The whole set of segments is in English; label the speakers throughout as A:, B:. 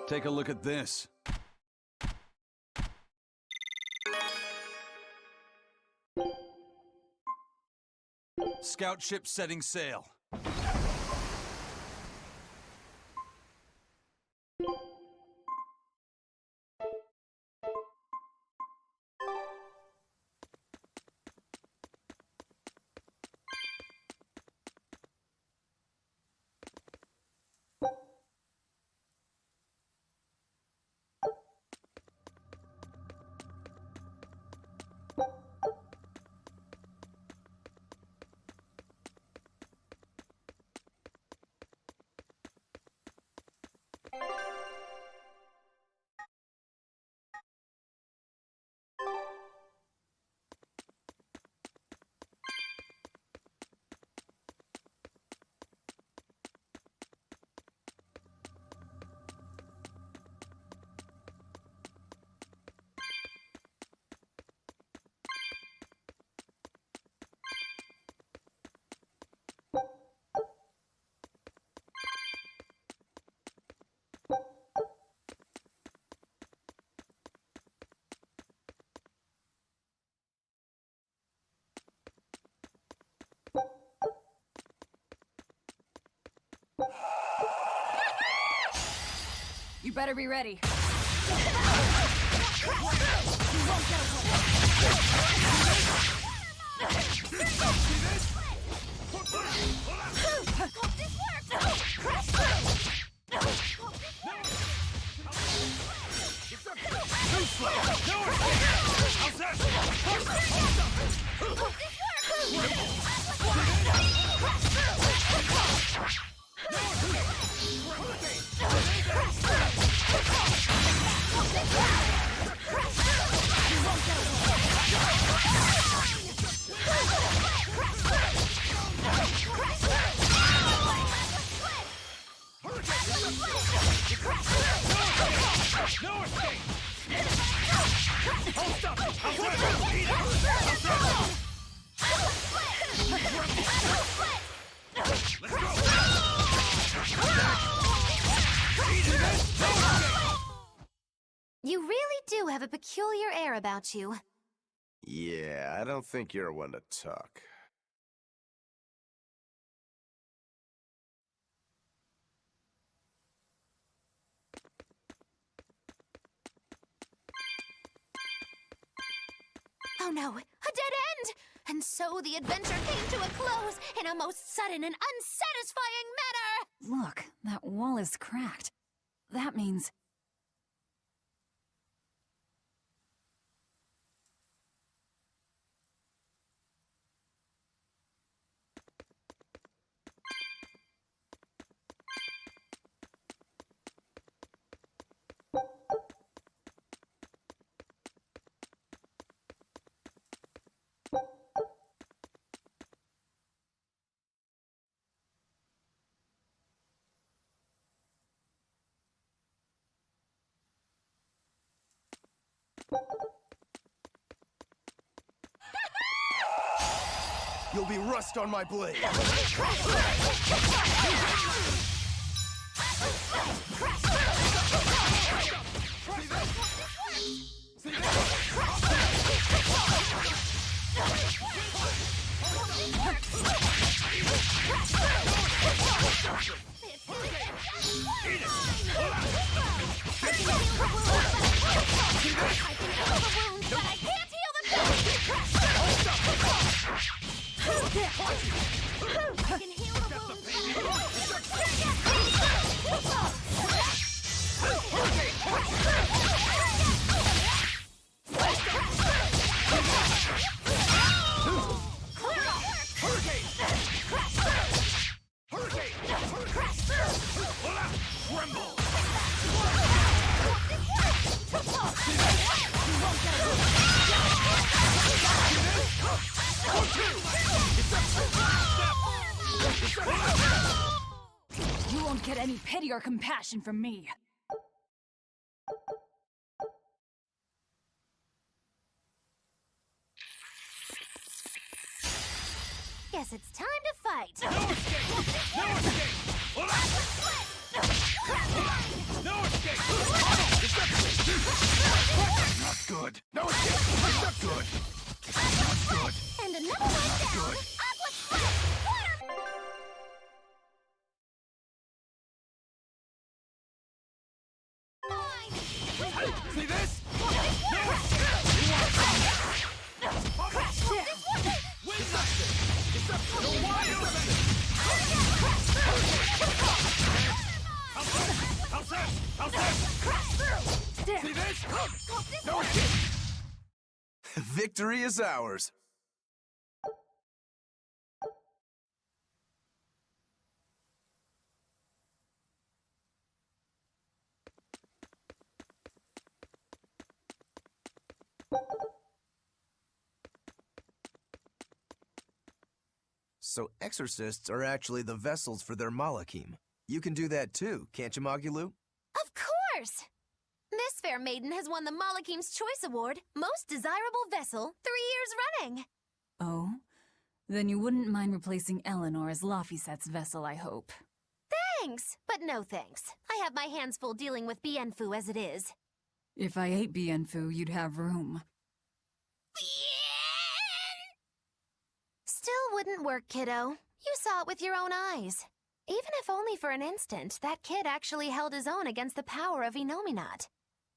A: Take a look at this. Scout ship setting sail.
B: You better be ready.
C: You really do have a peculiar air about you.
D: Yeah, I don't think you're one to talk.
C: Oh no, a dead end! And so the adventure came to a close in a most sudden and unsatisfying manner!
B: Look, that wall is cracked. That means...
D: You'll be rust on my blade.
B: You won't get any pity or compassion from me.
C: Guess it's time to fight.
A: No escape! No escape! No escape! Not good. No escape. Not good. Not good.
C: And another one down.
A: Good.
C: Aqua Splash! Water! Fine!
A: See this? See this? No escape.
D: Victory is ours. So exorcists are actually the vessels for their Malachim. You can do that too, can't you, Magilou?
C: Of course! This fair maiden has won the Malachim's Choice Award, Most Desirable Vessel, 3 years running.
B: Oh? Then you wouldn't mind replacing Eleanor as Laphicet's vessel, I hope.
C: Thanks, but no thanks. I have my hands full dealing with Bienfu as it is.
B: If I ate Bienfu, you'd have room.
C: Still wouldn't work, kiddo. You saw it with your own eyes. Even if only for an instant, that kid actually held his own against the power of Enominat.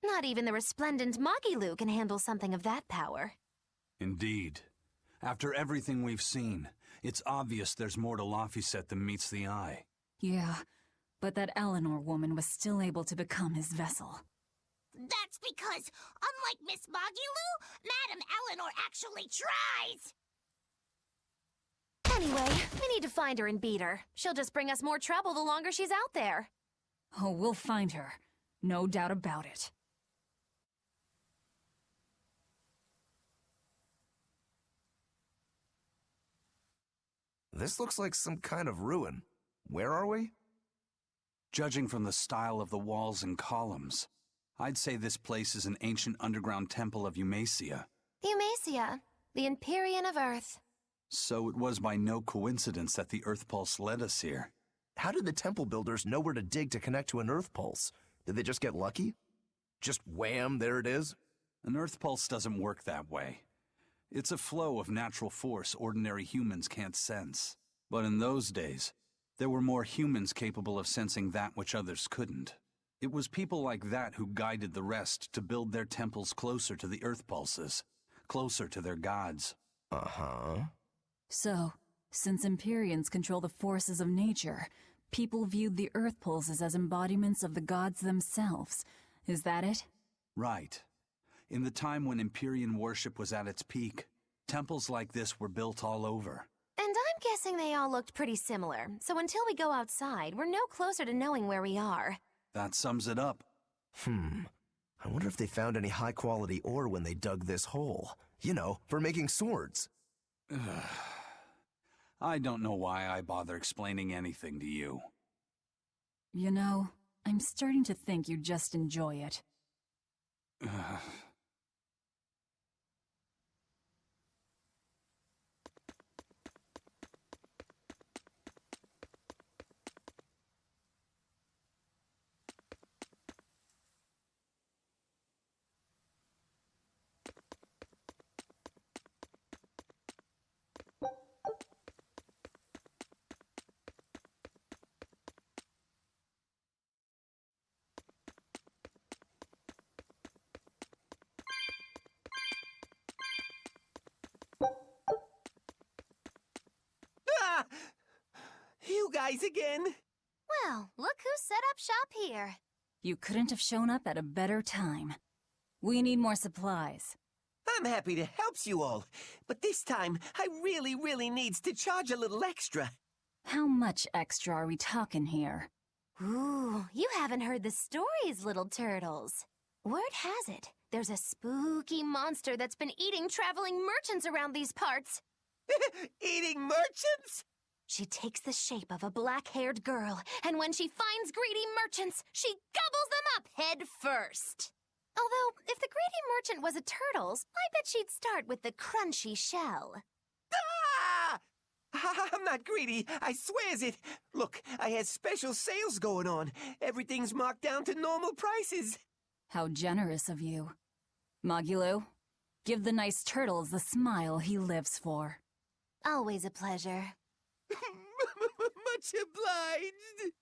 C: Not even the resplendent Magilou can handle something of that power.
A: Indeed. After everything we've seen, it's obvious there's more to Laphicet than meets the eye.
B: Yeah, but that Eleanor woman was still able to become his vessel.
C: That's because, unlike Miss Magilou, Madame Eleanor actually tries! Anyway, we need to find her and beat her. She'll just bring us more trouble the longer she's out there.
B: Oh, we'll find her. No doubt about it.
D: This looks like some kind of ruin. Where are we?
A: Judging from the style of the walls and columns, I'd say this place is an ancient underground temple of Eumacia.
C: Eumacia, the Empyrean of Earth.
A: So it was by no coincidence that the Earth Pulse led us here.
D: How did the temple builders know where to dig to connect to an Earth Pulse? Did they just get lucky? Just wham, there it is?
A: An Earth Pulse doesn't work that way. It's a flow of natural force ordinary humans can't sense. But in those days, there were more humans capable of sensing that which others couldn't. It was people like that who guided the rest to build their temples closer to the Earth Pulses, closer to their gods.
D: Uh-huh.
B: So, since Empyreans control the forces of nature, people viewed the Earth Pulses as embodiments of the gods themselves. Is that it?
A: Right. In the time when Empyrean worship was at its peak, temples like this were built all over.
C: And I'm guessing they all looked pretty similar, so until we go outside, we're no closer to knowing where we are.
A: That sums it up.
D: I wonder if they found any high-quality ore when they dug this hole. You know, for making swords.
A: I don't know why I bother explaining anything to you.
B: You know, I'm starting to think you just enjoy it.
E: You guys again?
C: Well, look who set up shop here.
B: You couldn't have shown up at a better time. We need more supplies.
E: I'm happy to help you all, but this time I really needs to charge a little extra.
B: How much extra are we talking here?
C: Ooh, you haven't heard the stories, little turtles. Word has it, there's a spooky monster that's been eating traveling merchants around these parts.
E: Eating merchants?
C: She takes the shape of a black-haired girl, and when she finds greedy merchants, she gobbles them up head first. Although, if the greedy merchant was a turtle's, I bet she'd start with the crunchy shell.
E: Ah! I'm not greedy, I swears it. Look, I has special sales going on. Everything's marked down to normal prices.
B: How generous of you. Magulu, give the nice turtles the smile he lives for.
C: Always a pleasure.
E: Much obliged.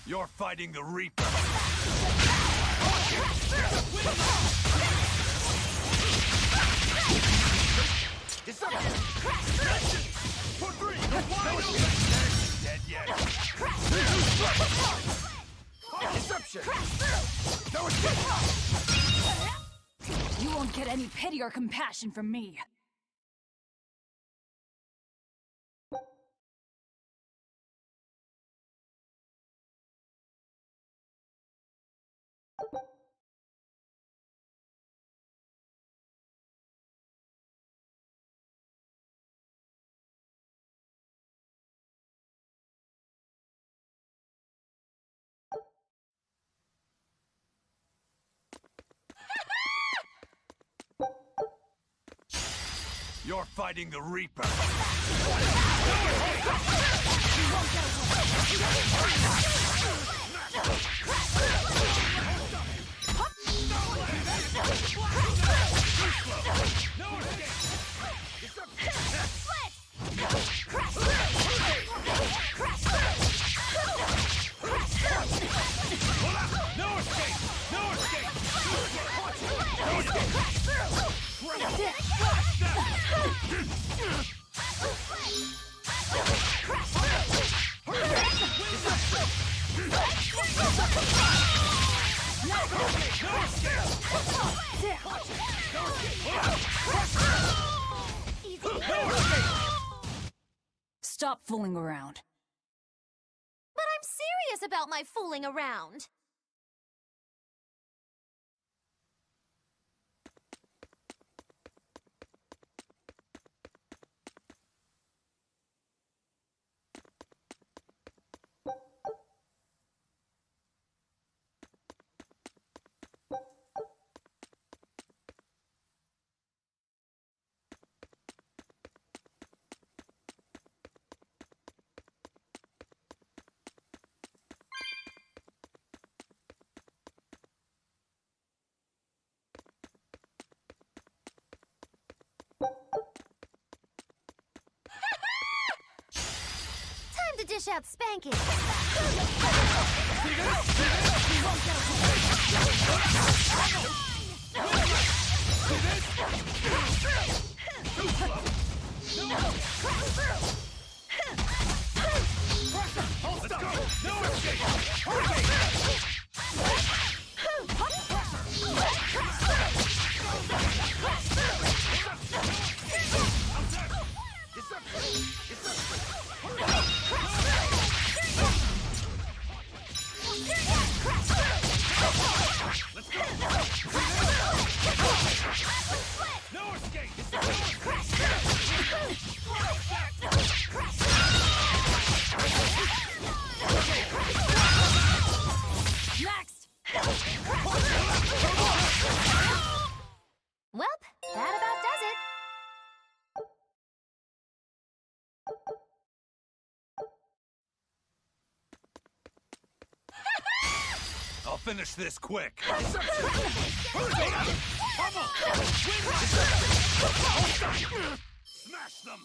A: You're fighting the Reaper. For three, wide open. Dead yet. Deception.
B: You won't get any pity or compassion from me.
A: You're fighting the Reaper.
B: Stop fooling around.
C: But I'm serious about my fooling around. Time to dish out spanking.
B: Next!
C: Welp, that about does it.
A: I'll finish this quick. Smash them!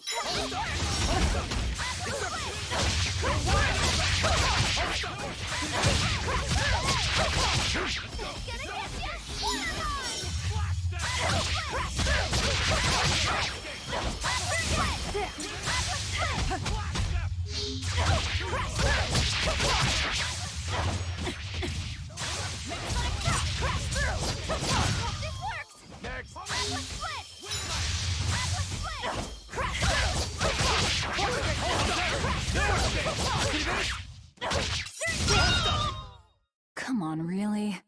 B: Come on, really?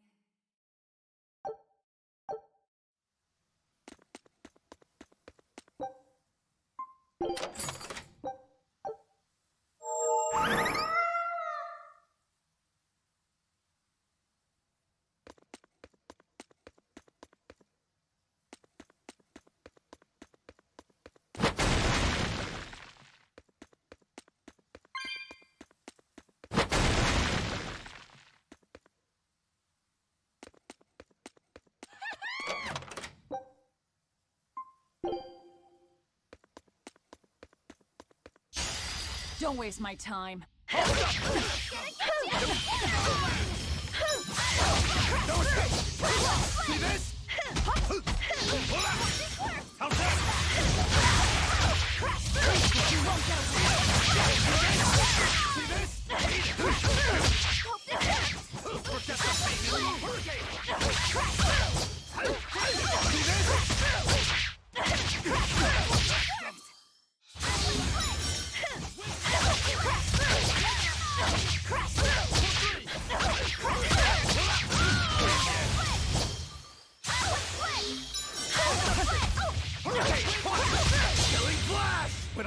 B: Don't waste my time.
A: See this? How's that? See this?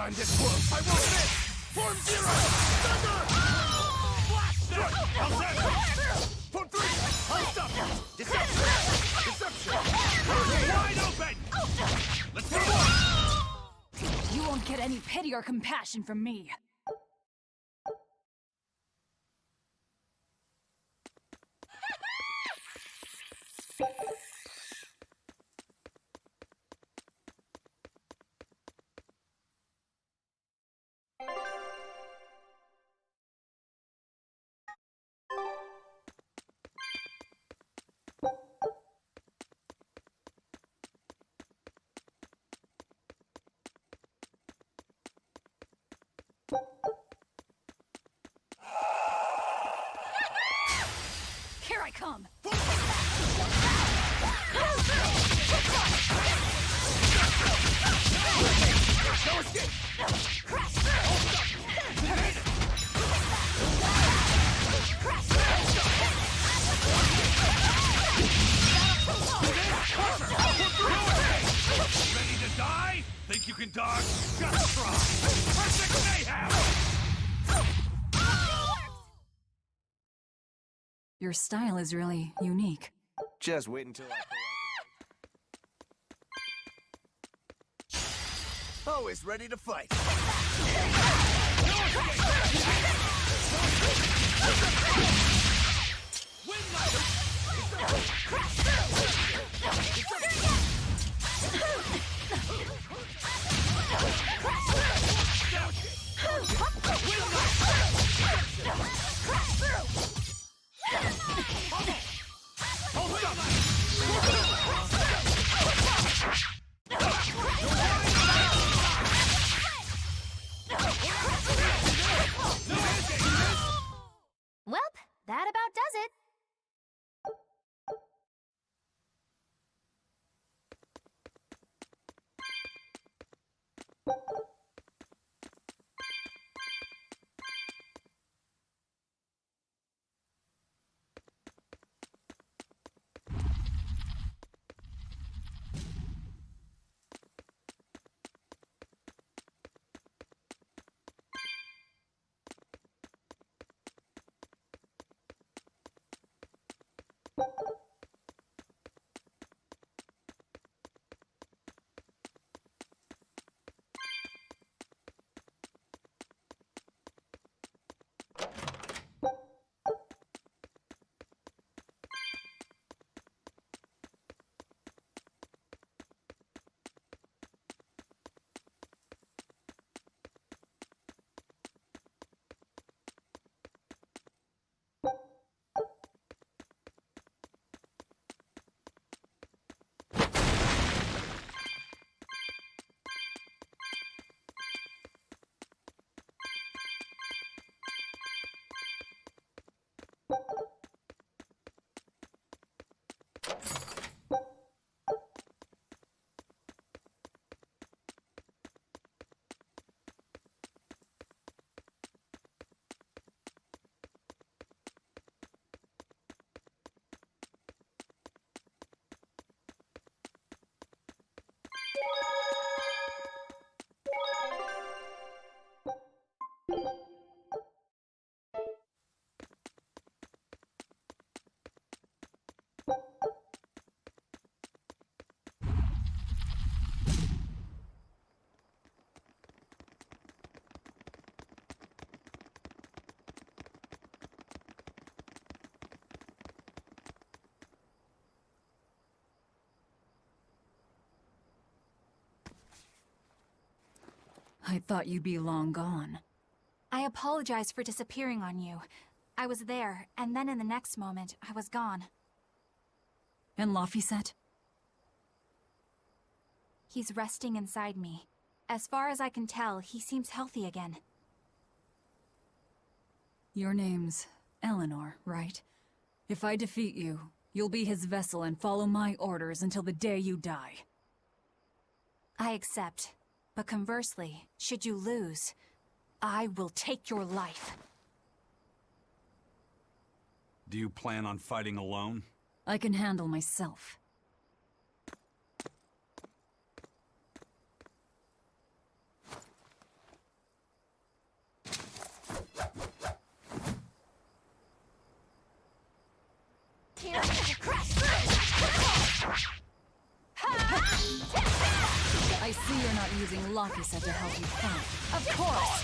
F: time this works! I won't miss! Form 0! Thunder! Blast them! How's that? Form 3! I'll stop! Deception! Deception! You're wide open! Let's move on!
B: You won't get any pity or compassion from me. Here I come!
F: No escape! Ready to die? Think you can dodge? Just try! Perfect mayhem!
B: Your style is really unique.
D: Just wait until I pull out. Always ready to fight.
C: Welp, that about does it.
B: I thought you'd be long gone.
G: I apologize for disappearing on you. I was there, and then in the next moment, I was gone.
B: And Laphicet?
G: He's resting inside me. As far as I can tell, he seems healthy again.
B: Your name's Eleanor, right? If I defeat you, you'll be his vessel and follow my orders until the day you die.
G: I accept. But conversely, should you lose, I will take your life.
A: Do you plan on fighting alone?
B: I can handle myself. I see you're not using Lafisa to help you fight.
G: Of course!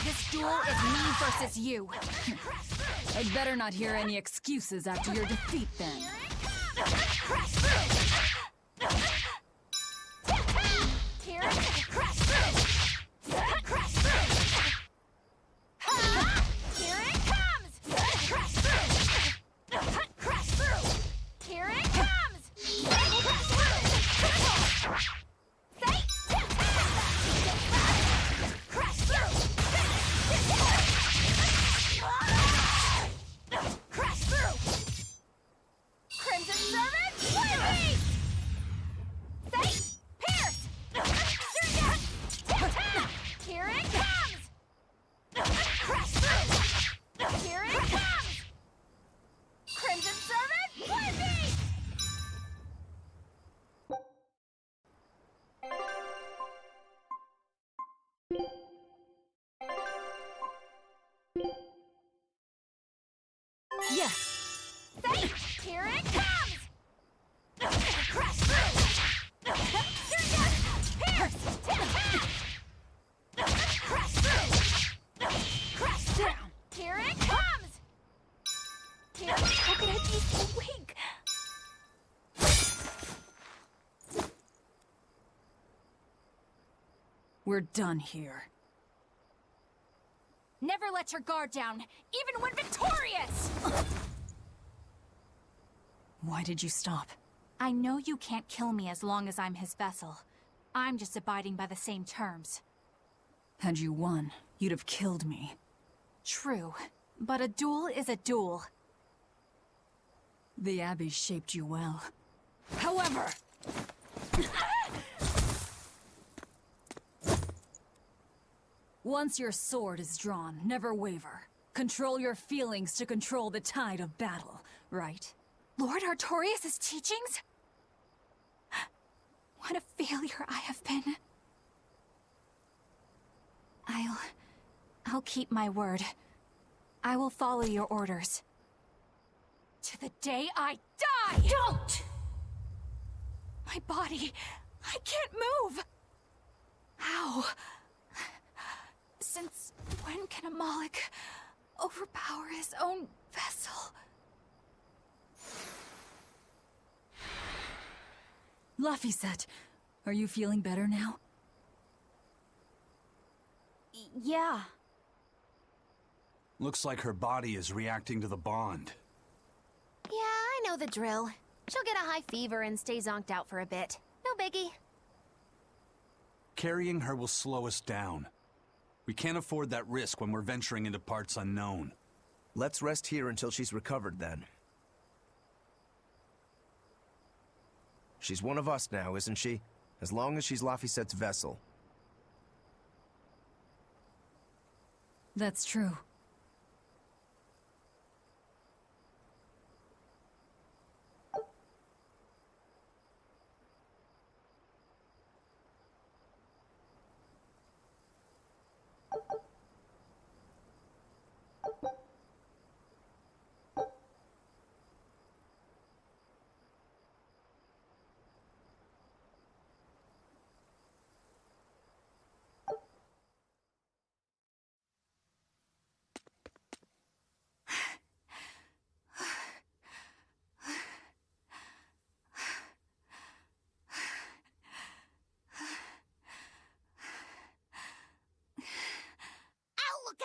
G: This duel is me versus you.
B: I'd better not hear any excuses after your defeat, then. Yes!
G: Here it comes!
B: Down!
G: Here it comes! How could I be so weak?
B: We're done here.
G: Never let your guard down, even when victorious!
B: Why did you stop?
G: I know you can't kill me as long as I'm his vessel. I'm just abiding by the same terms.
B: Had you won, you'd have killed me.
G: True, but a duel is a duel.
B: The Abbey shaped you well. However... Once your sword is drawn, never waver. Control your feelings to control the tide of battle, right?
G: Lord Artorias' teachings? What a failure I have been. I'll keep my word. I will follow your orders. To the day I die! Don't! My body, I can't move! How? Since when can a Moloch overpower his own vessel?
B: Laphicet, are you feeling better now?
G: Yeah.
A: Looks like her body is reacting to the bond.
C: Yeah, I know the drill. She'll get a high fever and stay zonked out for a bit. No biggie.
A: Carrying her will slow us down. We can't afford that risk when we're venturing into parts unknown.
D: Let's rest here until she's recovered, then. She's one of us now, isn't she? As long as she's Laphicet's vessel.
B: That's true.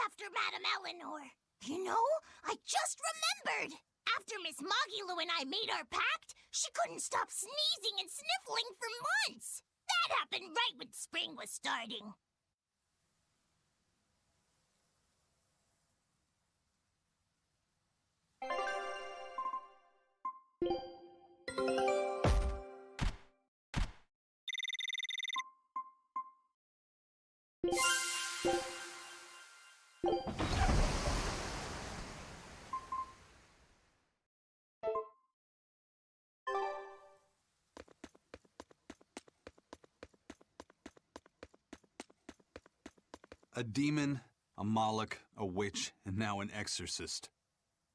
H: After Madame Eleanor. You know, I just remembered. After Miss Mogulu and I made our pact, she couldn't stop sneezing and sniffling for months. That happened right when spring was starting.
A: A demon, a Moloch, a witch, and now an exorcist.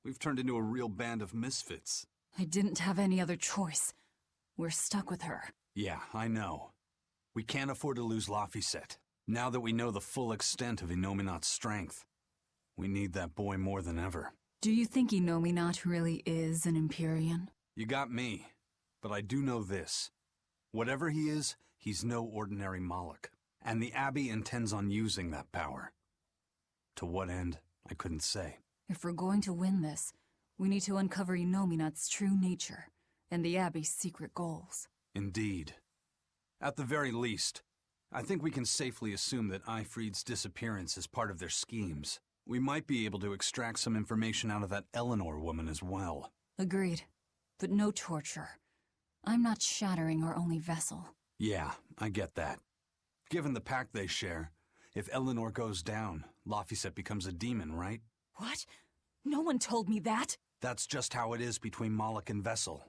A: We've turned into a real band of misfits.
B: I didn't have any other choice. We're stuck with her.
A: Yeah, I know. We can't afford to lose Laphicet. Now that we know the full extent of Innominat's strength, we need that boy more than ever.
B: Do you think Innominat really is an Empyrean?
A: You got me, but I do know this. Whatever he is, he's no ordinary Moloch, and the Abbey intends on using that power. To what end, I couldn't say.
B: If we're going to win this, we need to uncover Innominat's true nature and the Abbey's secret goals.
A: Indeed. At the very least, I think we can safely assume that Ifrid's disappearance is part of their schemes. We might be able to extract some information out of that Eleanor woman as well.
B: Agreed. But no torture. I'm not shattering our only vessel.
A: Yeah, I get that. Given the pact they share, if Eleanor goes down, Laphicet becomes a demon, right?
B: What? No one told me that!
A: That's just how it is between Moloch and Vessel.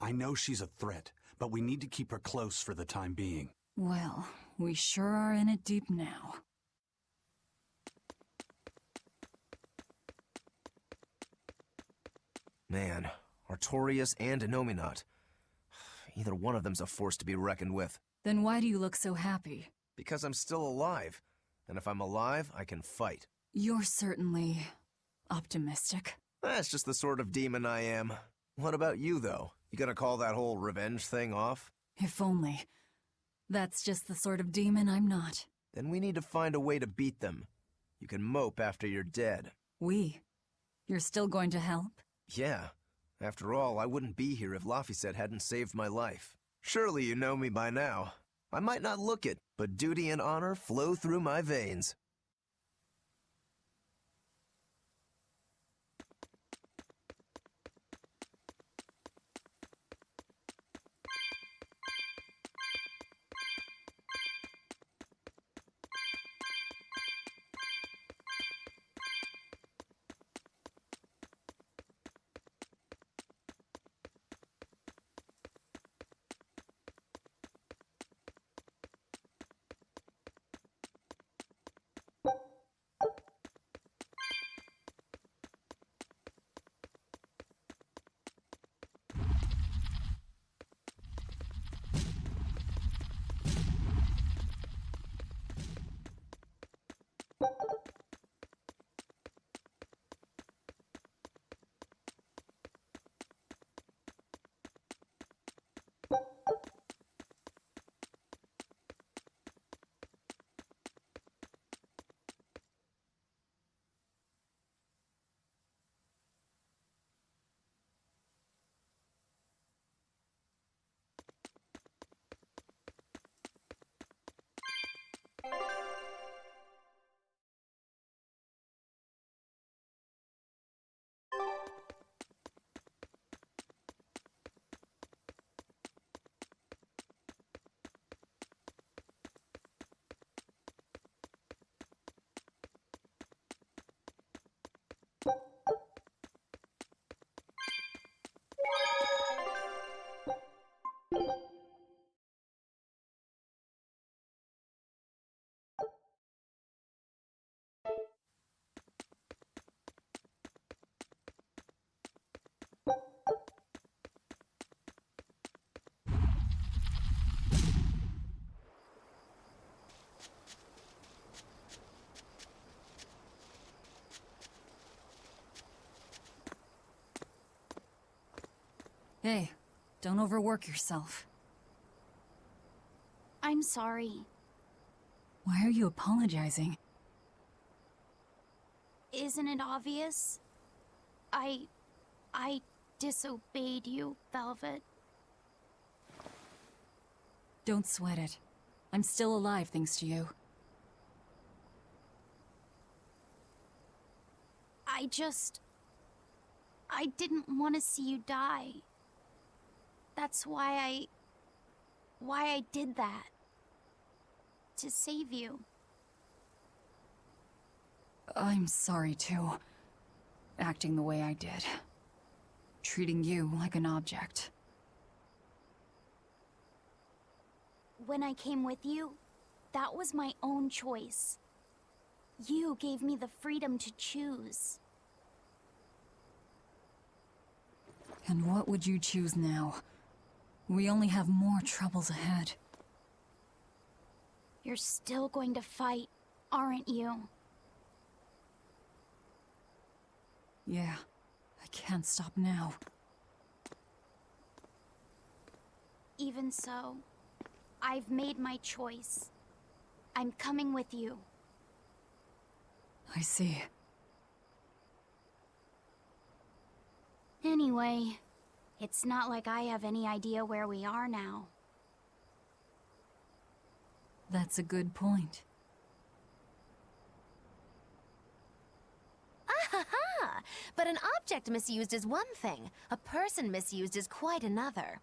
A: I know she's a threat, but we need to keep her close for the time being.
B: Well, we sure are in it deep now.
D: Man, Artorias and Innominat. Either one of them's a force to be reckoned with.
B: Then why do you look so happy?
D: Because I'm still alive. And if I'm alive, I can fight.
B: You're certainly optimistic.
D: That's just the sort of demon I am. What about you, though? You gonna call that whole revenge thing off?
B: If only. That's just the sort of demon I'm not.
D: Then we need to find a way to beat them. You can mope after you're dead.
B: We? You're still going to help?
D: Yeah. After all, I wouldn't be here if Laphicet hadn't saved my life. Surely you know me by now. I might not look it, but duty and honor flow through my veins.
B: Hey, don't overwork yourself.
G: I'm sorry.
B: Why are you apologizing?
G: Isn't it obvious? I disobeyed you, Velvet.
B: Don't sweat it. I'm still alive thanks to you.
G: I didn't want to see you die. That's why I did that. To save you.
B: I'm sorry too. Acting the way I did. Treating you like an object.
G: When I came with you, that was my own choice. You gave me the freedom to choose.
B: And what would you choose now? We only have more troubles ahead.
H: You're still going to fight, aren't you?
B: Yeah, I can't stop now.
H: Even so, I've made my choice. I'm coming with you.
B: I see.
H: Anyway, it's not like I have any idea where we are now.
B: That's a good point.
C: Ah-ha-ha! But an object misused is one thing. A person misused is quite another.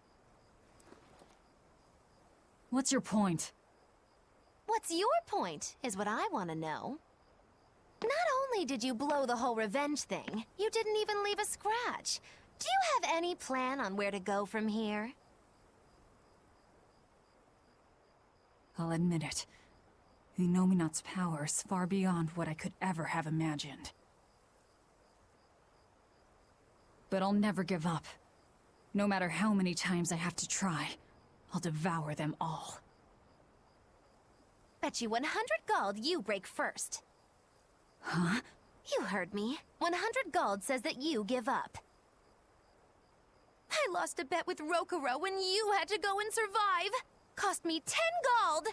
B: What's your point?
C: What's your point, is what I want to know. Not only did you blow the whole revenge thing, you didn't even leave a scratch. Do you have any plan on where to go from here?
B: I'll admit it. Inominat's power is far beyond what I could ever have imagined. But I'll never give up. No matter how many times I have to try, I'll devour them all.
C: Bet you 100 gold you break first.
B: Huh?
C: You heard me. 100 gold says that you give up. I lost a bet with Rokuro when you had to go and survive. Cost me 10 gold.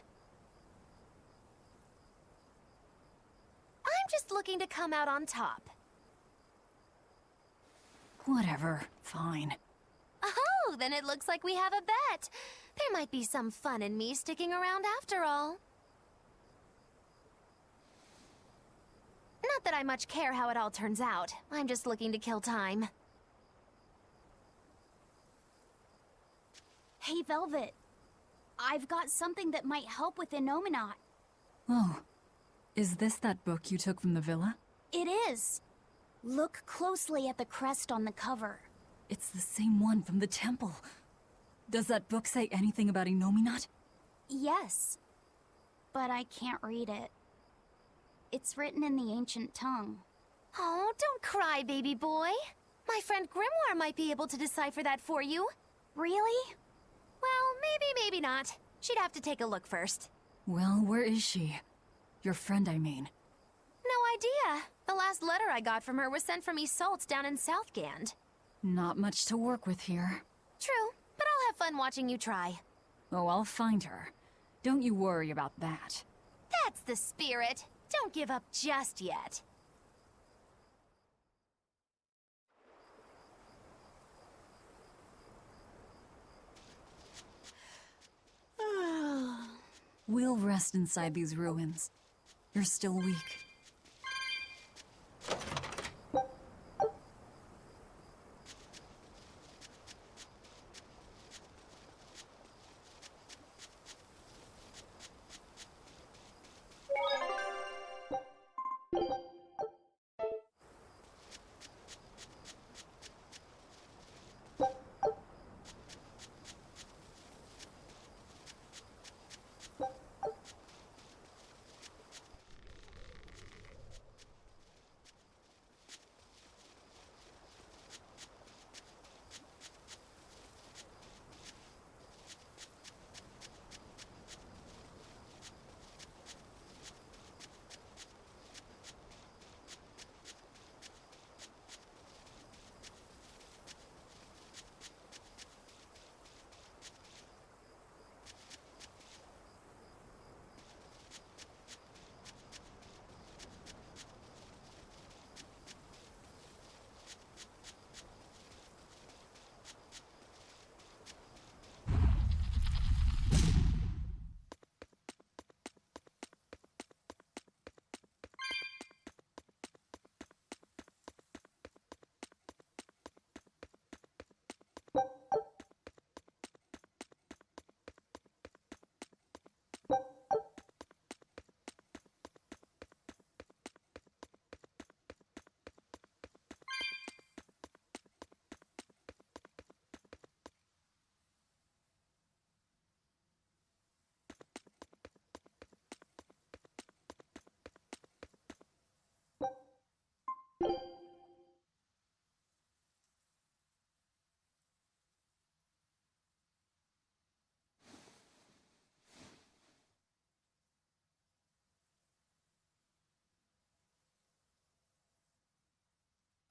C: I'm just looking to come out on top.
B: Whatever. Fine.
C: Oh, then it looks like we have a bet. There might be some fun in me sticking around after all. Not that I much care how it all turns out. I'm just looking to kill time.
H: Hey, Velvet. I've got something that might help with Inominat.
B: Oh. Is this that book you took from the villa?
H: It is. Look closely at the crest on the cover.
B: It's the same one from the temple. Does that book say anything about Inominat?
H: Yes. But I can't read it. It's written in the ancient tongue.
C: Oh, don't cry, baby boy. My friend Grimoire might be able to decipher that for you.
H: Really?
C: Well, maybe not. She'd have to take a look first.
B: Well, where is she? Your friend, I mean.
C: No idea. The last letter I got from her was sent from Isolde down in Southgand.
B: Not much to work with here.
C: True, but I'll have fun watching you try.
B: Oh, I'll find her. Don't you worry about that.
C: That's the spirit. Don't give up just yet.
B: We'll rest inside these ruins. You're still weak.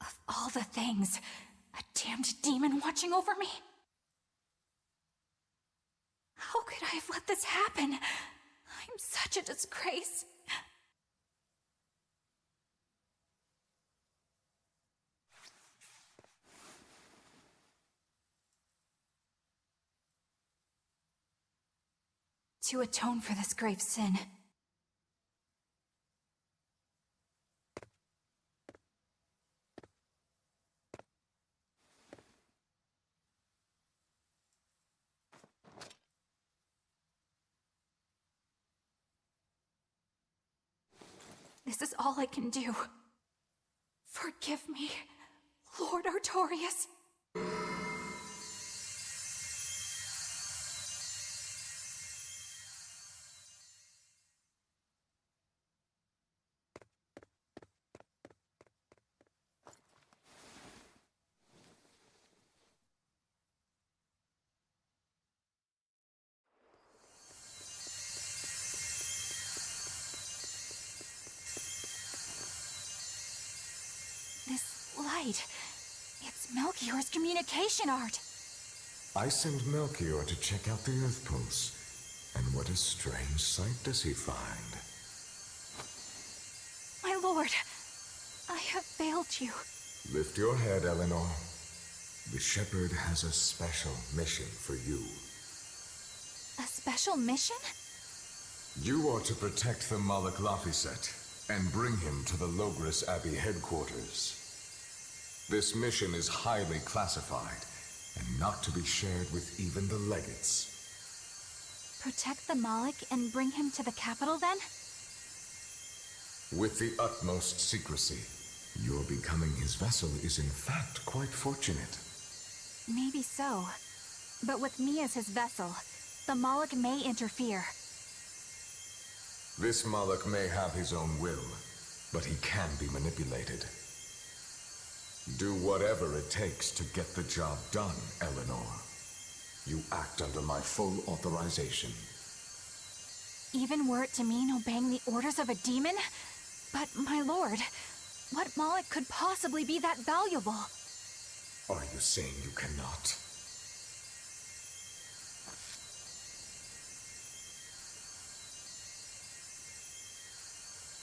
G: Of all the things, a damned demon watching over me? How could I have let this happen? I'm such a disgrace. To atone for this grave sin, this is all I can do. Forgive me, Lord Artorias. This light, it's Melchior's communication art.
I: I send Melchior to check out the Earth Pulse. And what a strange sight does he find?
G: My lord, I have failed you.
I: Lift your head, Eleanor. The Shepherd has a special mission for you.
G: A special mission?
I: You are to protect the Malak Laphicet and bring him to the Logris Abbey headquarters. This mission is highly classified and not to be shared with even the legates.
G: Protect the Malik and bring him to the capital, then?
I: With the utmost secrecy. Your becoming his vessel is in fact quite fortunate.
G: Maybe so. But with me as his vessel, the Malik may interfere.
I: This Malak may have his own will, but he can be manipulated. Do whatever it takes to get the job done, Eleanor. You act under my full authorization.
G: Even were it to mean obeying the orders of a demon? But, my lord, what Malik could possibly be that valuable?
I: Are you saying you cannot?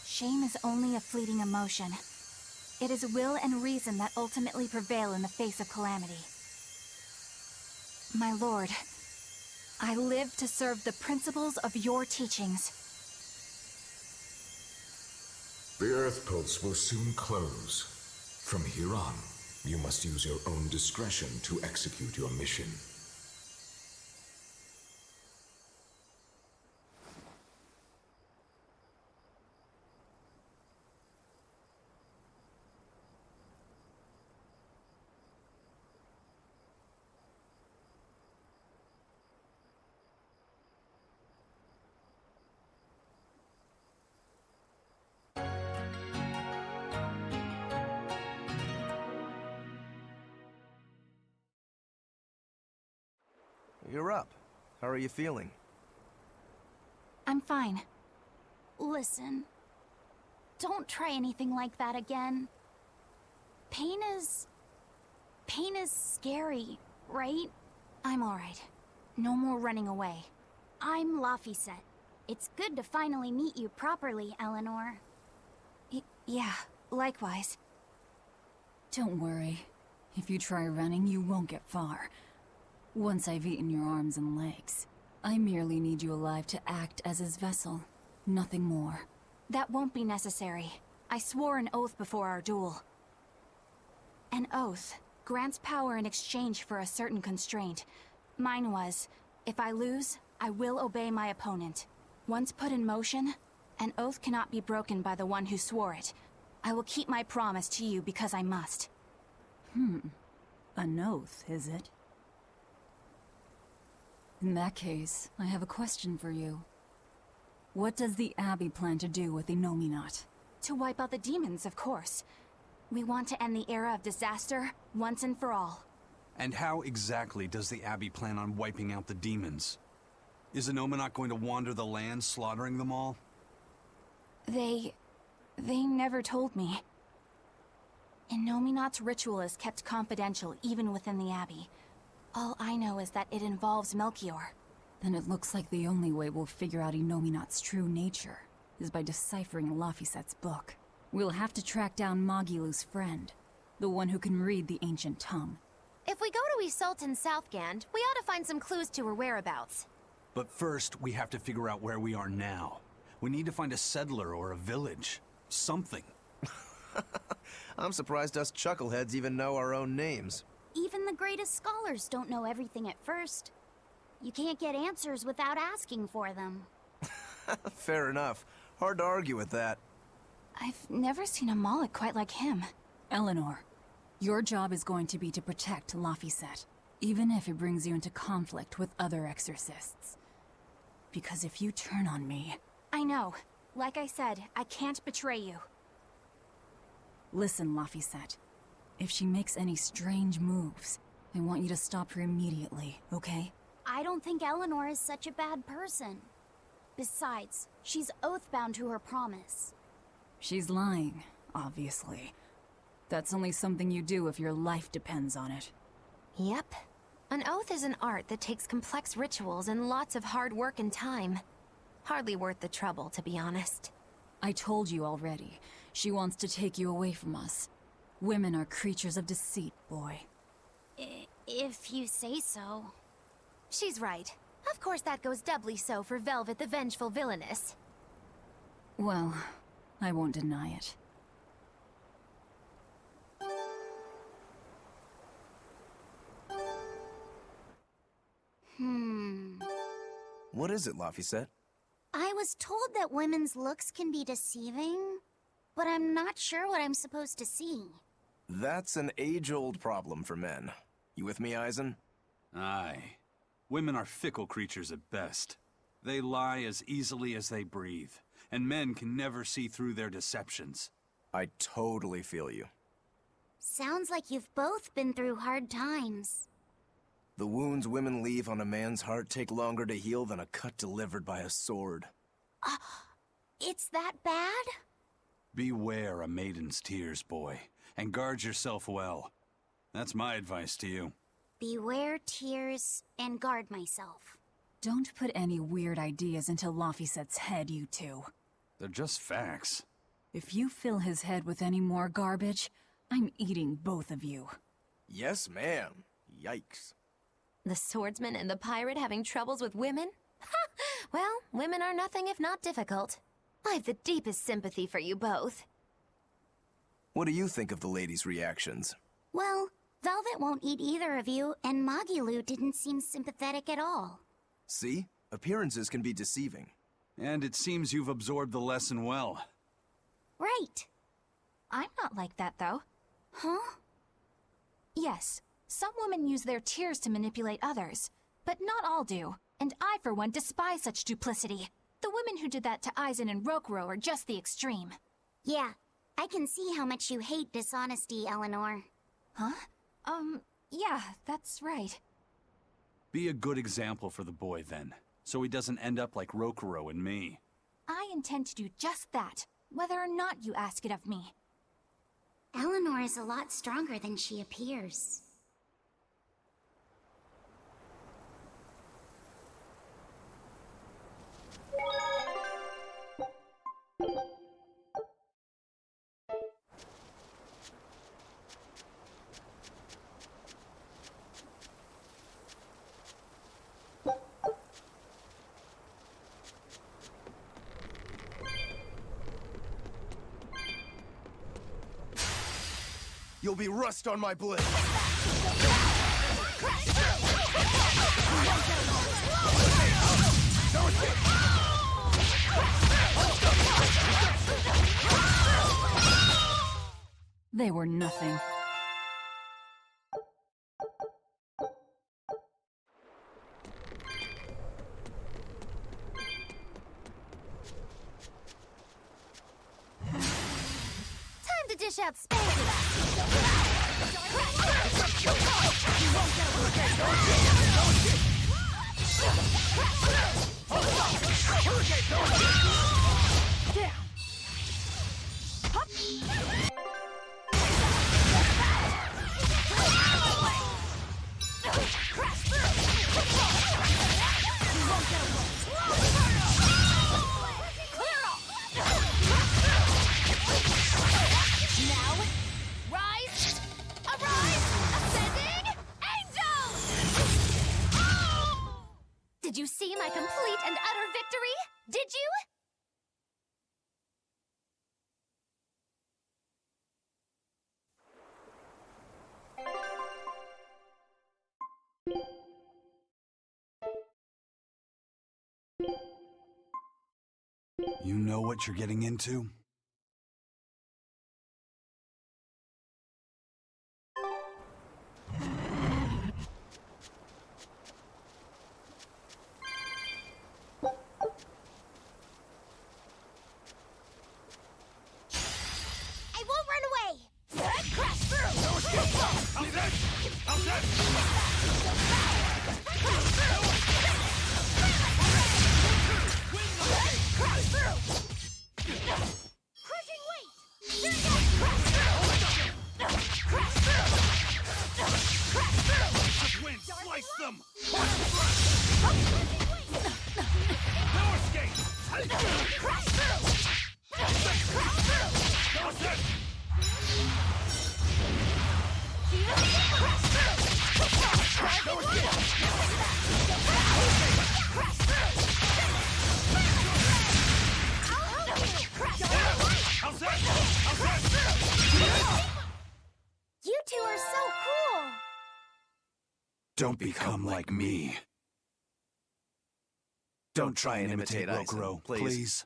G: Shame is only a fleeting emotion. It is will and reason that ultimately prevail in the face of calamity. My lord, I live to serve the principles of your teachings.
I: The Earth Pulse will soon close. From here on, you must use your own discretion to execute your mission.
D: You're up. How are you feeling?
G: I'm fine.
H: Listen, don't try anything like that again. Pain is scary, right?
G: I'm alright. No more running away.
H: I'm Laphicet. It's good to finally meet you properly, Eleanor.
G: Yeah, likewise.
B: Don't worry. If you try running, you won't get far. Once I've eaten your arms and legs, I merely need you alive to act as his vessel. Nothing more.
G: That won't be necessary. I swore an oath before our duel. An oath grants power in exchange for a certain constraint. Mine was, if I lose, I will obey my opponent. Once put in motion, an oath cannot be broken by the one who swore it. I will keep my promise to you because I must.
B: An oath, is it? In that case, I have a question for you. What does the Abbey plan to do with Innominat?
G: To wipe out the demons, of course. We want to end the era of disaster once and for all.
A: And how exactly does the Abbey plan on wiping out the demons? Is Innominat going to wander the land, slaughtering them all?
G: They never told me. Innominat's ritual is kept confidential even within the Abbey. All I know is that it involves Melchior.
B: Then it looks like the only way we'll figure out Innominat's true nature is by deciphering Laphicet's book. We'll have to track down Magilu's friend, the one who can read the ancient tongue.
C: If we go to Isolde in Southgand, we ought to find some clues to her whereabouts.
A: But first, we have to figure out where we are now. We need to find a settler or a village. Something.
D: I'm surprised us chuckleheads even know our own names.
H: Even the greatest scholars don't know everything at first. You can't get answers without asking for them.
D: Fair enough. Hard to argue with that.
G: I've never seen a Moloch quite like him.
B: Eleanor, your job is going to be to protect Laphicet, even if it brings you into conflict with other exorcists. Because if you turn on me...
G: I know. Like I said, I can't betray you.
B: Listen, Laphicet. If she makes any strange moves, I want you to stop her immediately, okay?
H: I don't think Eleanor is such a bad person. Besides, she's oath-bound to her promise.
B: She's lying, obviously. That's only something you do if your life depends on it.
C: Yep. An oath is an art that takes complex rituals and lots of hard work and time. Hardly worth the trouble, to be honest.
B: I told you already. She wants to take you away from us. Women are creatures of deceit, boy.
H: If you say so.
C: She's right. Of course that goes doubly so for Velvet the Vengeful Villainess.
B: Well, I won't deny it.
D: What is it, Laphicet?
H: I was told that women's looks can be deceiving, but I'm not sure what I'm supposed to see.
D: That's an age-old problem for men. You with me, Eisen?
A: Aye. Women are fickle creatures at best. They lie as easily as they breathe, and men can never see through their deceptions.
D: I totally feel you.
H: Sounds like you've both been through hard times.
D: The wounds women leave on a man's heart take longer to heal than a cut delivered by a sword.
H: It's that bad?
A: Beware a maiden's tears, boy, and guard yourself well. That's my advice to you.
H: Beware tears and guard myself.
B: Don't put any weird ideas into Laphicet's head, you two.
A: They're just facts.
B: If you fill his head with any more garbage, I'm eating both of you.
D: Yes, ma'am. Yikes.
C: The swordsman and the pirate having troubles with women? Ha! Well, women are nothing if not difficult. I've the deepest sympathy for you both.
D: What do you think of the ladies' reactions?
H: Well, Velvet won't eat either of you, and Magilu didn't seem sympathetic at all.
D: See? Appearances can be deceiving.
A: And it seems you've absorbed the lesson well.
H: Right.
G: I'm not like that, though.
H: Huh?
G: Yes, some women use their tears to manipulate others, but not all do. And I, for one, despise such duplicity. The women who did that to Eisen and Rokuro are just the extreme.
H: Yeah, I can see how much you hate dishonesty, Eleanor.
G: Huh? Yeah, that's right.
A: Be a good example for the boy, then, so he doesn't end up like Rokuro and me.
G: I intend to do just that, whether or not you ask it of me.
H: Eleanor is a lot stronger than she appears.
D: You'll be rust on my blade!
B: They were nothing.
C: Time to dish out spanking. Did you see my complete and utter victory? Did you?
A: You know what you're getting into?
H: I won't run away! Crash through!
F: How's that? How's that?
H: Crash through! Crushing weight! Crash through!
F: Just win! Slice them! No escape!
H: Crash through!
F: How's that? No escape! How's that? How's that?
C: You two are so cool!
A: Don't become like me. Don't try and imitate
D: Aizen,
A: Rokuro,
D: please.
A: please.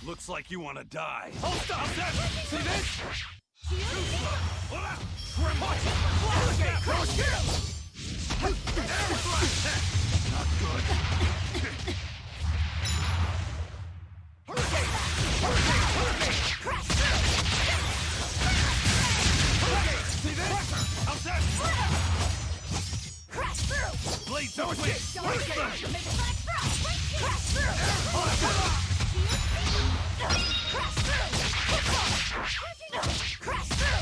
A: Looks like you want to die.
F: Hold up! How's that? See this? Too slow! Hold up! Watch it! No escape! Not good. Hurricane! Hurricane! Hurricane! Hurricane! See this? How's that?
H: Crash through!
F: Blades of wind! Hurricane!
H: Crash through! Crash through! Crash through!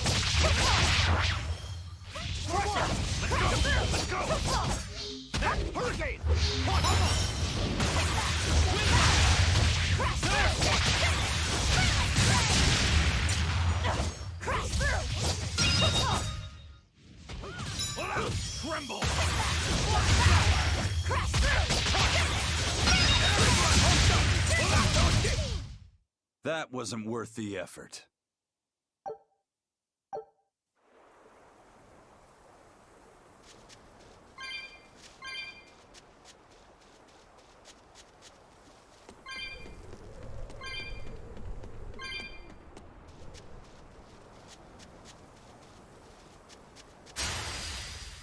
F: Let's go! Hurricane! Watch it!
H: Crash through!
F: Hold out! Tremble!
H: Crash through!
A: That wasn't worth the effort.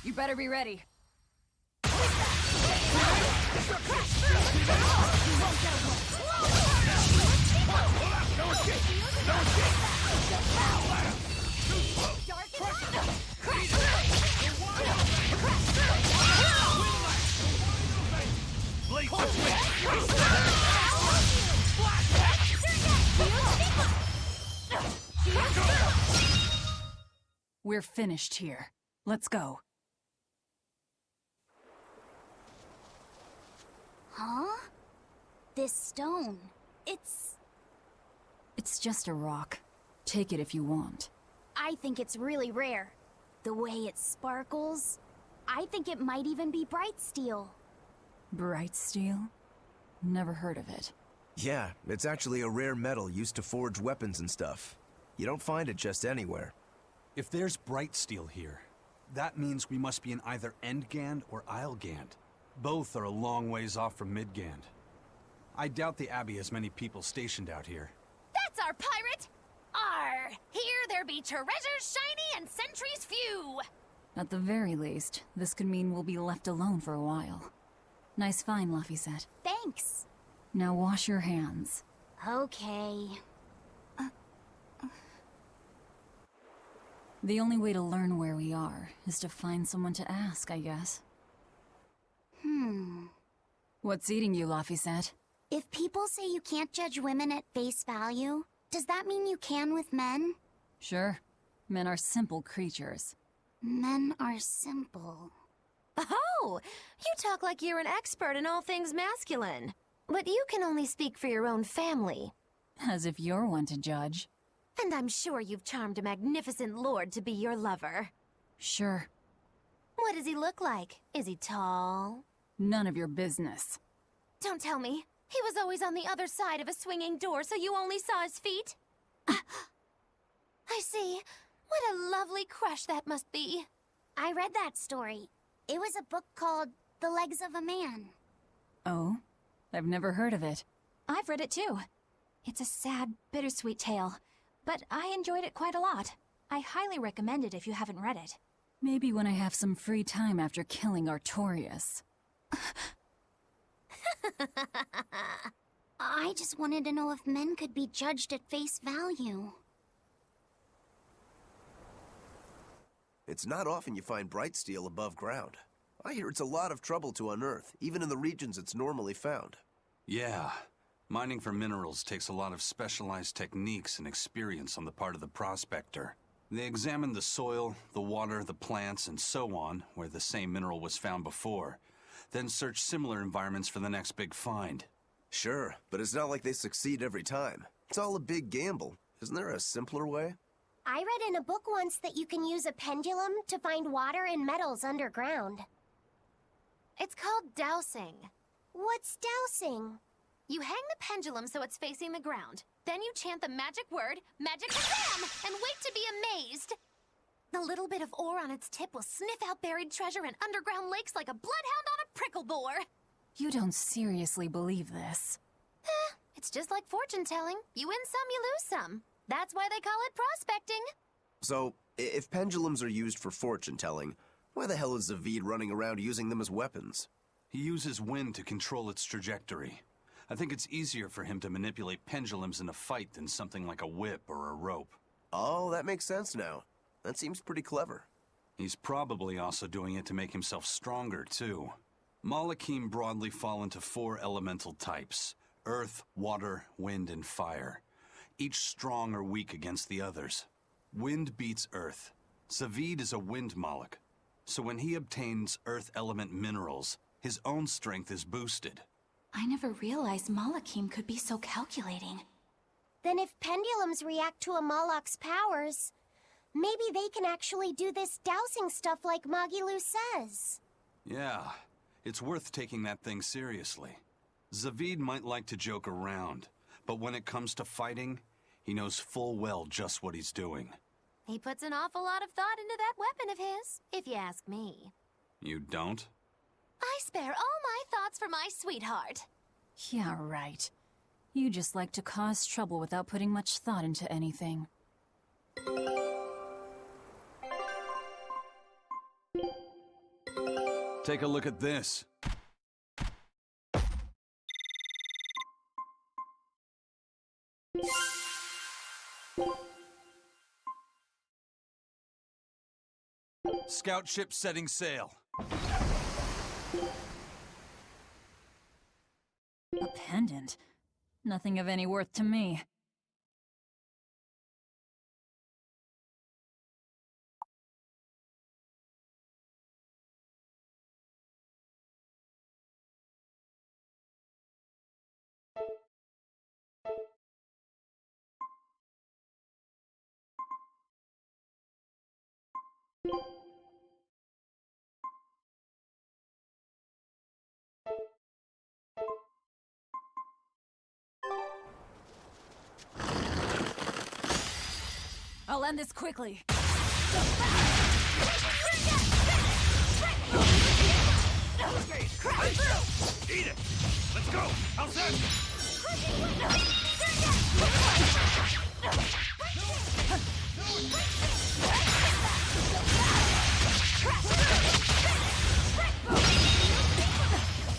B: You better be ready.
F: No escape! No escape! Blades of wind!
B: We're finished here. Let's go.
H: Huh? This stone.
B: It's just a rock. Take it if you want.
H: I think it's really rare. The way it sparkles. I think it might even be bright steel.
B: Bright steel? Never heard of it.
D: Yeah, it's actually a rare metal used to forge weapons and stuff. You don't find it just anywhere.
A: If there's bright steel here, that means we must be in either Endgand or Islegand. Both are a long ways off from Midgand. I doubt the Abbey has many people stationed out here.
C: That's our pirate! Arr! Here there be treasures shiny and sentries few!
B: At the very least, this could mean we'll be left alone for a while. Nice find, Laphicet.
H: Thanks.
B: Now wash your hands.
H: Okay.
B: The only way to learn where we are is to find someone to ask, I guess. What's eating you, Laphicet?
H: If people say you can't judge women at face value, does that mean you can with men?
B: Sure. Men are simple creatures.
H: Men are simple.
C: Oh! You talk like you're an expert in all things masculine. But you can only speak for your own family.
B: As if you're one to judge.
C: And I'm sure you've charmed a magnificent lord to be your lover.
B: Sure.
C: What does he look like? Is he tall?
B: None of your business.
C: Don't tell me. He was always on the other side of a swinging door, so you only saw his feet? I see. What a lovely crush that must be.
H: I read that story. It was a book called The Legs of a Man.
B: Oh? I've never heard of it.
G: I've read it too. It's a sad, bittersweet tale, but I enjoyed it quite a lot. I highly recommend it if you haven't read it.
B: Maybe when I have some free time after killing Artorias.
H: I just wanted to know if men could be judged at face value.
D: It's not often you find bright steel above ground. I hear it's a lot of trouble to unearth, even in the regions it's normally found.
A: Yeah. Mining for minerals takes a lot of specialized techniques and experience on the part of the prospector. They examine the soil, the water, the plants, and so on, where the same mineral was found before, then search similar environments for the next big find.
D: Sure, but it's not like they succeed every time. It's all a big gamble. Isn't there a simpler way?
H: I read in a book once that you can use a pendulum to find water and metals underground.
C: It's called dowsing.
H: What's dowsing?
C: You hang the pendulum so it's facing the ground. Then you chant the magic word, Magic Kazam, and wait to be amazed. The little bit of ore on its tip will sniff out buried treasure in underground lakes like a bloodhound on a prickle bore.
B: You don't seriously believe this.
C: It's just like fortune telling. You win some, you lose some. That's why they call it prospecting.
D: So, if pendulums are used for fortune telling, why the hell is Zavid running around using them as weapons?
A: He uses wind to control its trajectory. I think it's easier for him to manipulate pendulums in a fight than something like a whip or a rope.
D: Oh, that makes sense now. That seems pretty clever.
A: He's probably also doing it to make himself stronger, too. Malakim broadly fall into 4 elemental types: earth, water, wind, and fire. Each strong or weak against the others. Wind beats earth. Zavid is a wind Moloch, so when he obtains earth element minerals, his own strength is boosted.
G: I never realized Malakim could be so calculating.
H: Then if pendulums react to a Moloch's powers, maybe they can actually do this dowsing stuff like Magilu says.
A: Yeah, it's worth taking that thing seriously. Zavid might like to joke around, but when it comes to fighting, he knows full well just what he's doing.
C: He puts an awful lot of thought into that weapon of his, if you ask me.
A: You don't?
C: I spare all my thoughts for my sweetheart.
B: Yeah, right. You just like to cause trouble without putting much thought into anything.
A: Take a look at this. Scout ship setting sail.
B: A pendant? Nothing of any worth to me. I'll end this quickly.
F: Eat it! Let's go! How's that?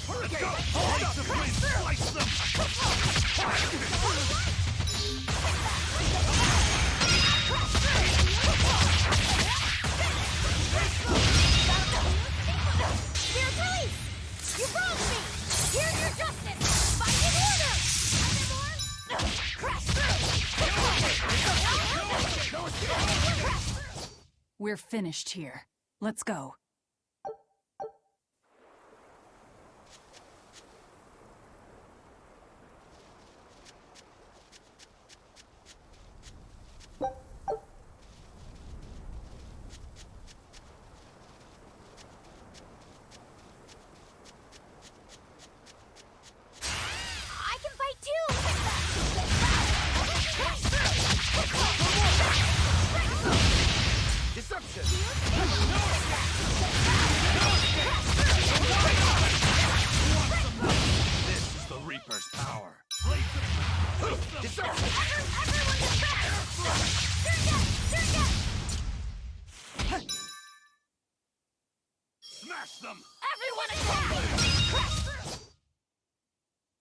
F: Let's go! Slice them, please! Slice them!
H: You wronged me! Here's your justice! Fight in order! Crash through!
B: We're finished here. Let's go.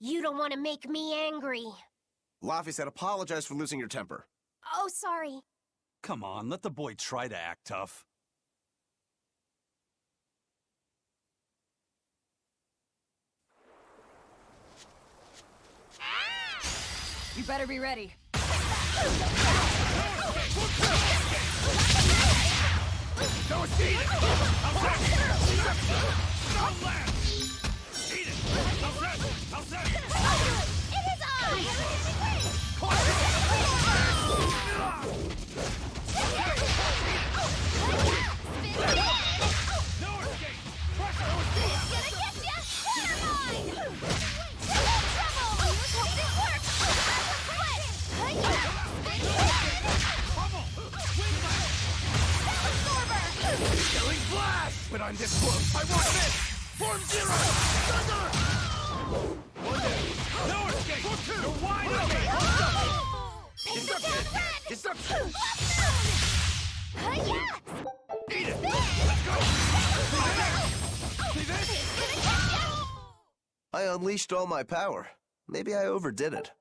H: You don't want to make me angry.
D: Laffy said apologize for losing your temper.
H: Oh, sorry.
A: Come on, let the boy try to act tough.
B: You better be ready.
F: No escape! How's that? No land! Eat it! How's that? How's that?
H: It is I!
F: No escape! Pressure! No escape!
H: It's gonna get ya! Water mine! Trouble! This works!
F: Bubble!
D: Killing flash! But I'm this close. I want this! Form Zero! Thunder!
F: One day! No escape! You're wide open!
D: Deception! Deception!
F: Eat it! Let's go! See this?
D: I unleashed all my power. Maybe I overdid it.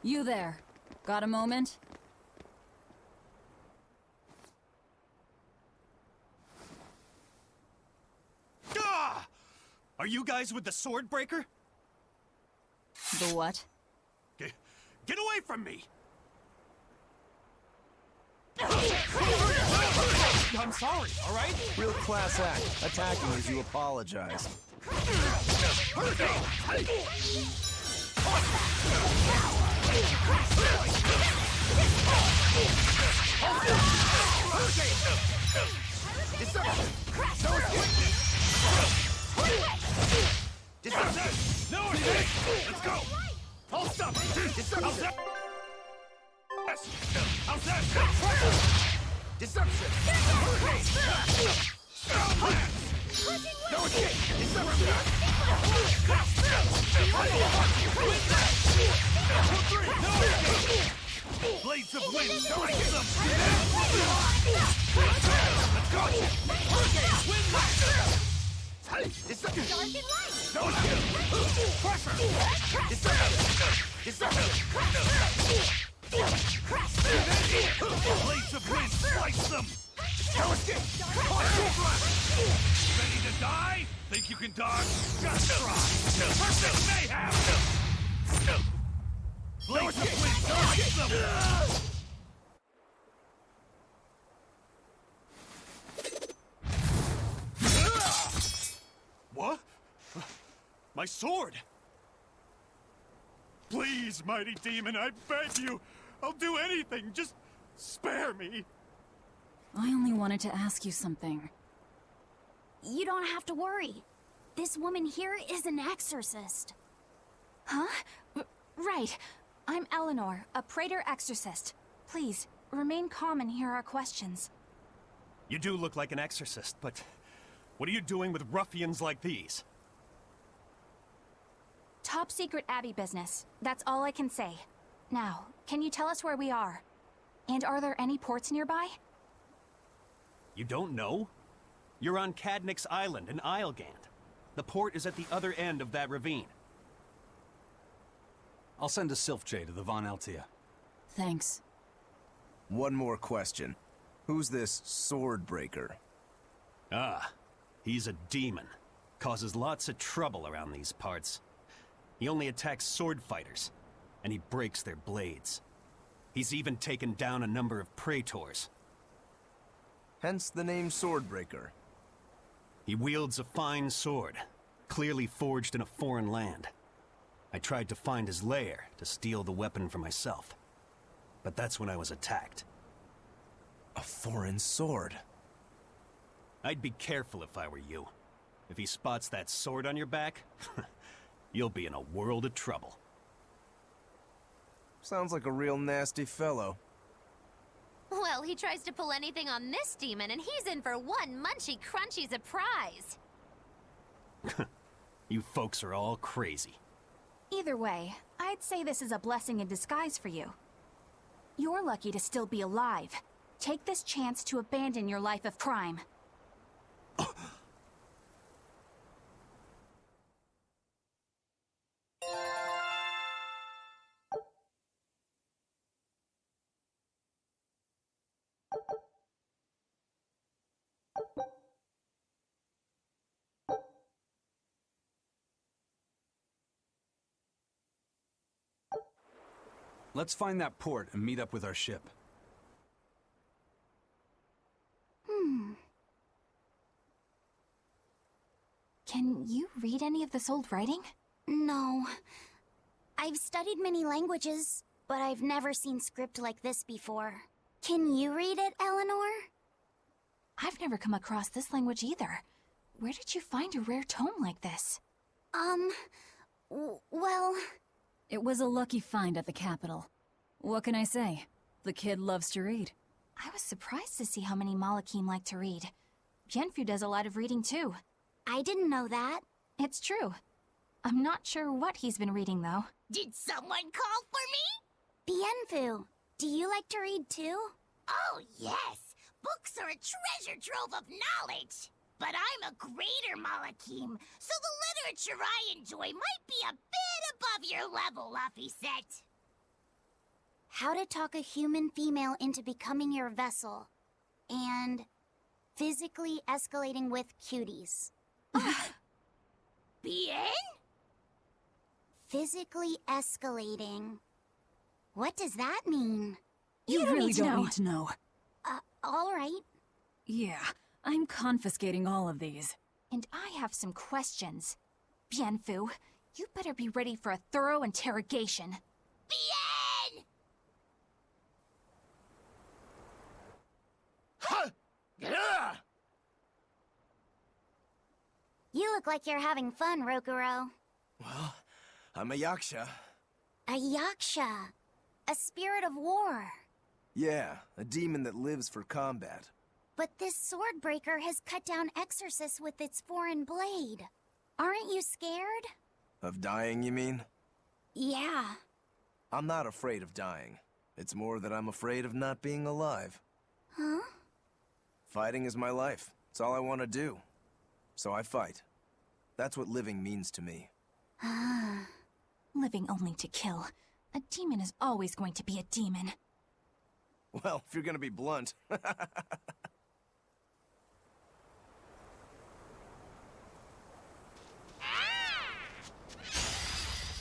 B: You there. Got a moment?
F: Ah! Are you guys with the sword breaker?
B: The what?
F: Get away from me! I'm sorry, all right?
D: Real class act. Attacking as you apologize.
F: No escape! Let's go! Hold up! How's that? How's that?
D: Deception! No escape! Deception!
F: Blades of wind! Strike them! Let's go!
D: Deception!
H: Dark and light!
F: No escape! Pressure!
D: Deception!
F: Blades of wind! Slice them!
D: No escape!
F: Ready to die? Think you can dodge? Just try! Perfect mayhem! Blades of wind! Slice them! What? My sword! Please, mighty demon, I beg you! I'll do anything, just spare me!
B: I only wanted to ask you something.
G: You don't have to worry. This woman here is an exorcist. Huh? Right. I'm Eleanor, a Praetor exorcist. Please, remain calm and hear our questions.
F: You do look like an exorcist, but what are you doing with ruffians like these?
G: Top secret Abbey business. That's all I can say. Now, can you tell us where we are? And are there any ports nearby?
F: You don't know? You're on Cadnix Island in Islegand. The port is at the other end of that ravine.
A: I'll send a Sylph-J to the Von Altia.
B: Thanks.
D: One more question. Who's this sword breaker?
F: Ah, he's a demon. Causes lots of trouble around these parts. He only attacks sword fighters, and he breaks their blades. He's even taken down a number of praetors.
D: Hence the name Swordbreaker.
F: He wields a fine sword, clearly forged in a foreign land. I tried to find his lair to steal the weapon for myself. But that's when I was attacked.
D: A foreign sword.
J: I'd be careful if I were you. If he spots that sword on your back, you'll be in a world of trouble.
D: Sounds like a real nasty fellow.
C: Well, he tries to pull anything on this demon, and he's in for one munchy, crunchy surprise.
J: You folks are all crazy.
G: Either way, I'd say this is a blessing in disguise for you. You're lucky to still be alive. Take this chance to abandon your life of crime.
A: Let's find that port and meet up with our ship.
G: Can you read any of this old writing?
H: No. I've studied many languages, but I've never seen script like this before. Can you read it, Eleanor?
G: I've never come across this language either. Where did you find a rare tome like this?
H: Well...
B: It was a lucky find at the capital. What can I say? The kid loves to read.
G: I was surprised to see how many Malakim like to read. Bienfu does a lot of reading too.
H: I didn't know that.
G: It's true. I'm not sure what he's been reading though.
H: Did someone call for me? Bienfu, do you like to read too? Oh, yes. Books are a treasure trove of knowledge. But I'm a greater Malakim, so the literature I enjoy might be a bit above your level, Laphicet. How to talk a human female into becoming your vessel. And physically escalating with cuties. Bien? Physically escalating. What does that mean?
B: You really don't need to know.
H: All right.
B: Yeah, I'm confiscating all of these.
G: And I have some questions. Bienfu, you better be ready for a thorough interrogation.
H: Bien! You look like you're having fun, Rokuro.
D: Well, I'm a yaksha.
H: A yaksha. A spirit of war.
D: Yeah, a demon that lives for combat.
H: But this sword breaker has cut down exorcists with its foreign blade. Aren't you scared?
D: Of dying, you mean?
H: Yeah.
D: I'm not afraid of dying. It's more that I'm afraid of not being alive.
H: Huh?
D: Fighting is my life. It's all I want to do. So I fight. That's what living means to me.
G: Living only to kill. A demon is always going to be a demon.
D: Well, if you're gonna be blunt.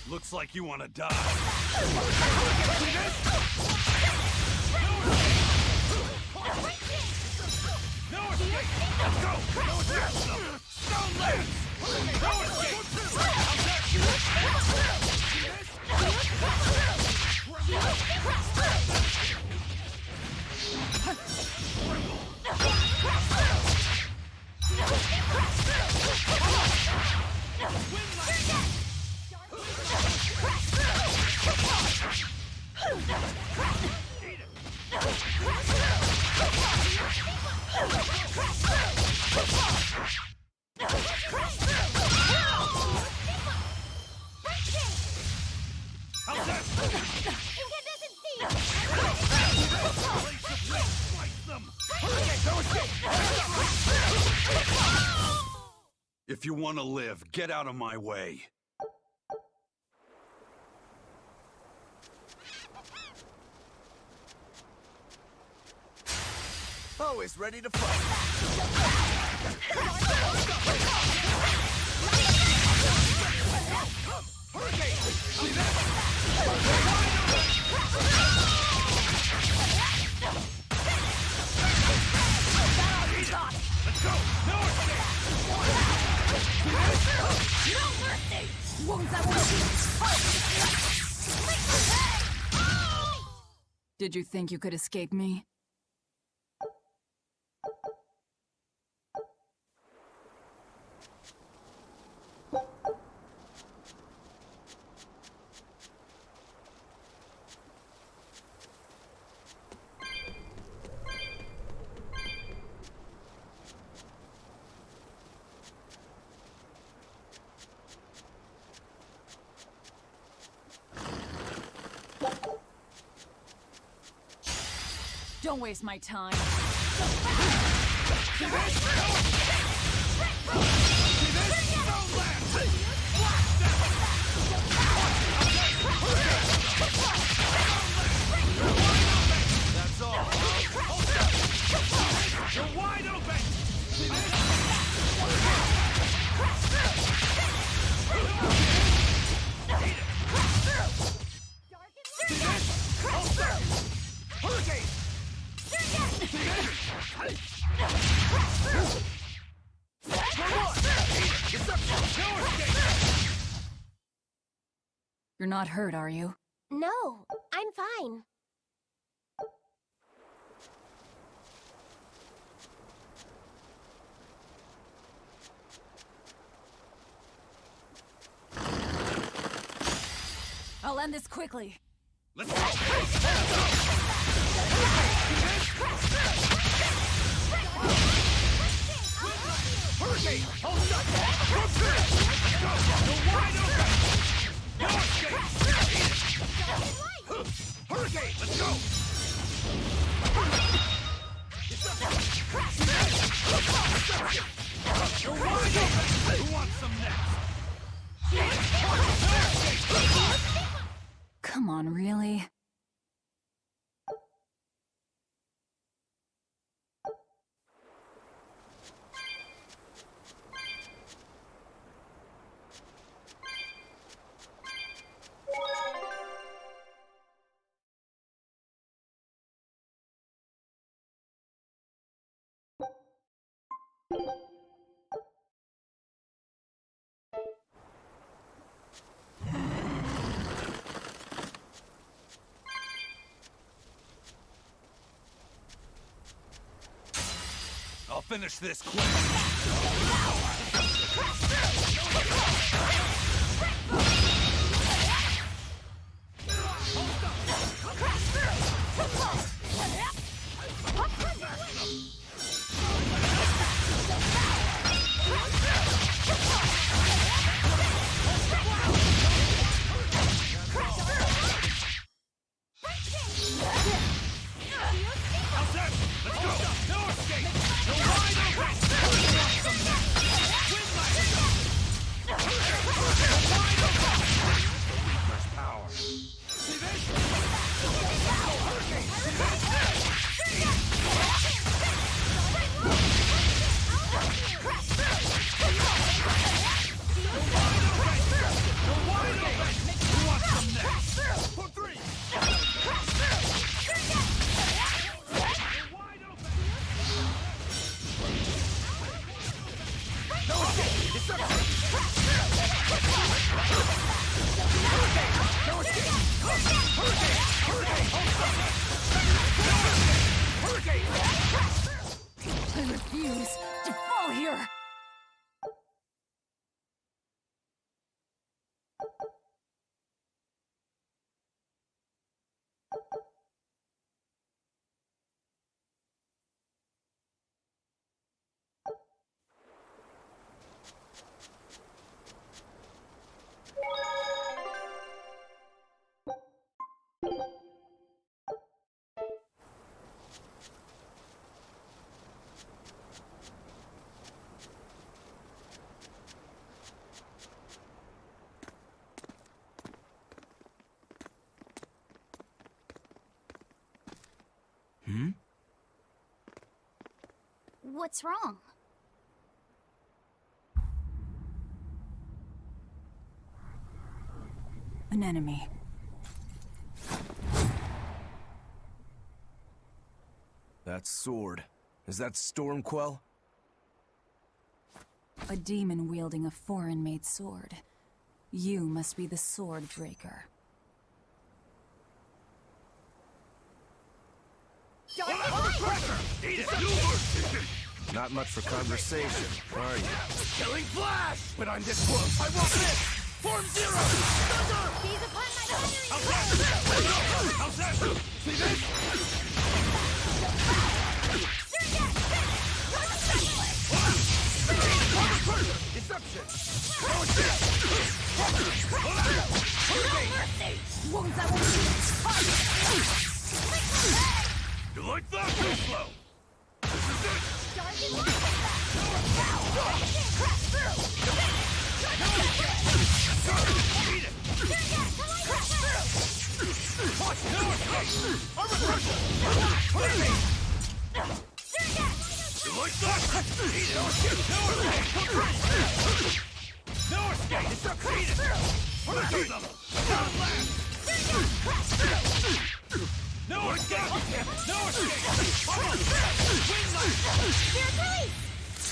A: Looks like you want to die.
F: No escape! Let's go! No escape! Stone Lance! No escape!
A: If you want to live, get out of my way.
D: Always ready to fight.
F: Let's go! No escape!
H: No mercy!
B: Did you think you could escape me? Don't waste my time.
F: That's all. You're wide open! Hurricane!
B: You're not hurt, are you?
C: No, I'm fine.
B: I'll end this quickly.
F: Let's go! Hurricane! Hold up! Let's go! You're wide open! No escape! Hurricane! Let's go! You're wide open! Who wants some next?
B: Come on, really?
A: I'll finish this quick.
B: I refuse to fall here!
H: What's wrong?
B: An enemy.
D: That sword. Is that Stormquell?
B: A demon wielding a foreign-made sword. You must be the sword breaker.
D: Not much for conversation, are you?
F: Killing flash! But I'm this close. I won't miss! Form zero! Thunder!
H: He's upon my firing!
F: How's that? See this? Deception!
B: Wounds that will
F: You like that?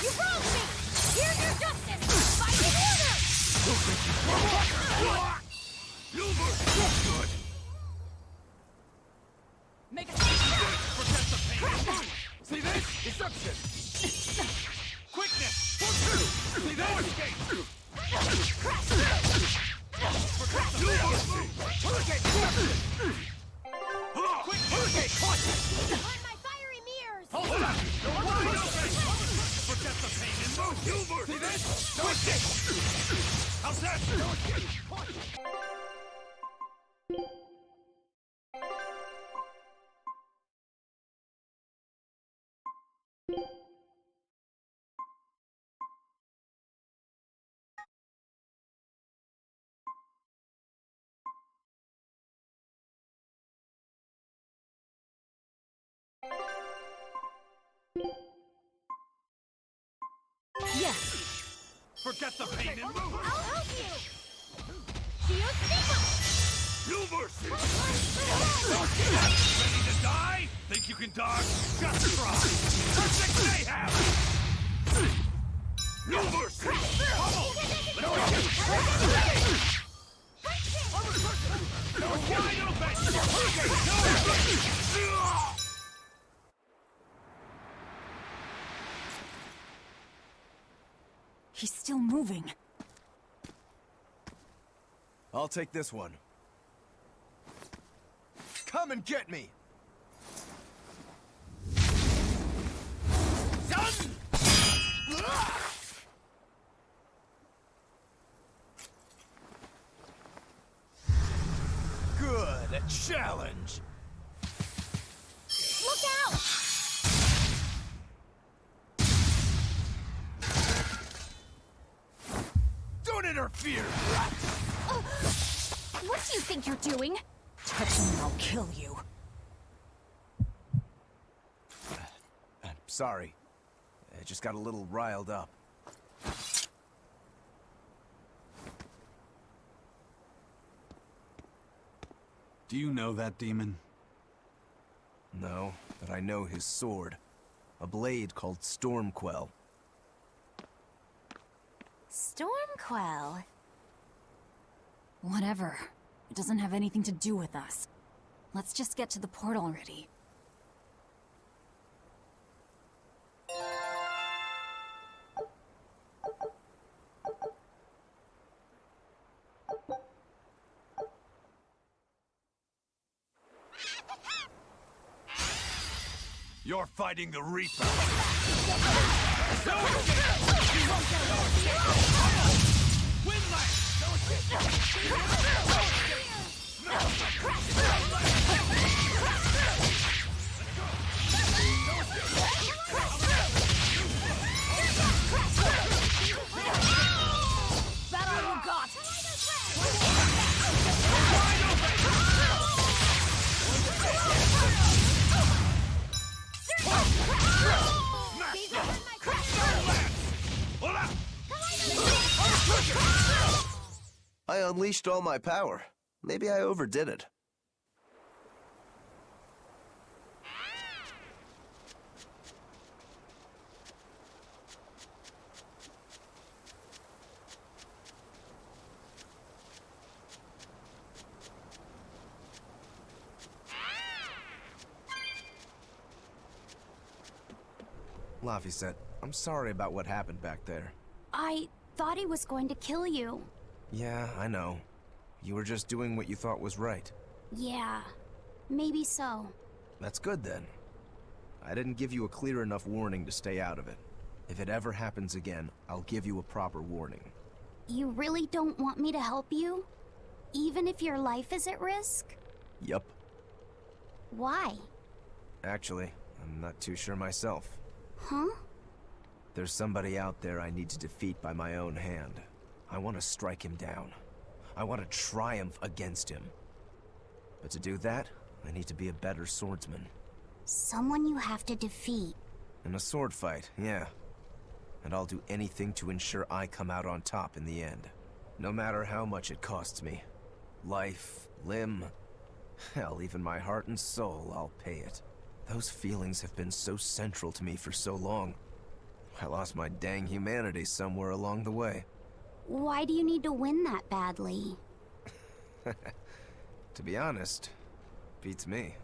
H: You broke me! Here's your justice! Fighting order!
F: Good.
G: Make a
F: Forget the pain. See this? Deception. Quickness. For two. See that? Escape. Forget the pain. Hurricane. Deception. Quick. Hurricane. Caution.
H: On my fiery mirrors!
F: Hold up. You're wide open. Forget the pain and move. See this? Quickness. How's that? Caution.
B: Yes!
F: Forget the pain and move.
H: I'll help you! Geostigma!
F: No mercy. Ready to die? Think you can dodge? Just try. Perfect mayhem. No mercy. Pummel. Wide open.
B: He's still moving.
D: I'll take this one. Come and get me!
F: Done.
D: Good, a challenge!
H: Look out!
D: Don't interfere!
H: What do you think you're doing?
B: Touch me and I'll kill you.
D: I'm sorry. I just got a little riled up.
A: Do you know that demon?
D: No, but I know his sword. A blade called Stormquell.
C: Stormquell.
B: Whatever. It doesn't have anything to do with us. Let's just get to the port already.
F: You're fighting the Reaper.
G: That all you got!
D: I unleashed all my power. Maybe I overdid it. Laphicet, I'm sorry about what happened back there.
H: I thought he was going to kill you.
D: Yeah, I know. You were just doing what you thought was right.
H: Yeah, maybe so.
D: That's good then. I didn't give you a clear enough warning to stay out of it. If it ever happens again, I'll give you a proper warning.
H: You really don't want me to help you? Even if your life is at risk?
D: Yup.
H: Why?
D: Actually, I'm not too sure myself.
H: Huh?
D: There's somebody out there I need to defeat by my own hand. I want to strike him down. I want to triumph against him. But to do that, I need to be a better swordsman.
H: Someone you have to defeat.
D: In a sword fight, yeah. And I'll do anything to ensure I come out on top in the end. No matter how much it costs me. Life, limb, hell, even my heart and soul, I'll pay it. Those feelings have been so central to me for so long. I lost my dang humanity somewhere along the way.
H: Why do you need to win that badly?
D: To be honest, beats me.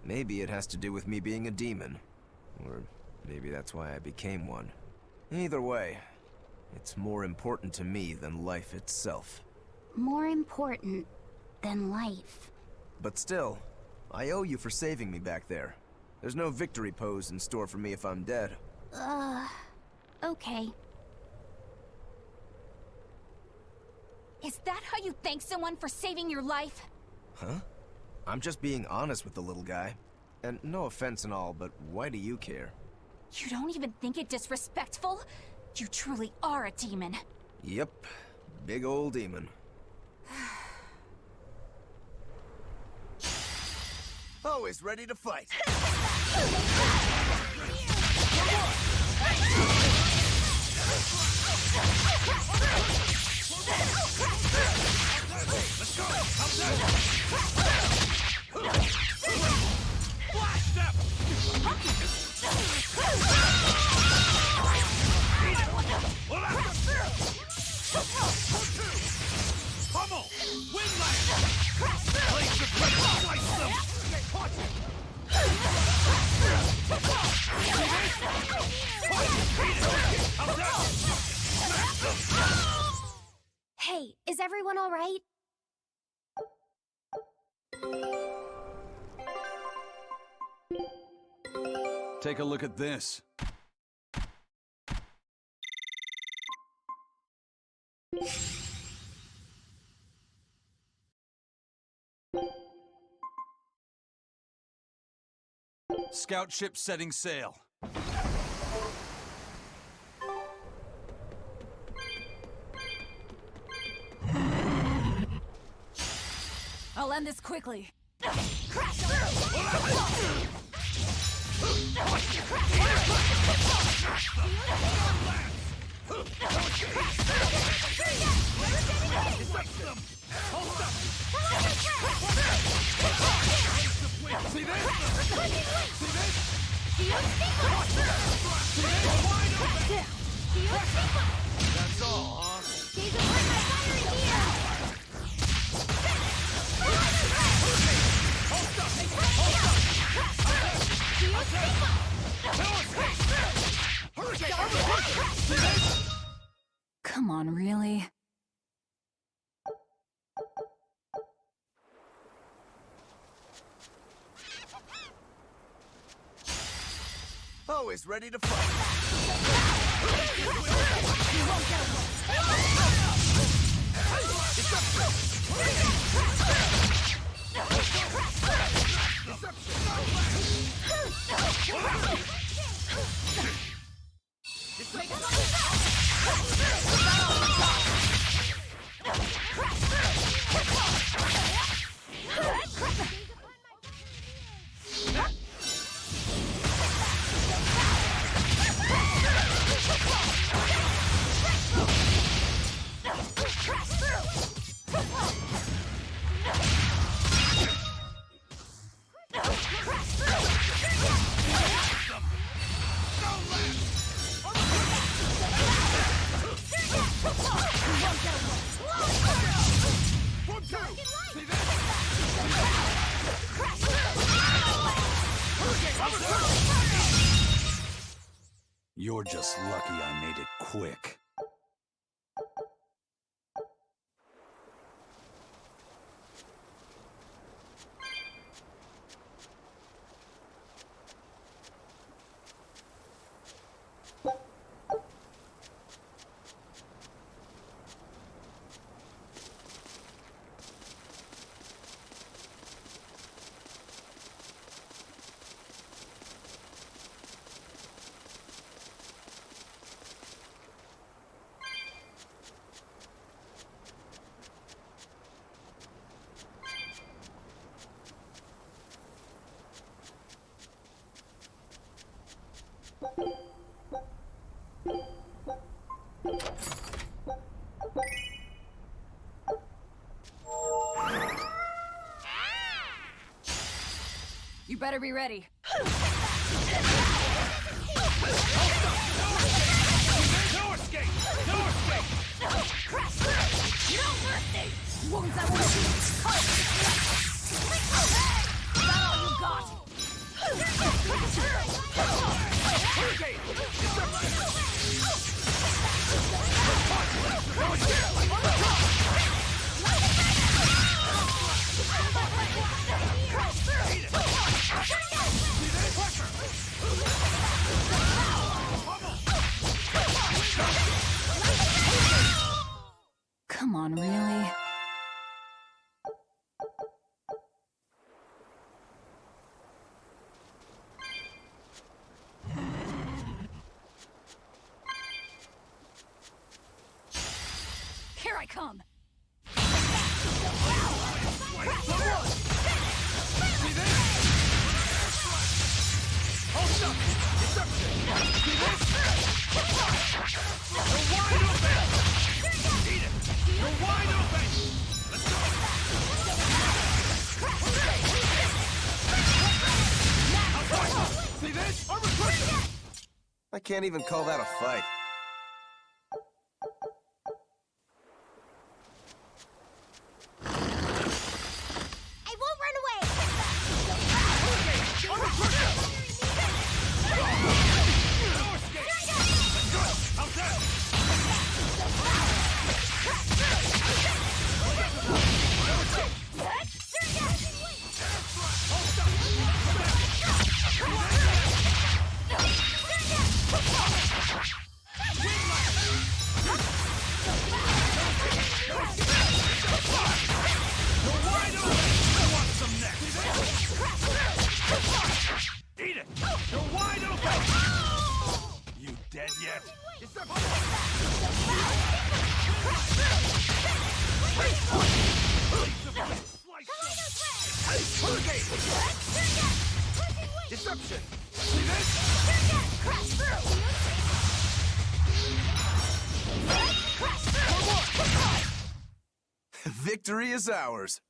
D: Maybe it has to do with me being a demon. Or maybe that's why I became one. Either way, it's more important to me than life itself.
H: More important than life.
D: But still, I owe you for saving me back there. There's no victory pose in store for me if I'm dead.
H: Okay.
G: Is that how you thank someone for saving your life?
D: Huh? I'm just being honest with the little guy. And no offense and all, but why do you care?
G: You don't even think it disrespectful? You truly are a demon.
D: Yep. Big old demon. Always ready to fight.
F: Let's go! Blast step! Pummel! Windlash! Blades of breath! Slice them!
C: Hey, is everyone all right?
A: Take a look at this. Scout ship setting sail.
B: I'll end this quickly.
F: See this? That's all, huh?
B: Come on, really?
D: Always ready to fight.
A: You're just lucky I made it quick.
B: You better be ready.
F: No escape! No escape!
G: Crash! No mercy!
B: Wounds that will shoot!
G: Is that all you got?
F: Hurricane!
B: Come on, really? Here I come!
F: Hold up! Deception! See this? You're wide open! Eat it! You're wide open! Let's go! See this? Armor crusher!
D: I can't even call that a fight.
H: I won't run away!
F: Armor crusher! No escape! Let's go! How's that? You're wide open! I want some next! Eat it! You're wide open! You dead yet? Deception! See this?
D: Victory is ours.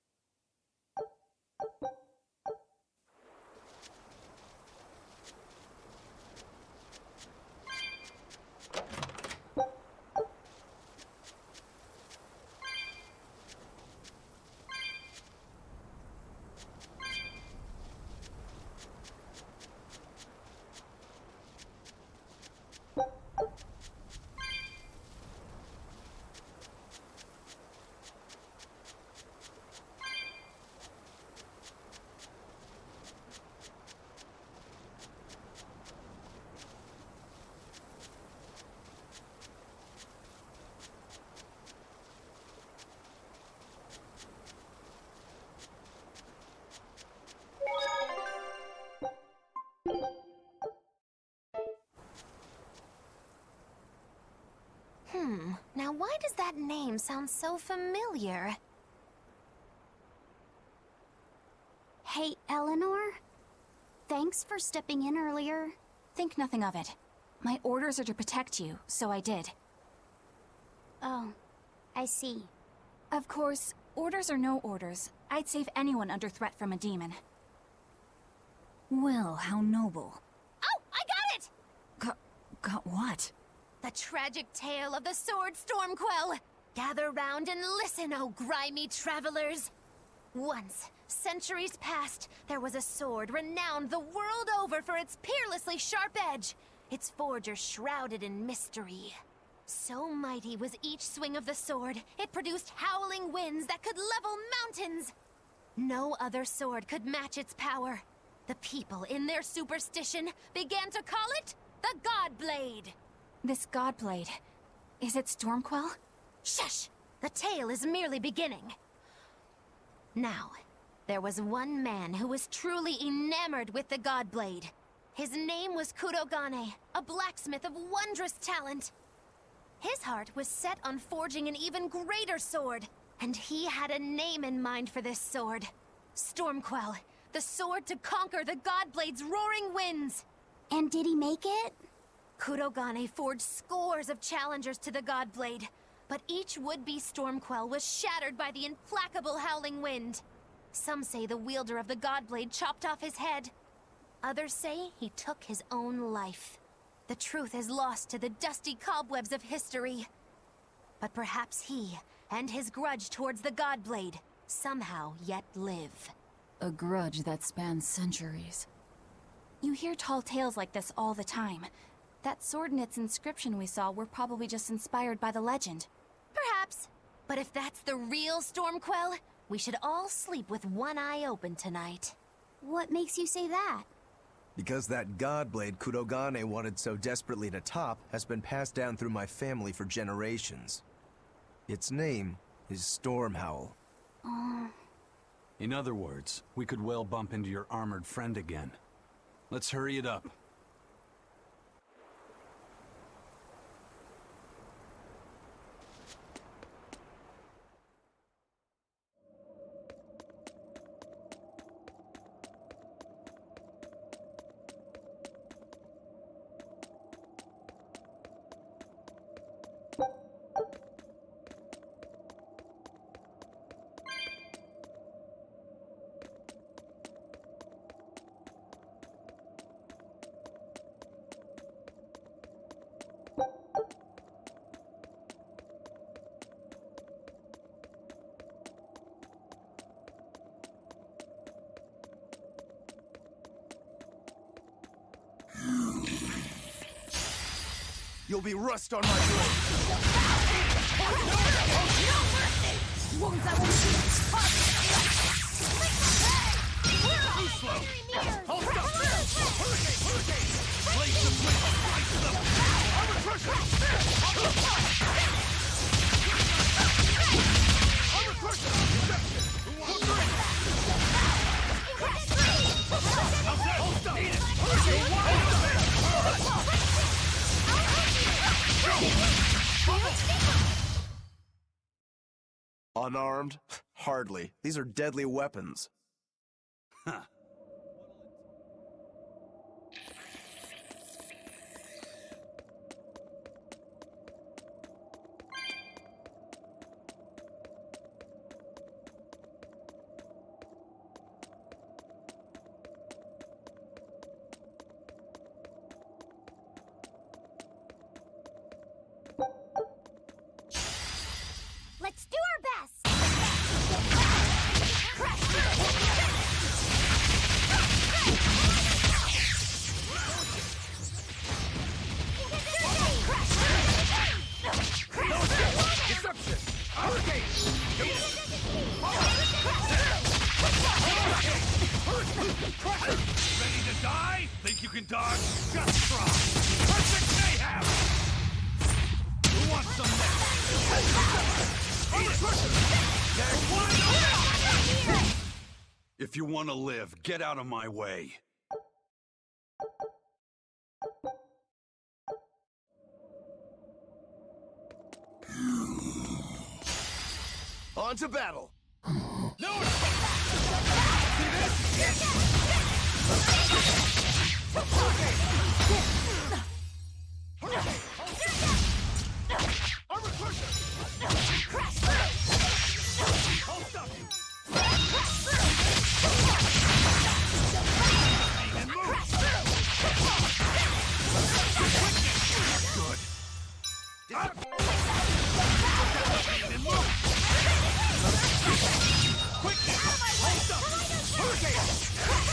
C: Now why does that name sound so familiar?
K: Hey, Eleanor? Thanks for stepping in earlier.
G: Think nothing of it. My orders are to protect you, so I did.
K: Oh, I see.
G: Of course, orders or no orders, I'd save anyone under threat from a demon.
B: Well, how noble.
C: Oh, I got it!
B: Got what?
C: The tragic tale of the sword Stormquell. Gather round and listen, oh grimy travelers. Once, centuries past, there was a sword renowned the world over for its peerlessly sharp edge, its forger shrouded in mystery. So mighty was each swing of the sword, it produced howling winds that could level mountains. No other sword could match its power. The people, in their superstition, began to call it the God Blade.
G: This Godblade, is it Stormquell?
C: Shush! The tale is merely beginning. Now, there was one man who was truly enamored with the Godblade. His name was Kurogane, a blacksmith of wondrous talent. His heart was set on forging an even greater sword, and he had a name in mind for this sword. Stormquell, the sword to conquer the Godblade's roaring winds.
K: And did he make it?
C: Kurogane forged scores of challengers to the Godblade, but each would-be Stormquell was shattered by the implacable Howling Wind. Some say the wielder of the Godblade chopped off his head. Others say he took his own life. The truth is lost to the dusty cobwebs of history. But perhaps he, and his grudge towards the Godblade, somehow yet live.
B: A grudge that spans centuries.
G: You hear tall tales like this all the time. That sword and its inscription we saw were probably just inspired by the legend.
C: Perhaps. But if that's the real Stormquell, we should all sleep with one eye open tonight.
K: What makes you say that?
D: Because that Godblade Kurogane wanted so desperately to top has been passed down through my family for generations. Its name is Stormhowl.
A: In other words, we could well bump into your armored friend again. Let's hurry it up.
D: You'll be rust on my blade!
H: Wounds I won't see.
F: Too slow! Hold up! Hurricane! Blaze of wind! Slice them! Armor crusher! Armor crusher! Deception! Who wants it? How's that? Hold up! Hurricane! Wide open!
D: Unarmed? Hardly. These are deadly weapons.
A: Huh.
H: Let's do our best!
F: Deception! Hurricane! Ready to die? Think you can dodge? Just try! Perfect mayhem! Who wants some next?
A: If you want to live, get out of my way.
D: On to battle!
F: No! Armor crusher! I'll stop you! And move! Good. And move! Quick! Hold up! Hurricane!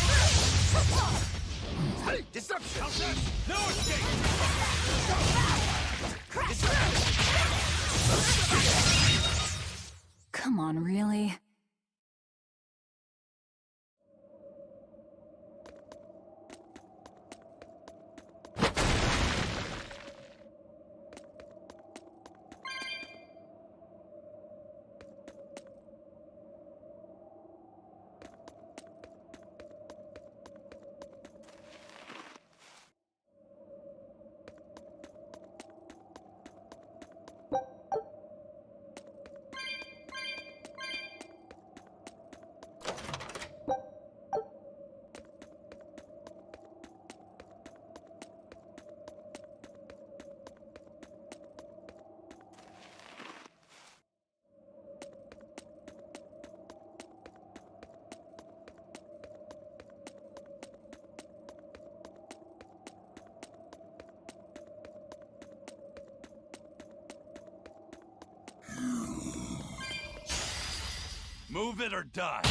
A: Move it or die.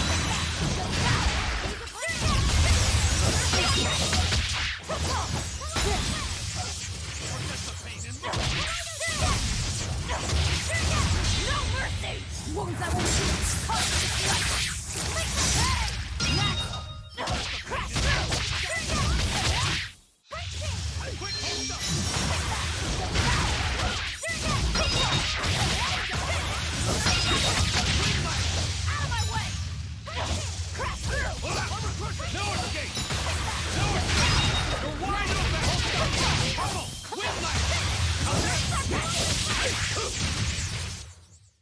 G: No mercy! Wounds that will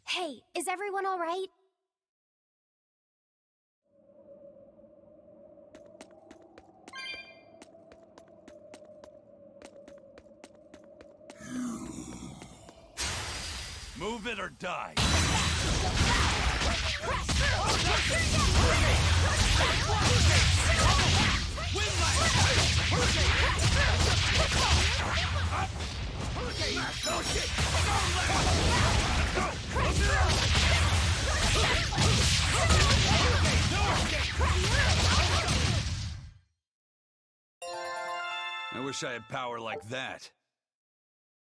K: Hey, is everyone all right?
A: Move it or die. I wish I had power like that.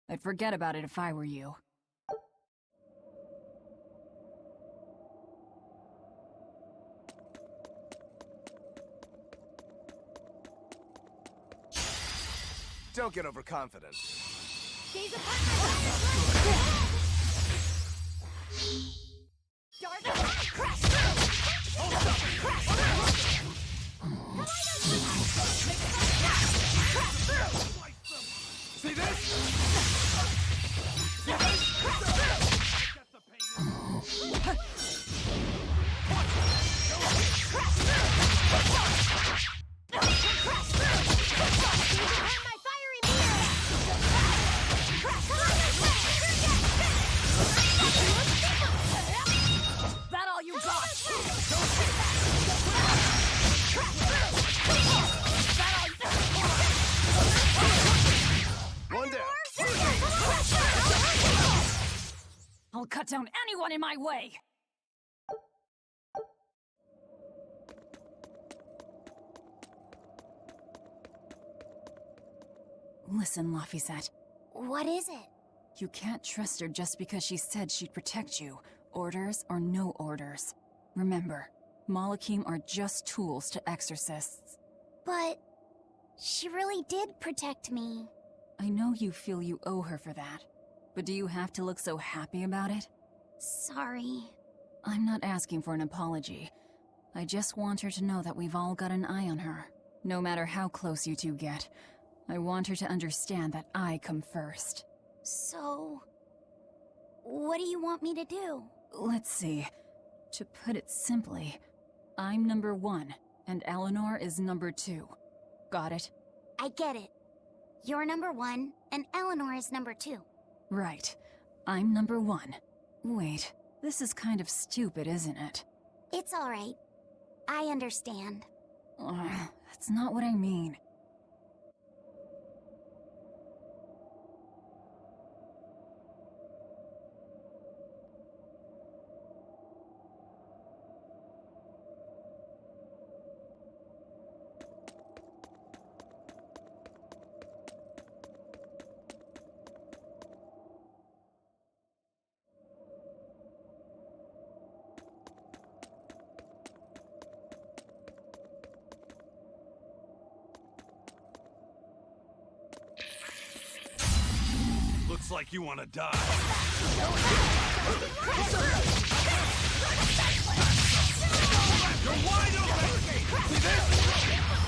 B: I'd forget about it if I were you.
D: Don't get overconfident.
G: Gaze upon my Dark crash!
F: See this? See
G: that all you got?
D: One down.
B: I'll cut down anyone in my way! Listen, Laphicet.
K: What is it?
B: You can't trust her just because she said she'd protect you, orders or no orders. Remember, Malakim are just tools to exorcists.
K: But she really did protect me.
B: I know you feel you owe her for that, but do you have to look so happy about it?
K: Sorry.
B: I'm not asking for an apology. I just want her to know that we've all got an eye on her. No matter how close you two get, I want her to understand that I come first.
K: So, what do you want me to do?
B: Let's see. To put it simply, I'm number 1, and Eleanor is number 2. Got it?
K: I get it. You're number 1, and Eleanor is number 2.
B: Right. I'm number 1. Wait, this is kind of stupid, isn't it?
K: It's alright. I understand.
B: That's not what I mean.
A: Looks like you want to die. You're wide open! See this?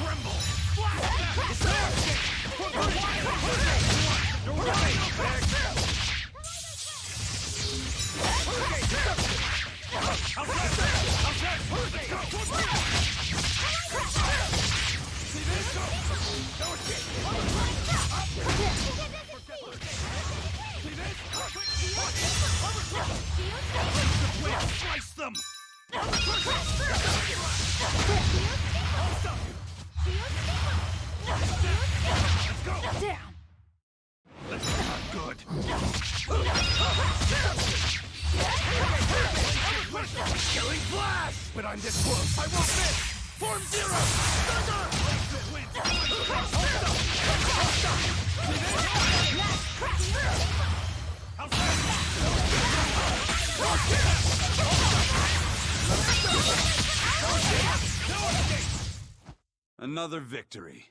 A: Tremble! You're wide open! See this? Slice them!
B: Down!
F: but I'm this close. I won't miss! Form Zero! Thunder!
A: Another victory.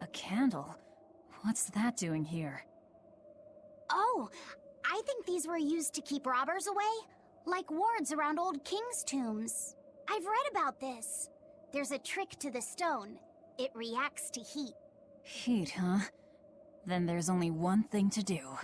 B: A candle? What's that doing here?
K: Oh, I think these were used to keep robbers away, like wards around old kings' tombs. I've read about this. There's a trick to the stone. It reacts to heat.
B: Heat, huh? Then there's only one thing to do.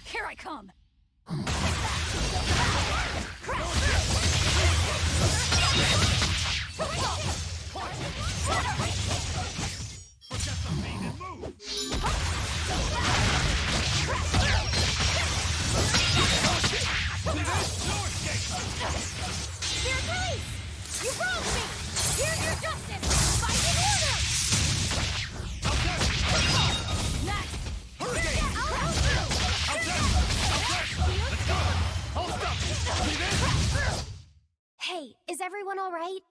G: Here I come!
F: Forget the feed and move! No escape!
G: Dear police! You wronged me! Here's your justice! Fight in order! Next!
F: Hurricane! Let's go! Hold up! See this?
K: Hey, is everyone all right?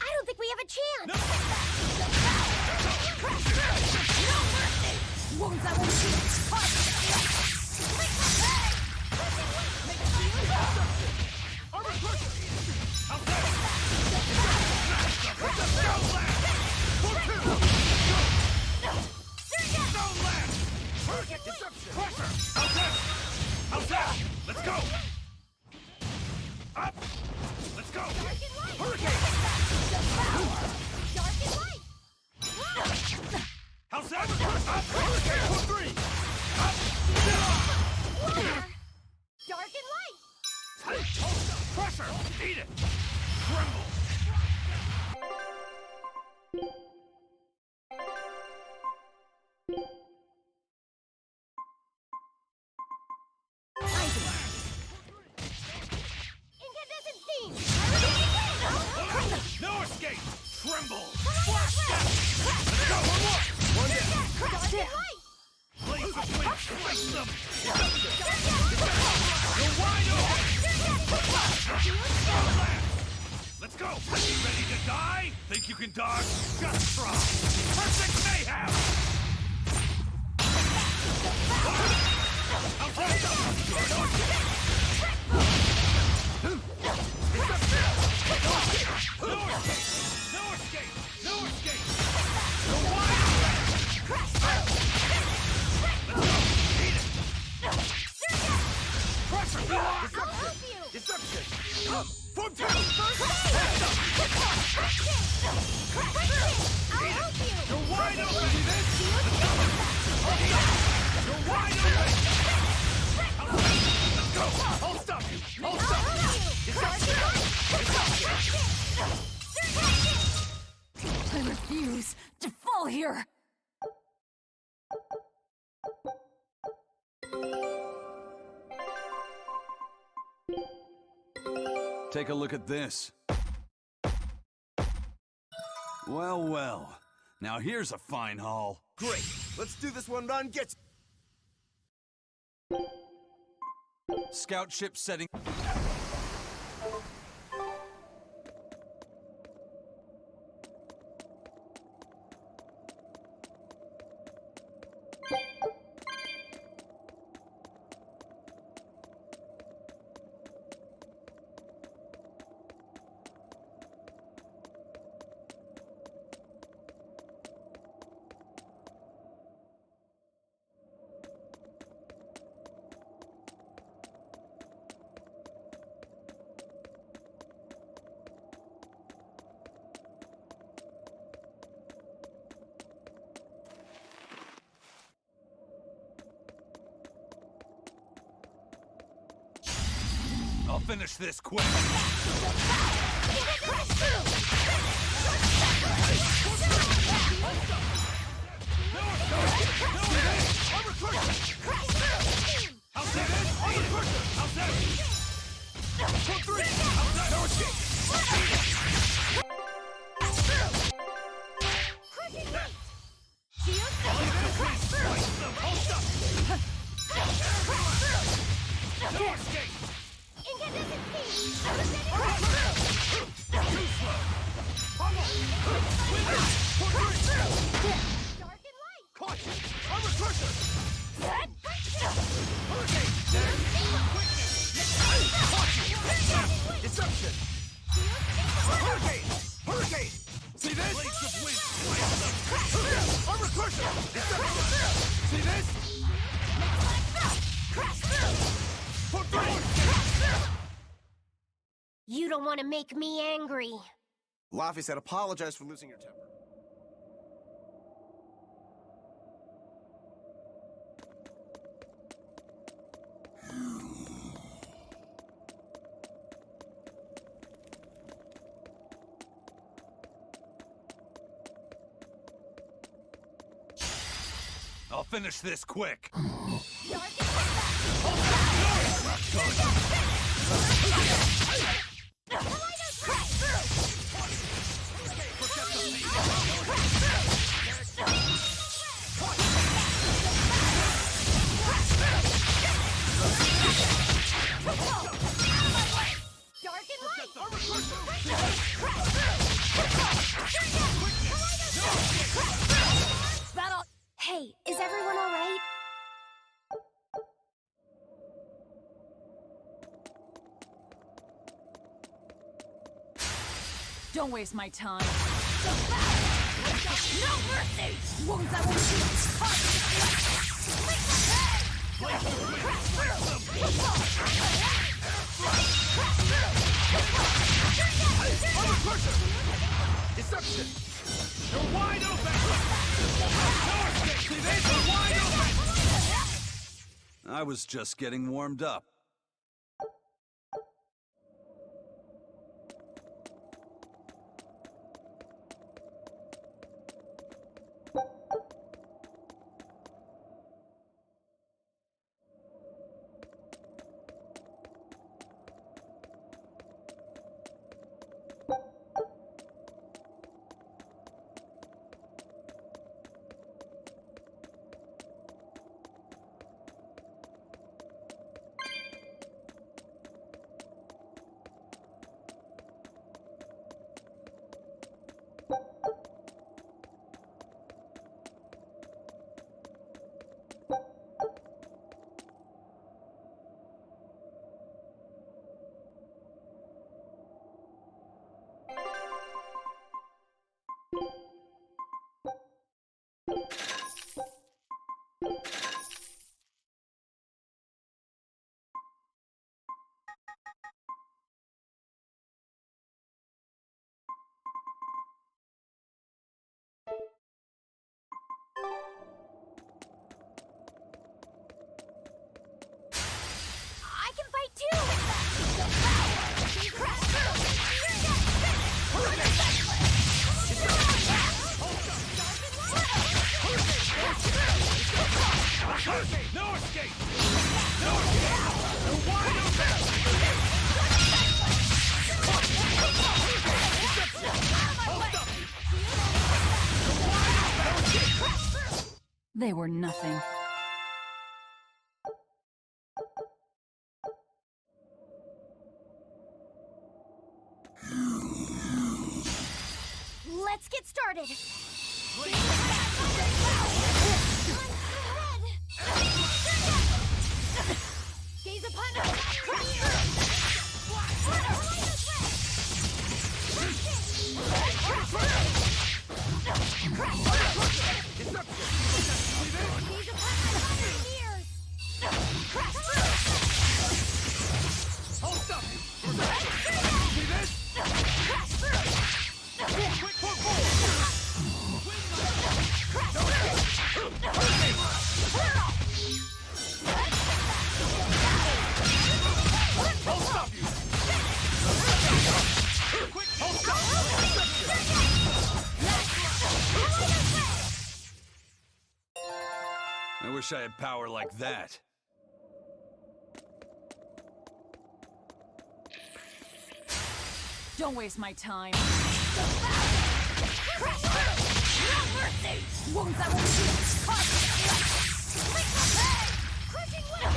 K: I don't think we have a chance!
G: Wounds I won't see!
F: Armor push! How's that? Stone blast! For two! Stone blast! Hurricane disruption! Crusher! How's that? How's that? Let's go! Up! Let's go! Hurricane!
G: Dark and light!
F: How's that? Up! Hurricane! For three! Up!
G: Water! Dark and light!
F: Crusher! Eat it! Crumble!
G: Incandescent steam!
F: No escape! Tremble! Flash step! Let's go! One down!
G: Dark and light!
F: Blades of wind! Slice them! You're wide open! Stone blast! Let's go! You ready to die? Think you can dodge? Just try! Perfect mayhem! How's that? No escape! No escape! No escape! You're wide open! Come! Form 2! You're wide open! See this? You're wide open! Let's go! I'll stop you! I'll stop you!
B: I refuse to fall here!
A: Take a look at this. Well, well. Now here's a fine haul.
D: Great. Let's do this one run. Get.
A: Scout ship setting. I'll finish this quick.
K: You don't want to make me angry.
D: Laffy said apologize for losing your temper.
A: I'll finish this quick.
K: Hey, is everyone all right?
B: Don't waste my time. No mercy! Wounds I won't
F: Deception! You're wide open! See this? You're wide open!
A: I was just getting warmed up.
B: They were nothing.
K: Let's get started. Gaze upon
F: I'll stop you! See this? Quick, I'll stop you! Quick, I'll stop
A: I wish I had power like that.
B: Don't waste my time.
H: No mercy!
B: Wounds that won't heal.
H: Crushing whip!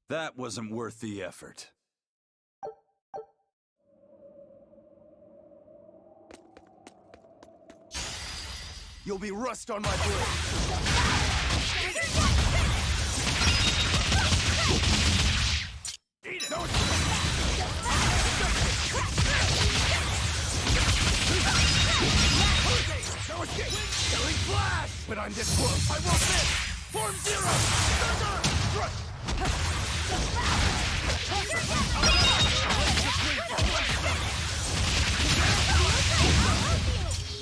A: That wasn't worth the effort.
D: You'll be rust on my blade.
F: Eat it! No escape! Killing flash!
D: But I'm this close.
F: I will miss! Form zero! Thunder! Thrust!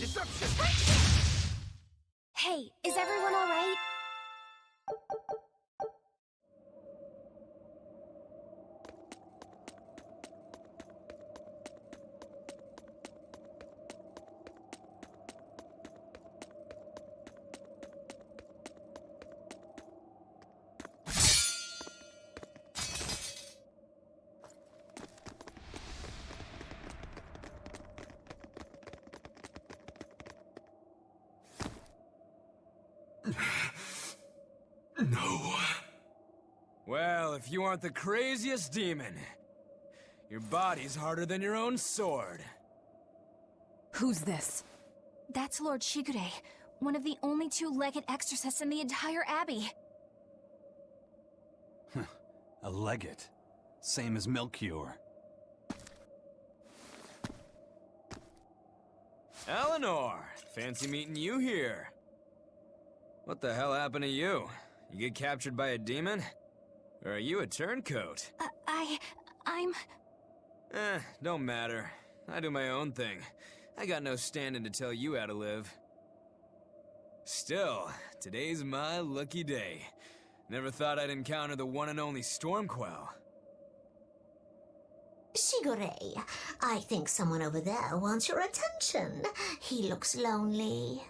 F: Deception!
K: Hey, is everyone all right?
L: No. Well, if you aren't the craziest demon, your body's harder than your own sword.
B: Who's this?
G: That's Lord Shigure, one of the only two-legged exorcists in the entire abbey.
A: A legate. Same as Melchior.
L: Eleanor, fancy meeting you here. What the hell happened to you? You get captured by a demon? Or are you a turncoat?
G: I'm...
L: Don't matter. I do my own thing. I got no standing to tell you how to live. Still, today's my lucky day. Never thought I'd encounter the one and only Stormquell.
H: Shigure, I think someone over there wants your attention. He looks lonely.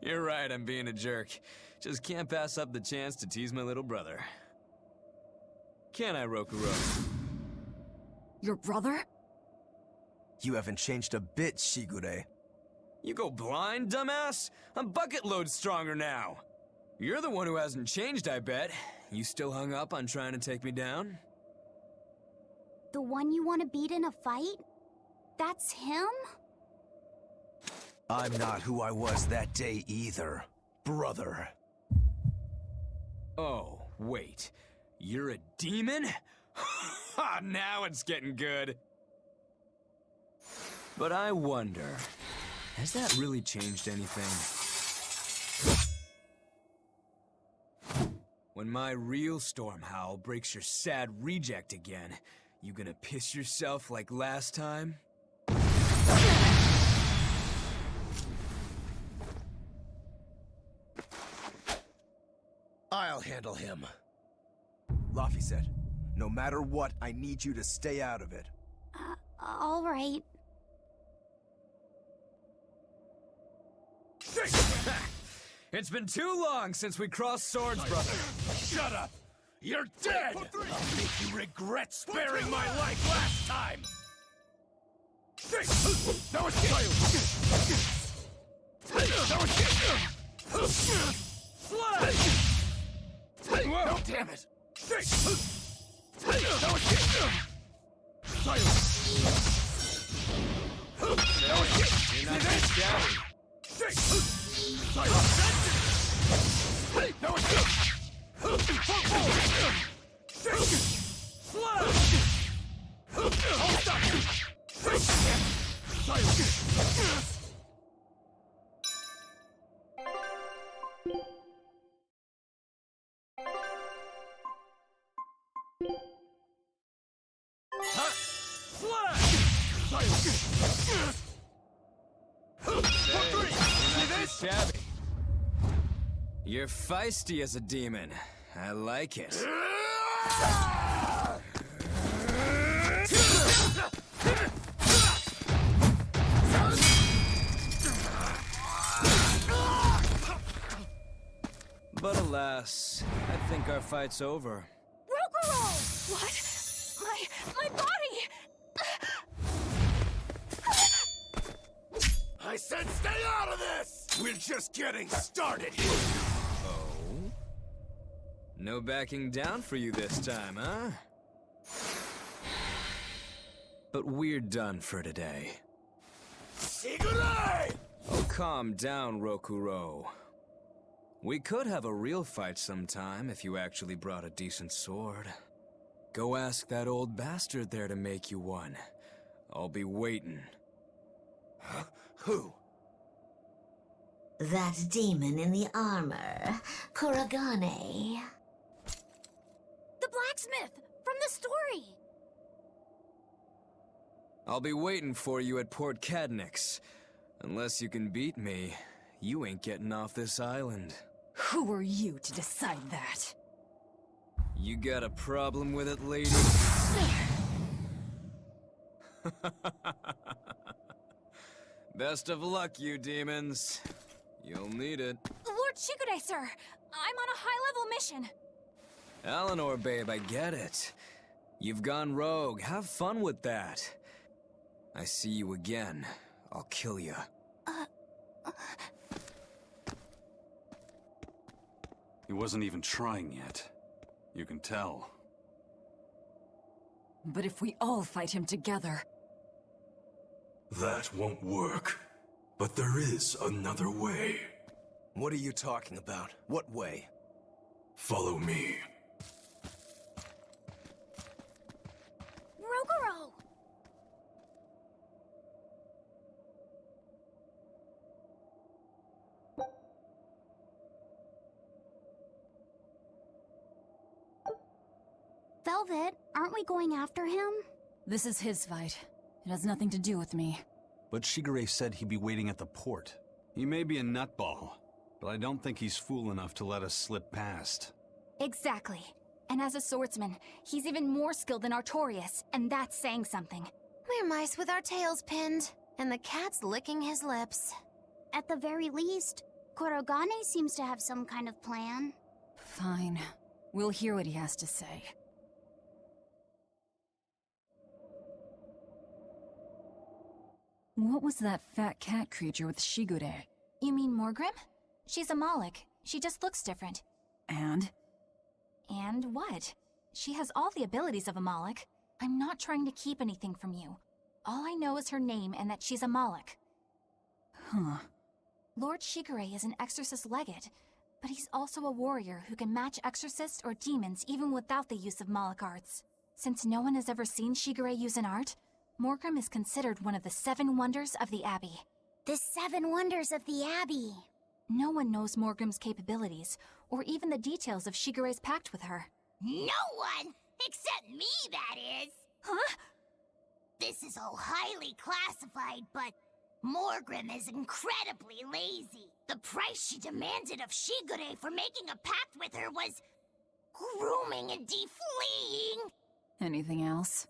L: You're right, I'm being a jerk. Just can't pass up the chance to tease my little brother. Can I, Rokuro?
B: Your brother?
D: You haven't changed a bit, Shigure.
L: You go blind, dumbass? I'm bucket load stronger now. You're the one who hasn't changed, I bet. You still hung up on trying to take me down?
K: The one you want to beat in a fight? That's him?
D: I'm not who I was that day either, brother.
L: Oh, wait. You're a demon? Ha! Now it's getting good. But I wonder, has that really changed anything? When my real storm howl breaks your sad reject again, you gonna piss yourself like last time?
D: I'll handle him. Laffy said, no matter what, I need you to stay out of it.
K: All right.
L: It's been too long since we crossed swords, brother.
F: Shut up! You're dead! I'll make you regret sparing my life last time! That was Whoa, damn it!
L: You're not too shabby. Shabby. You're feisty as a demon. I like it. But alas, I think our fight's over.
G: Rokuro! What? My body!
F: I said stay out of this! We're just getting started!
L: Oh? No backing down for you this time, huh? But we're done for today.
F: Shigure!
L: Oh, calm down, Rokuro. We could have a real fight sometime if you actually brought a decent sword. Go ask that old bastard there to make you one. I'll be waiting.
F: Huh? Who?
M: That demon in the armor, Kuragane.
G: The blacksmith! From the story!
L: I'll be waiting for you at Port Cadnix. Unless you can beat me, you ain't getting off this island.
B: Who are you to decide that?
L: You got a problem with it, lady? Best of luck, you demons. You'll need it.
G: Lord Shigure, sir! I'm on a high-level mission.
L: Eleanor, babe, I get it. You've gone rogue. Have fun with that. I see you again. I'll kill you.
A: He wasn't even trying yet. You can tell.
B: But if we all fight him together...
F: That won't work. But there is another way.
D: What are you talking about? What way?
F: Follow me.
K: Rokuro! Velvet, aren't we going after him?
B: This is his fight. It has nothing to do with me.
A: But Shigure said he'd be waiting at the port. He may be a nutball, but I don't think he's fool enough to let us slip past.
G: Exactly. And as a swordsman, he's even more skilled than Artorias, and that's saying something.
C: We're mice with our tails pinned, and the cat's licking his lips.
K: At the very least, Kurogane seems to have some kind of plan.
B: Fine. We'll hear what he has to say. What was that fat cat creature with Shigure?
G: You mean Morgrim? She's a Moloch. She just looks different.
B: And?
G: And what? She has all the abilities of a Moloch. I'm not trying to keep anything from you. All I know is her name and that she's a Moloch.
B: Huh.
G: Lord Shigure is an Exorcist legate, but he's also a warrior who can match exorcists or demons even without the use of Moloch arts. Since no one has ever seen Shigure use an art, Morgrim is considered one of the 7 wonders of the Abbey.
K: The 7 wonders of the Abbey.
G: No one knows Morgrim's capabilities, or even the details of Shigure's pact with her.
H: No one! Except me, that is!
G: Huh?
H: This is all highly classified, but Morgrim is incredibly lazy. The price she demanded of Shigure for making a pact with her was grooming and defleeing.
B: Anything else?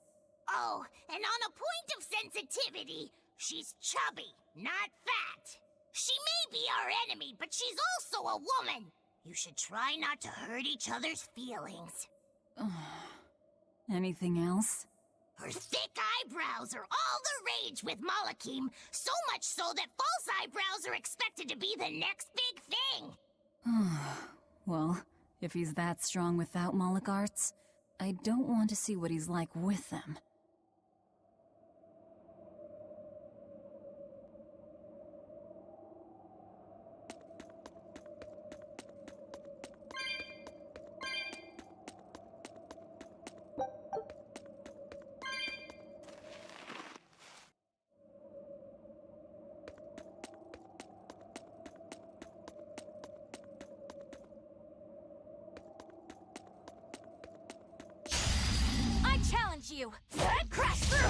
H: Oh, and on a point of sensitivity, she's chubby, not fat. She may be our enemy, but she's also a woman. You should try not to hurt each other's feelings.
B: Anything else?
H: Her thick eyebrows are all the rage with Malakim, so much so that false eyebrows are expected to be the next big thing.
B: Well, if he's that strong without Moloch arts, I don't want to see what he's like with them.
G: I challenge you! Crash through!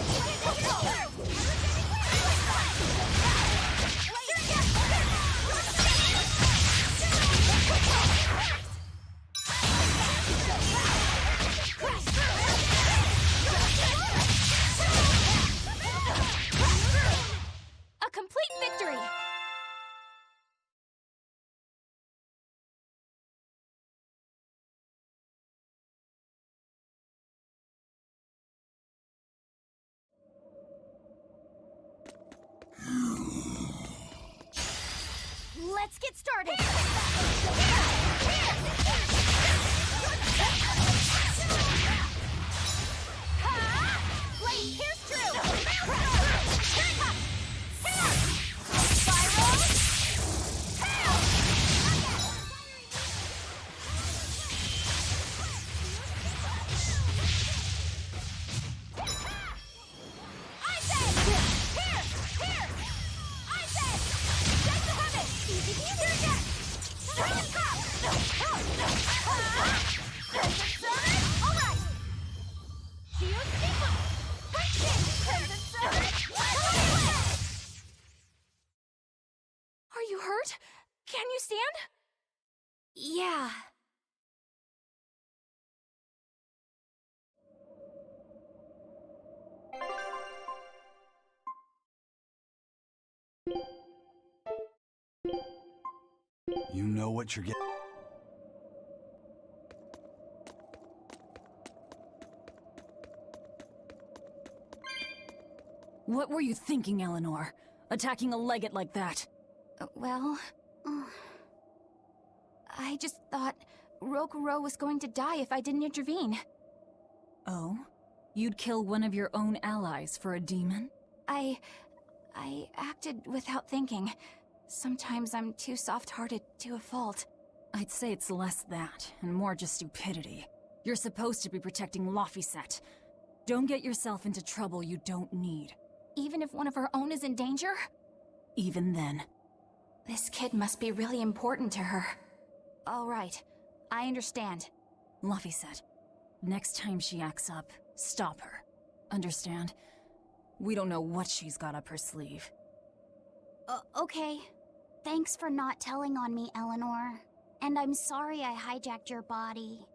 G: A complete victory! Let's get started! Blade pierce through! Are you hurt? Can you stand? Yeah.
A: You know what you're getting.
B: What were you thinking, Eleanor? Attacking a legate like that?
G: Well... I just thought Rokuro was going to die if I didn't intervene.
B: Oh? You'd kill one of your own allies for a demon?
G: I acted without thinking. Sometimes I'm too soft-hearted to a fault.
B: I'd say it's less that, and more just stupidity. You're supposed to be protecting Laphicet. Don't get yourself into trouble you don't need.
G: Even if one of her own is in danger?
B: Even then.
G: This kid must be really important to her. All right, I understand.
B: Laphicet, next time she acts up, stop her. Understand? We don't know what she's got up her sleeve.
K: Okay. Thanks for not telling on me, Eleanor. And I'm sorry I hijacked your body.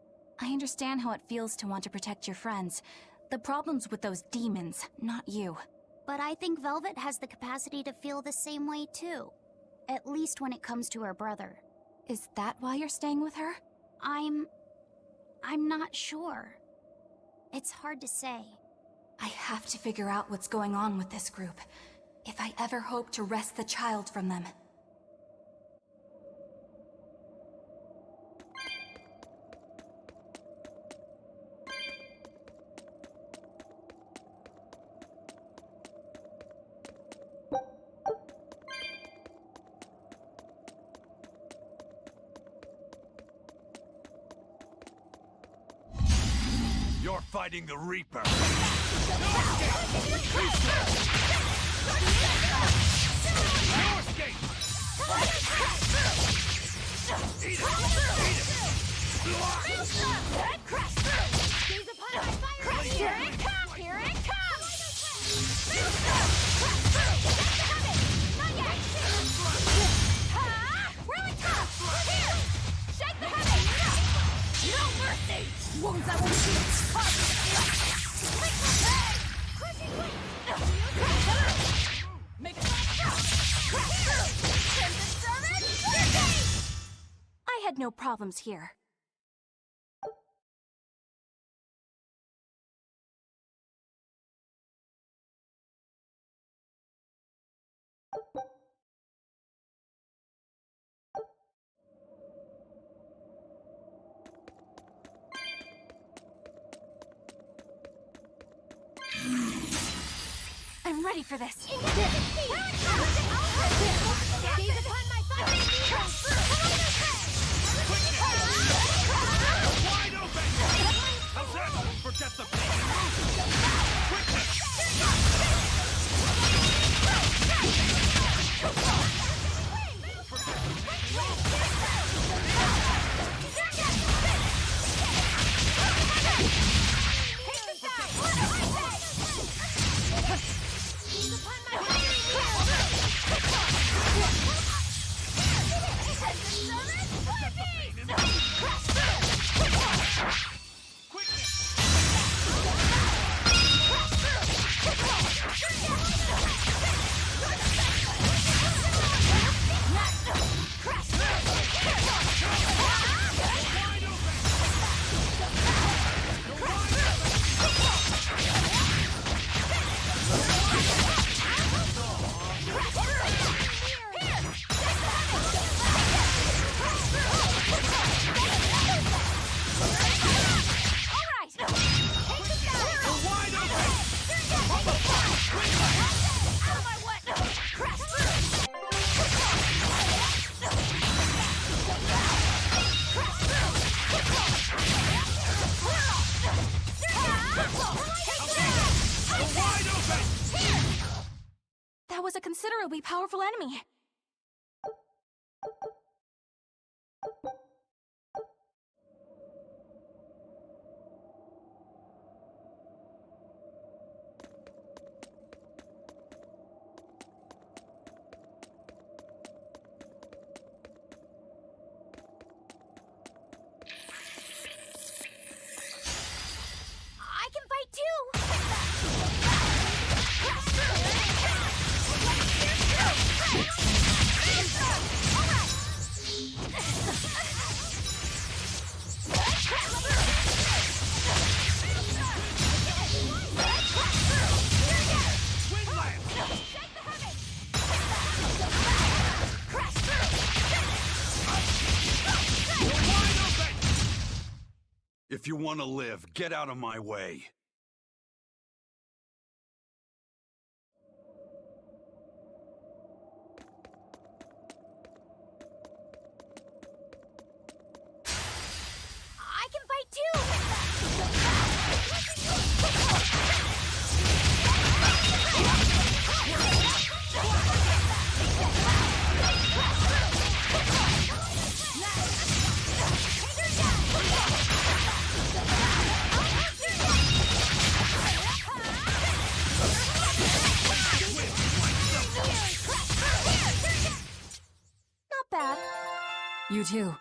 G: I understand how it feels to want to protect your friends. The problem's with those demons, not you.
K: But I think Velvet has the capacity to feel the same way too. At least when it comes to her brother.
G: Is that why you're staying with her?
K: I'm not sure. It's hard to say.
G: I have to figure out what's going on with this group, if I ever hope to wrest the child from them.
F: You're fighting the Reaper.
B: Wounds that won't shoot!
G: I had no problems here. I'm ready for this.
H: Gaze upon my thundering needles!
F: Wide open! How's that? Forget the pain and move! Quickness!
G: That was a considerably powerful enemy.
H: I can fight too!
A: If you want to live, get out of my way.
H: I can fight too!
G: Not bad.
B: You too.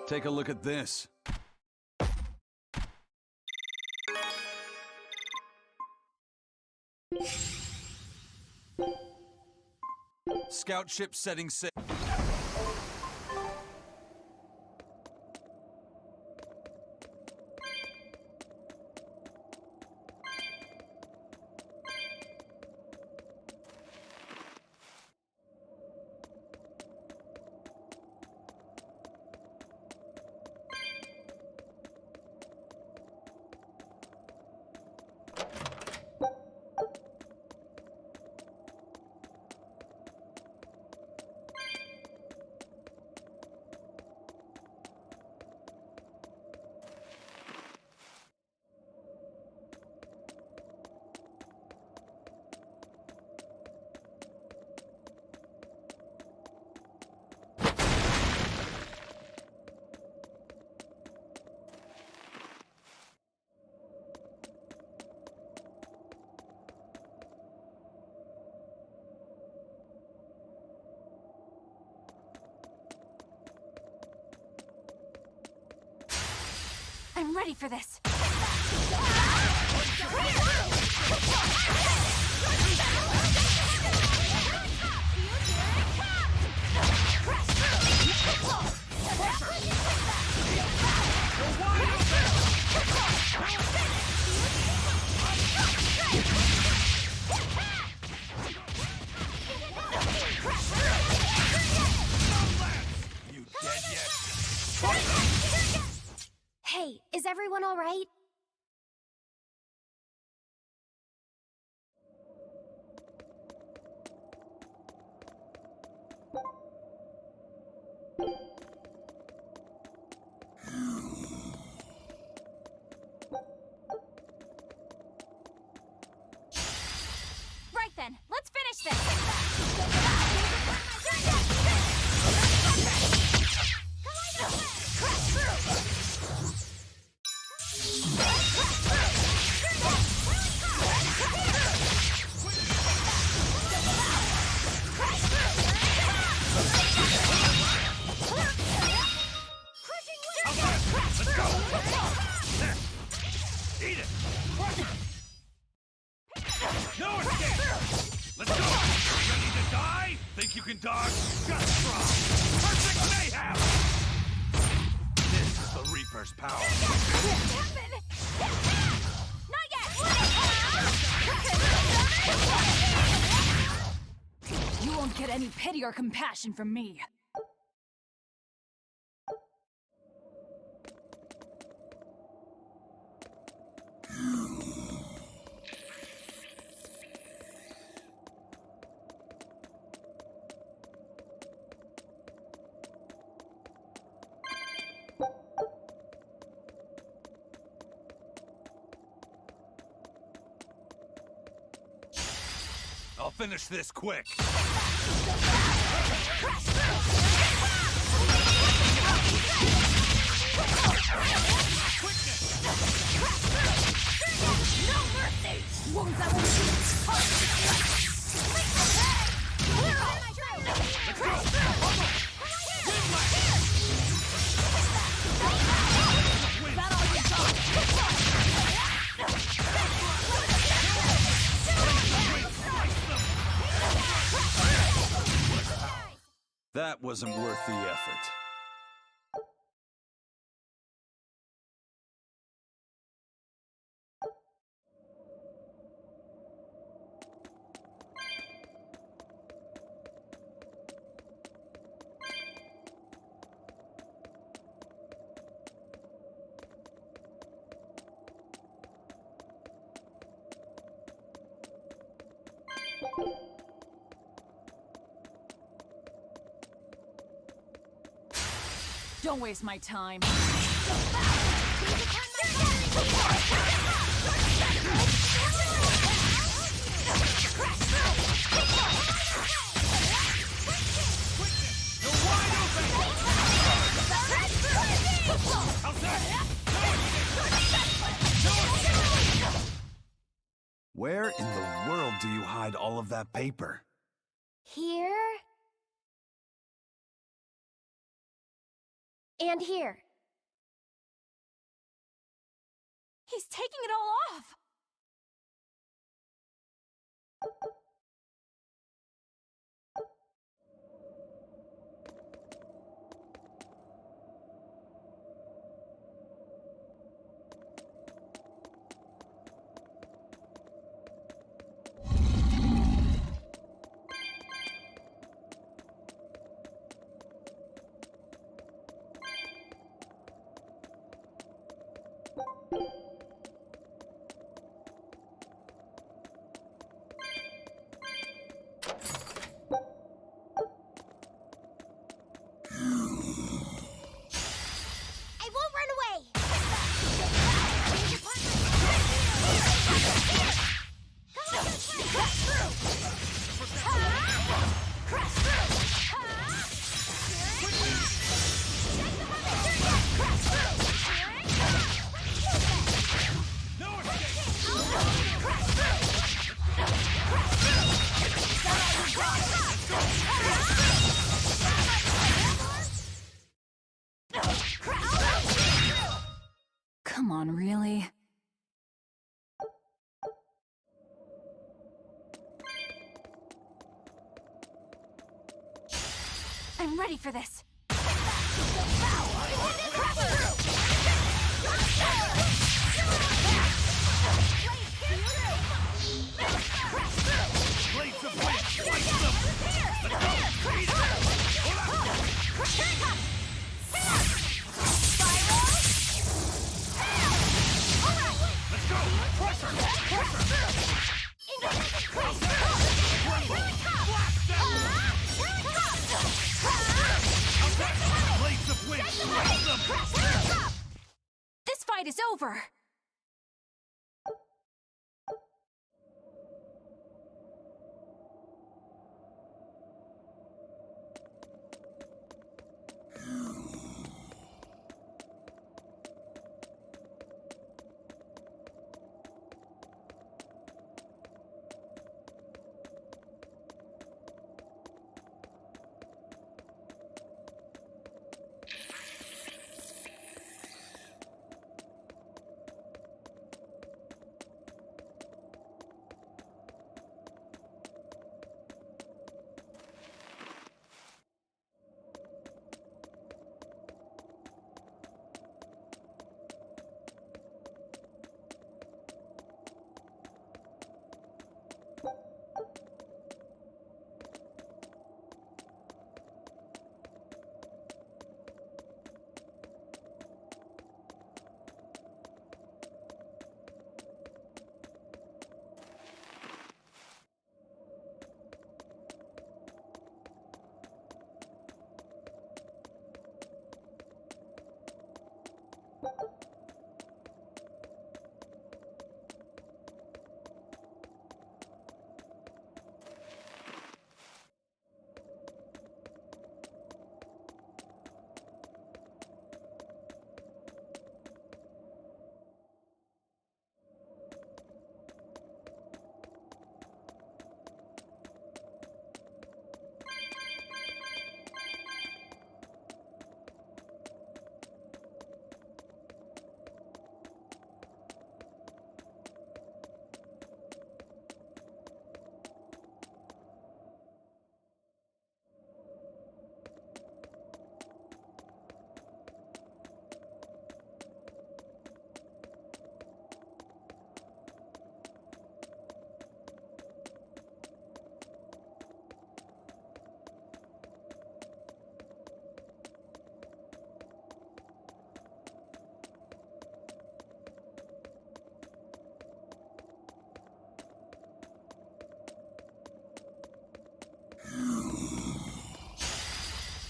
A: Take a look at this. Scout ship setting sail.
G: I'm ready for this.
K: Hey, is everyone all right?
G: Right then, let's finish this!
F: Let's go! There! Eat it! No escape! Let's go! Ready to die? Think you can dodge? Just try! Perfect mayhem! This is the Reaper's power.
G: Not yet!
B: You won't get any pity or compassion from me.
F: I'll finish this quick.
G: No mercy! Wounds I won't
F: Let's go!
A: That wasn't worth the effort.
B: Don't waste my time.
A: Where in the world do you hide all of that paper?
K: Here. And here.
G: He's taking it all off!
K: I won't run away!
B: Come on, really?
G: I'm ready for this.
F: Blades of wind! Slice them! Let's go! Eat it! Hold on!
G: fight is over!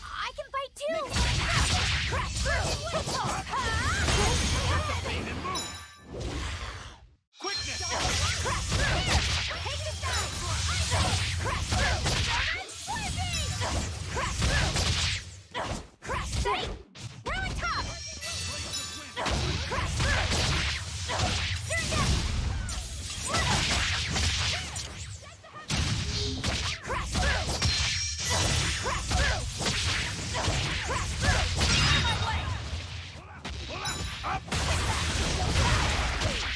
H: I can fight too! Crash through!
F: Quickness!
H: Crash through! Take this down! Crash through! Crash through! Crash through! We're on top! Crash through! Turn down! Crash through! Crash through! Crash through! Out of my way!
F: Up!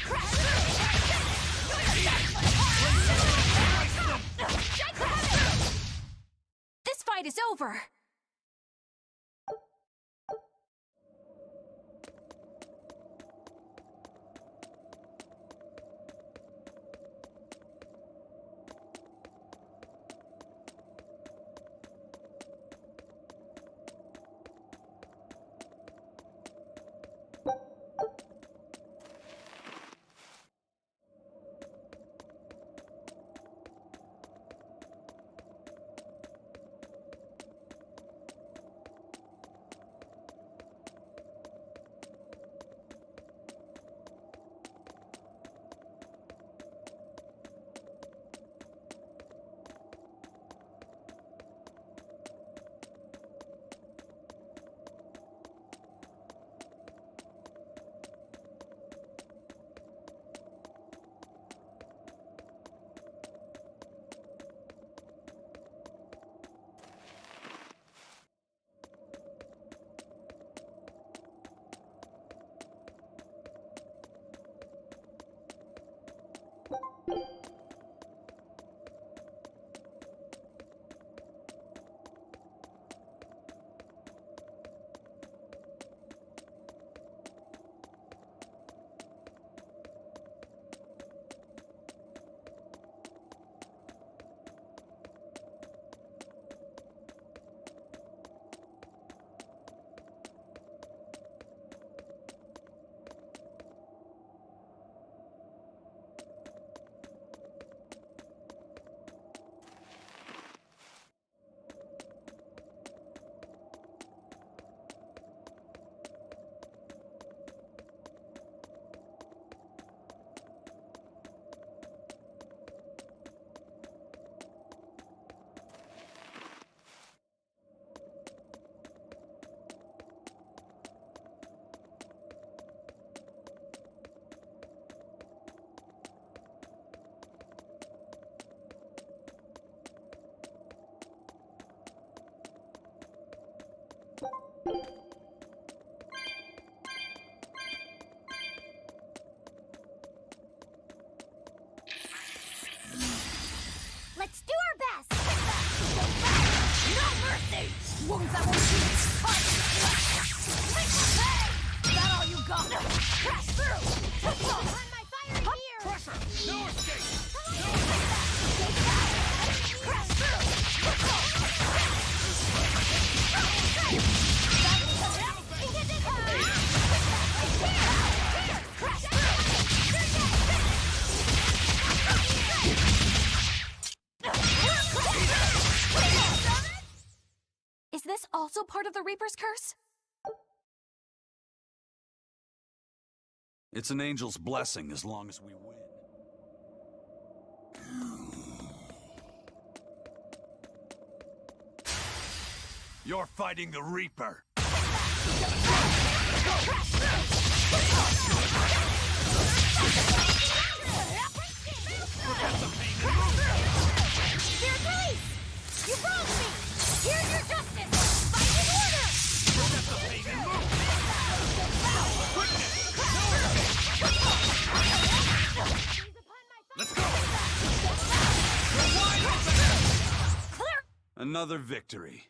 H: Crash through!
G: This fight is over!
H: Crash through! On my fire here!
F: Pressure! No escape!
H: Crash through!
G: Is this also part of the Reaper's curse?
A: It's an angel's blessing as long as we win. You're fighting the Reaper.
H: Dear Grace! You wronged me! Here's your justice! Fight in order!
A: Let's go! Another victory.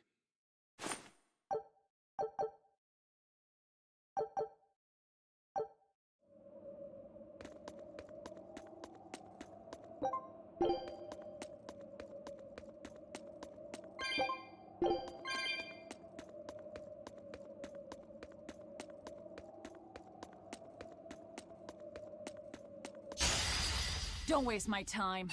B: Don't waste my time.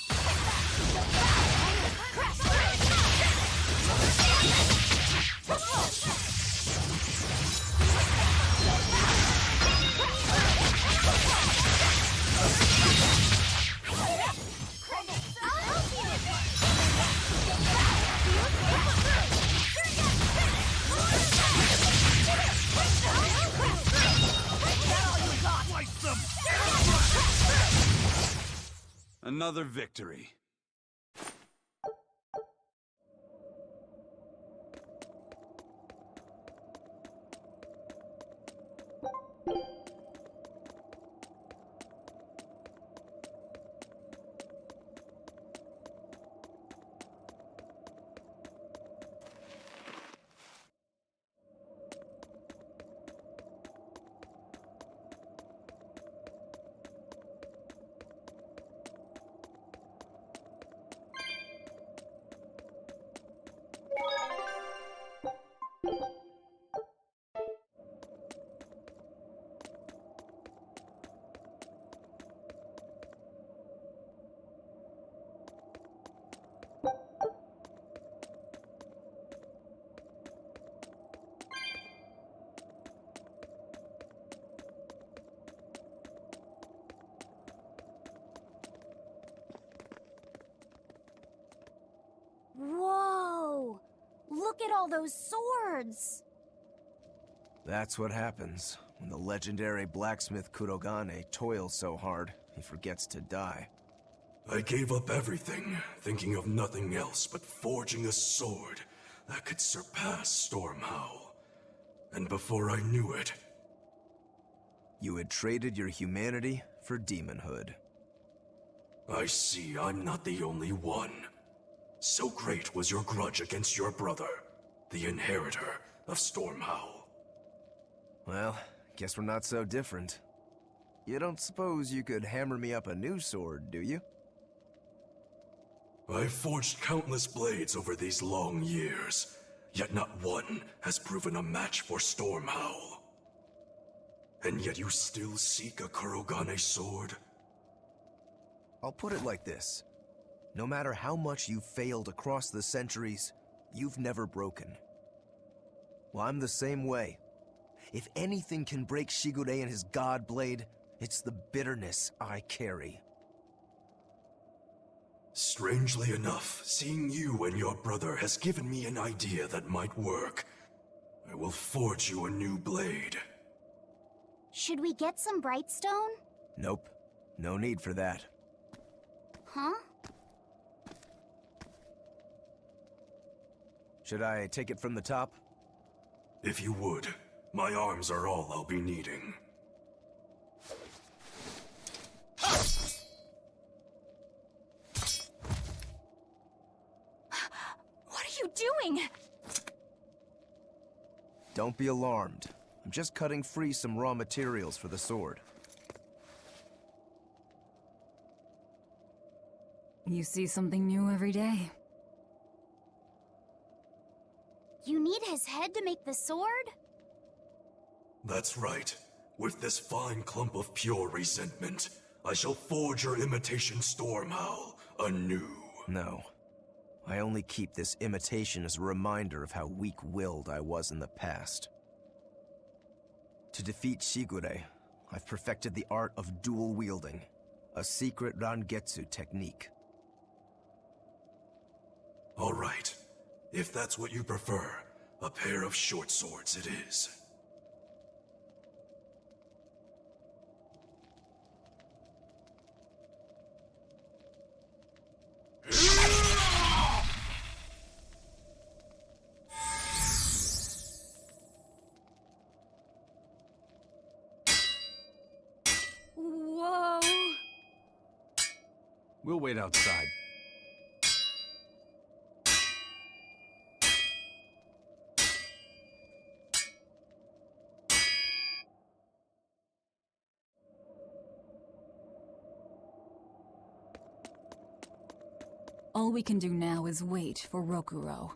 A: Another victory.
K: Whoa! Look at all those swords!
D: That's what happens when the legendary blacksmith Kurogane toils so hard, he forgets to die.
N: I gave up everything, thinking of nothing else but forging a sword that could surpass Stormhowl. And before I knew it...
D: You had traded your humanity for demonhood.
N: I see I'm not the only one. So great was your grudge against your brother, the inheritor of Stormhowl.
D: Well, guess we're not so different. You don't suppose you could hammer me up a new sword, do you?
N: I've forged countless blades over these long years, yet not one has proven a match for Stormhowl. And yet you still seek a Kurogane sword?
D: I'll put it like this. No matter how much you've failed across the centuries, you've never broken. Well, I'm the same way. If anything can break Shigure and his god blade, it's the bitterness I carry.
N: Strangely enough, seeing you and your brother has given me an idea that might work. I will forge you a new blade.
K: Should we get some Brightstone?
D: Nope. No need for that.
K: Huh?
D: Should I take it from the top?
N: If you would. My arms are all I'll be needing.
G: What are you doing?
D: Don't be alarmed. I'm just cutting free some raw materials for the sword.
B: You see something new every day.
K: You need his head to make the sword?
N: That's right. With this fine clump of pure resentment, I shall forge your imitation Stormhowl anew.
D: No. I only keep this imitation as a reminder of how weak-willed I was in the past. To defeat Shigure, I've perfected the art of dual wielding, a secret Rangetsu technique.
N: All right. If that's what you prefer, a pair of short swords it is.
B: Whoa!
A: We'll wait outside.
B: All we can do now is wait for Rokuro.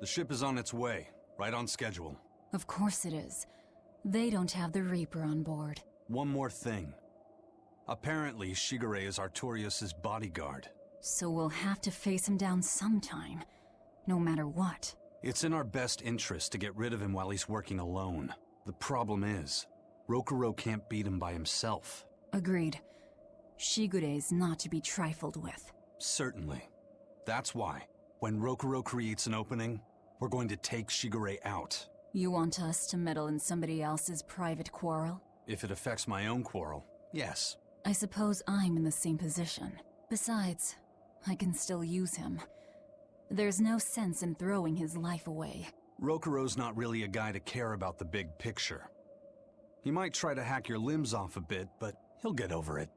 A: The ship is on its way, right on schedule.
B: Of course it is. They don't have the Reaper on board.
A: One more thing. Apparently, Shigure is Artorias' bodyguard.
B: So we'll have to face him down sometime, no matter what.
A: It's in our best interest to get rid of him while he's working alone. The problem is, Rokuro can't beat him by himself.
B: Agreed. Shigure is not to be trifled with.
A: Certainly. That's why, when Rokuro creates an opening, we're going to take Shigure out.
B: You want us to meddle in somebody else's private quarrel?
A: If it affects my own quarrel, yes.
B: I suppose I'm in the same position. Besides, I can still use him. There's no sense in throwing his life away.
A: Rokuro's not really a guy to care about the big picture. He might try to hack your limbs off a bit, but he'll get over it.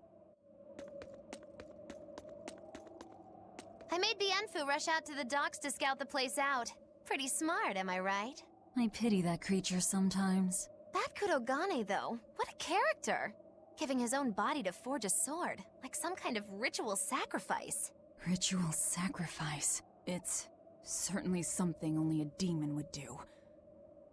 C: I made Bienfu rush out to the docks to scout the place out. Pretty smart, am I right?
B: I pity that creature sometimes.
C: That Kurogane, though, what a character! Giving his own body to forge a sword, like some kind of ritual sacrifice.
B: Ritual sacrifice. It's certainly something only a demon would do.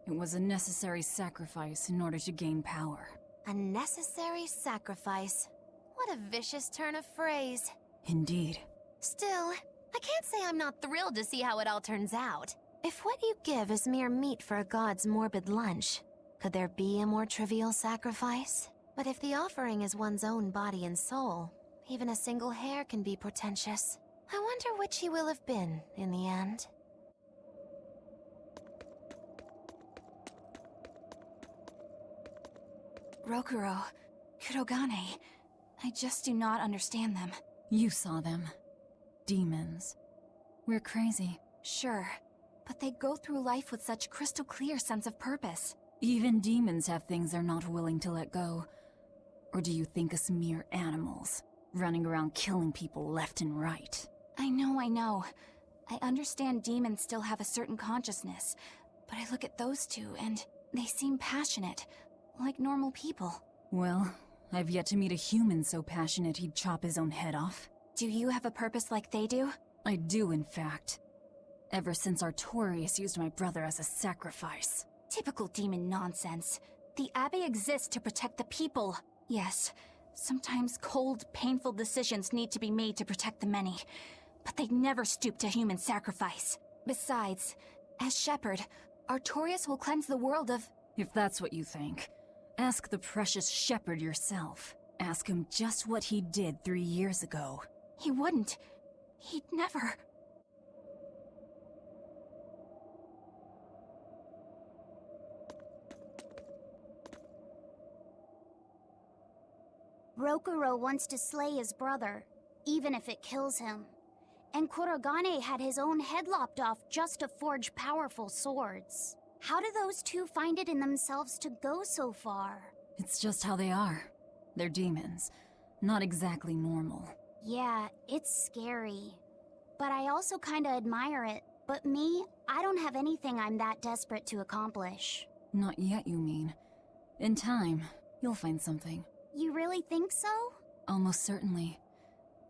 B: It was a necessary sacrifice in order to gain power.
C: A necessary sacrifice. What a vicious turn of phrase.
B: Indeed.
C: Still, I can't say I'm not thrilled to see how it all turns out. If what you give is mere meat for a god's morbid lunch, could there be a more trivial sacrifice? But if the offering is one's own body and soul, even a single hair can be portentous. I wonder which he will have been in the end.
G: Rokuro, Kurogane, I just do not understand them.
B: You saw them. Demons. We're crazy.
G: Sure, but they go through life with such crystal clear sense of purpose.
B: Even demons have things they're not willing to let go. Or do you think us mere animals, running around killing people left and right?
G: I know. I understand demons still have a certain consciousness, but I look at those two and they seem passionate, like normal people.
B: Well, I've yet to meet a human so passionate he'd chop his own head off.
G: Do you have a purpose like they do?
B: I do, in fact. Ever since Artorias used my brother as a sacrifice.
G: Typical demon nonsense. The Abbey exists to protect the people. Yes, sometimes cold, painful decisions need to be made to protect the many. But they'd never stoop to human sacrifice. Besides, as shepherd, Artorias will cleanse the world of...
B: If that's what you think, ask the precious shepherd yourself. Ask him just what he did 3 years ago.
G: He wouldn't. He'd never...
K: Rokuro wants to slay his brother, even if it kills him. And Kurogane had his own head lopped off just to forge powerful swords. How do those two find it in themselves to go so far?
B: It's just how they are. They're demons. Not exactly normal.
K: Yeah, it's scary. But I also kinda admire it. But me, I don't have anything I'm that desperate to accomplish.
B: Not yet, you mean. In time, you'll find something.
K: You really think so?
B: Almost certainly.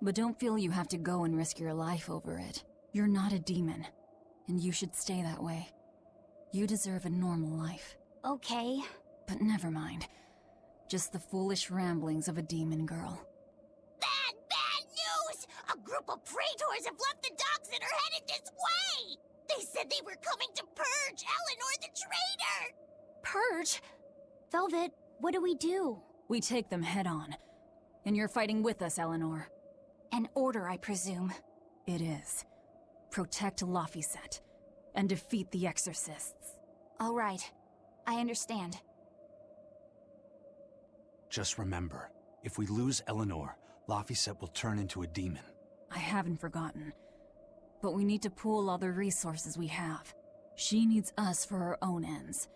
B: But don't feel you have to go and risk your life over it. You're not a demon, and you should stay that way. You deserve a normal life.
K: Okay.
B: But never mind. Just the foolish ramblings of a demon girl.
H: Bad news! A group of praetors have left the docks and are headed this way! They said they were coming to purge Eleanor the traitor!
B: Purge?
K: Velvet, what do we do?
B: We take them head on. And you're fighting with us, Eleanor.
G: An order, I presume.
B: It is. Protect Laphicet, and defeat the Exorcists.
G: All right. I understand.
A: Just remember, if we lose Eleanor, Laphicet will turn into a demon.
B: I haven't forgotten. But we need to pool all the resources we have. She needs us for her own ends,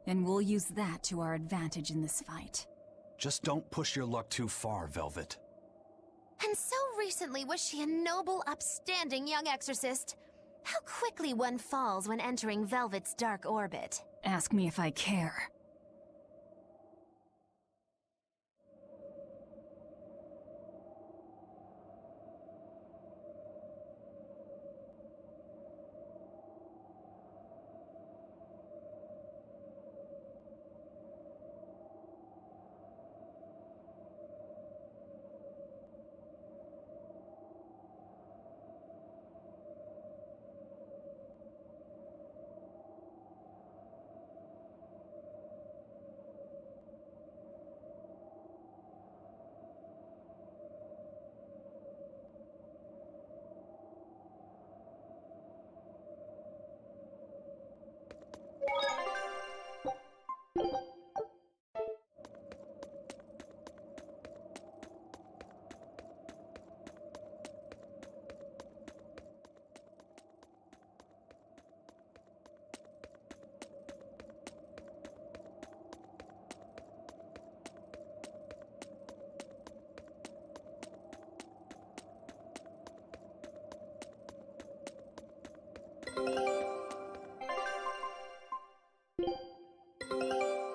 B: and we'll use that to our advantage in this fight.
A: Just don't push your luck too far, Velvet.
C: And so recently was she a noble, upstanding young exorcist. How quickly one falls when entering Velvet's dark orbit.
B: Ask me if I care.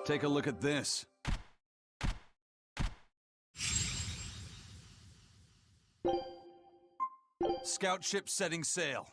A: Take a look at this. Scout ship setting sail.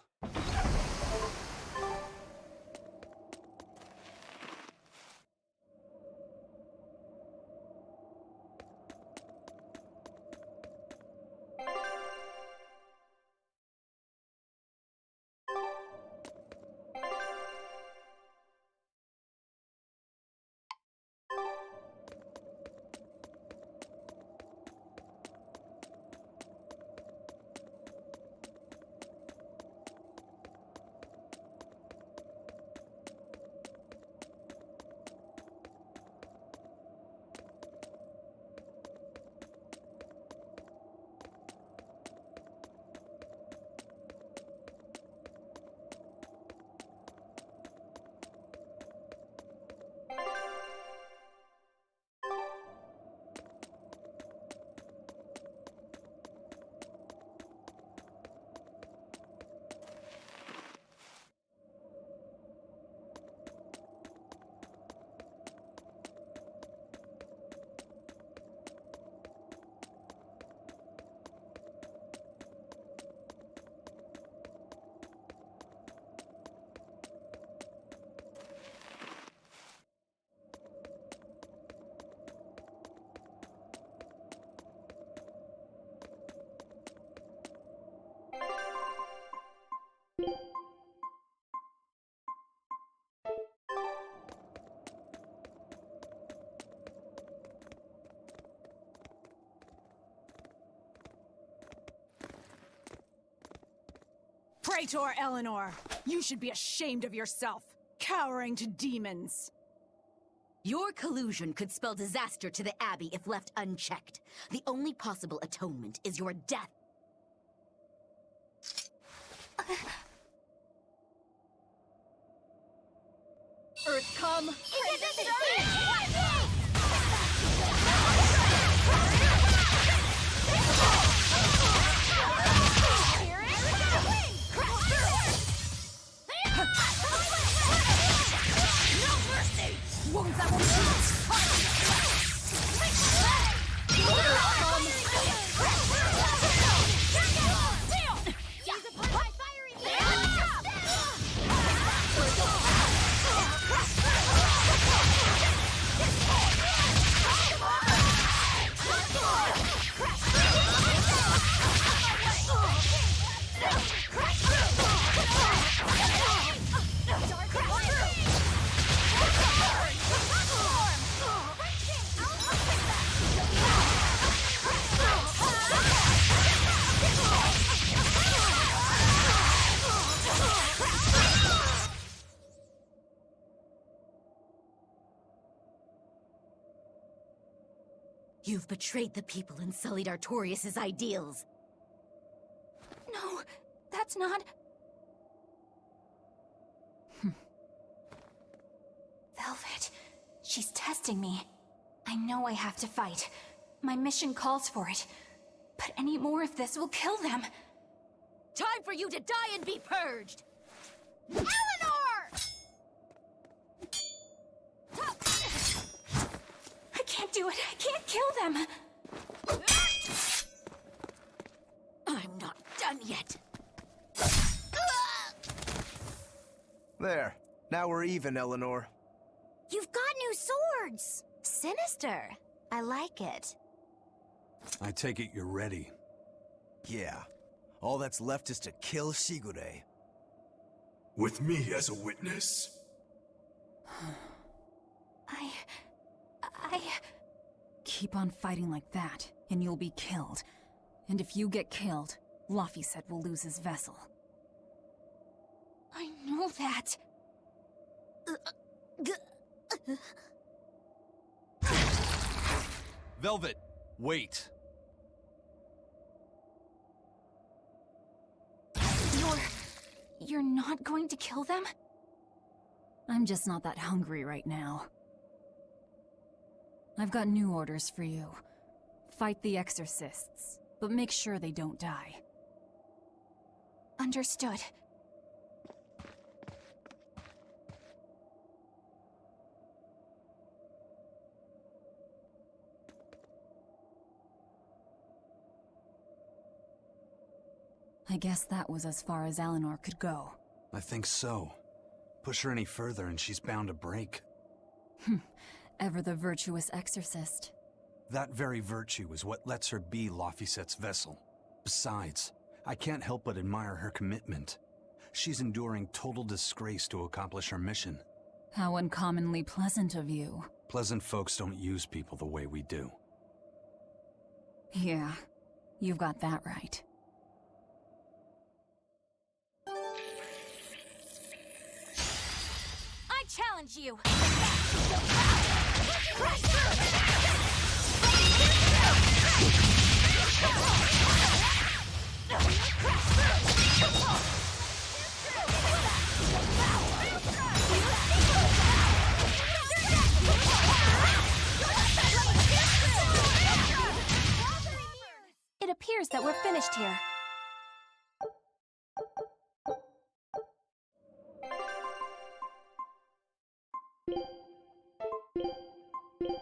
O: Praetor Eleanor, you should be ashamed of yourself, cowering to demons.
P: Your collusion could spell disaster to the Abbey if left unchecked. The only possible atonement is your death.
O: Earth come!
P: You've betrayed the people and sullied Artorias' ideals.
G: No, that's not... Velvet, she's testing me. I know I have to fight. My mission calls for it. But any more of this will kill them.
P: Time for you to die and be purged!
G: Eleanor! I can't do it. I can't kill them.
P: I'm not done yet.
D: There. Now we're even, Eleanor.
K: You've got new swords!
C: Sinister. I like it.
A: I take it you're ready.
D: Yeah. All that's left is to kill Shigure.
N: With me as a witness.
B: Keep on fighting like that, and you'll be killed. And if you get killed, Laphicet will lose his vessel.
G: I know that.
A: Velvet, wait.
G: You're not going to kill them?
B: I'm just not that hungry right now. I've got new orders for you. Fight the exorcists, but make sure they don't die.
G: Understood.
B: I guess that was as far as Eleanor could go.
A: I think so. Push her any further and she's bound to break.
B: Ever the virtuous exorcist.
A: That very virtue is what lets her be Laphicet's vessel. Besides, I can't help but admire her commitment. She's enduring total disgrace to accomplish her mission.
B: How uncommonly pleasant of you.
A: Pleasant folks don't use people the way we do.
B: Yeah, you've got that right.
G: I challenge you!
C: It appears that we're finished here.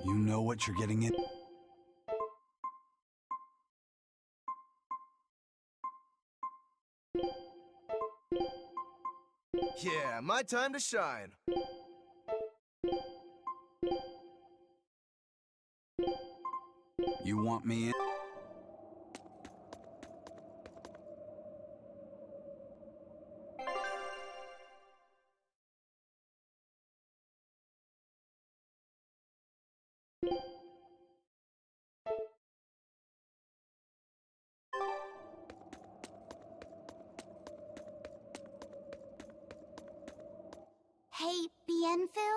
A: You know what you're getting in?
D: Yeah, my time to shine.
A: You want me in?
K: Hey, Bienfu?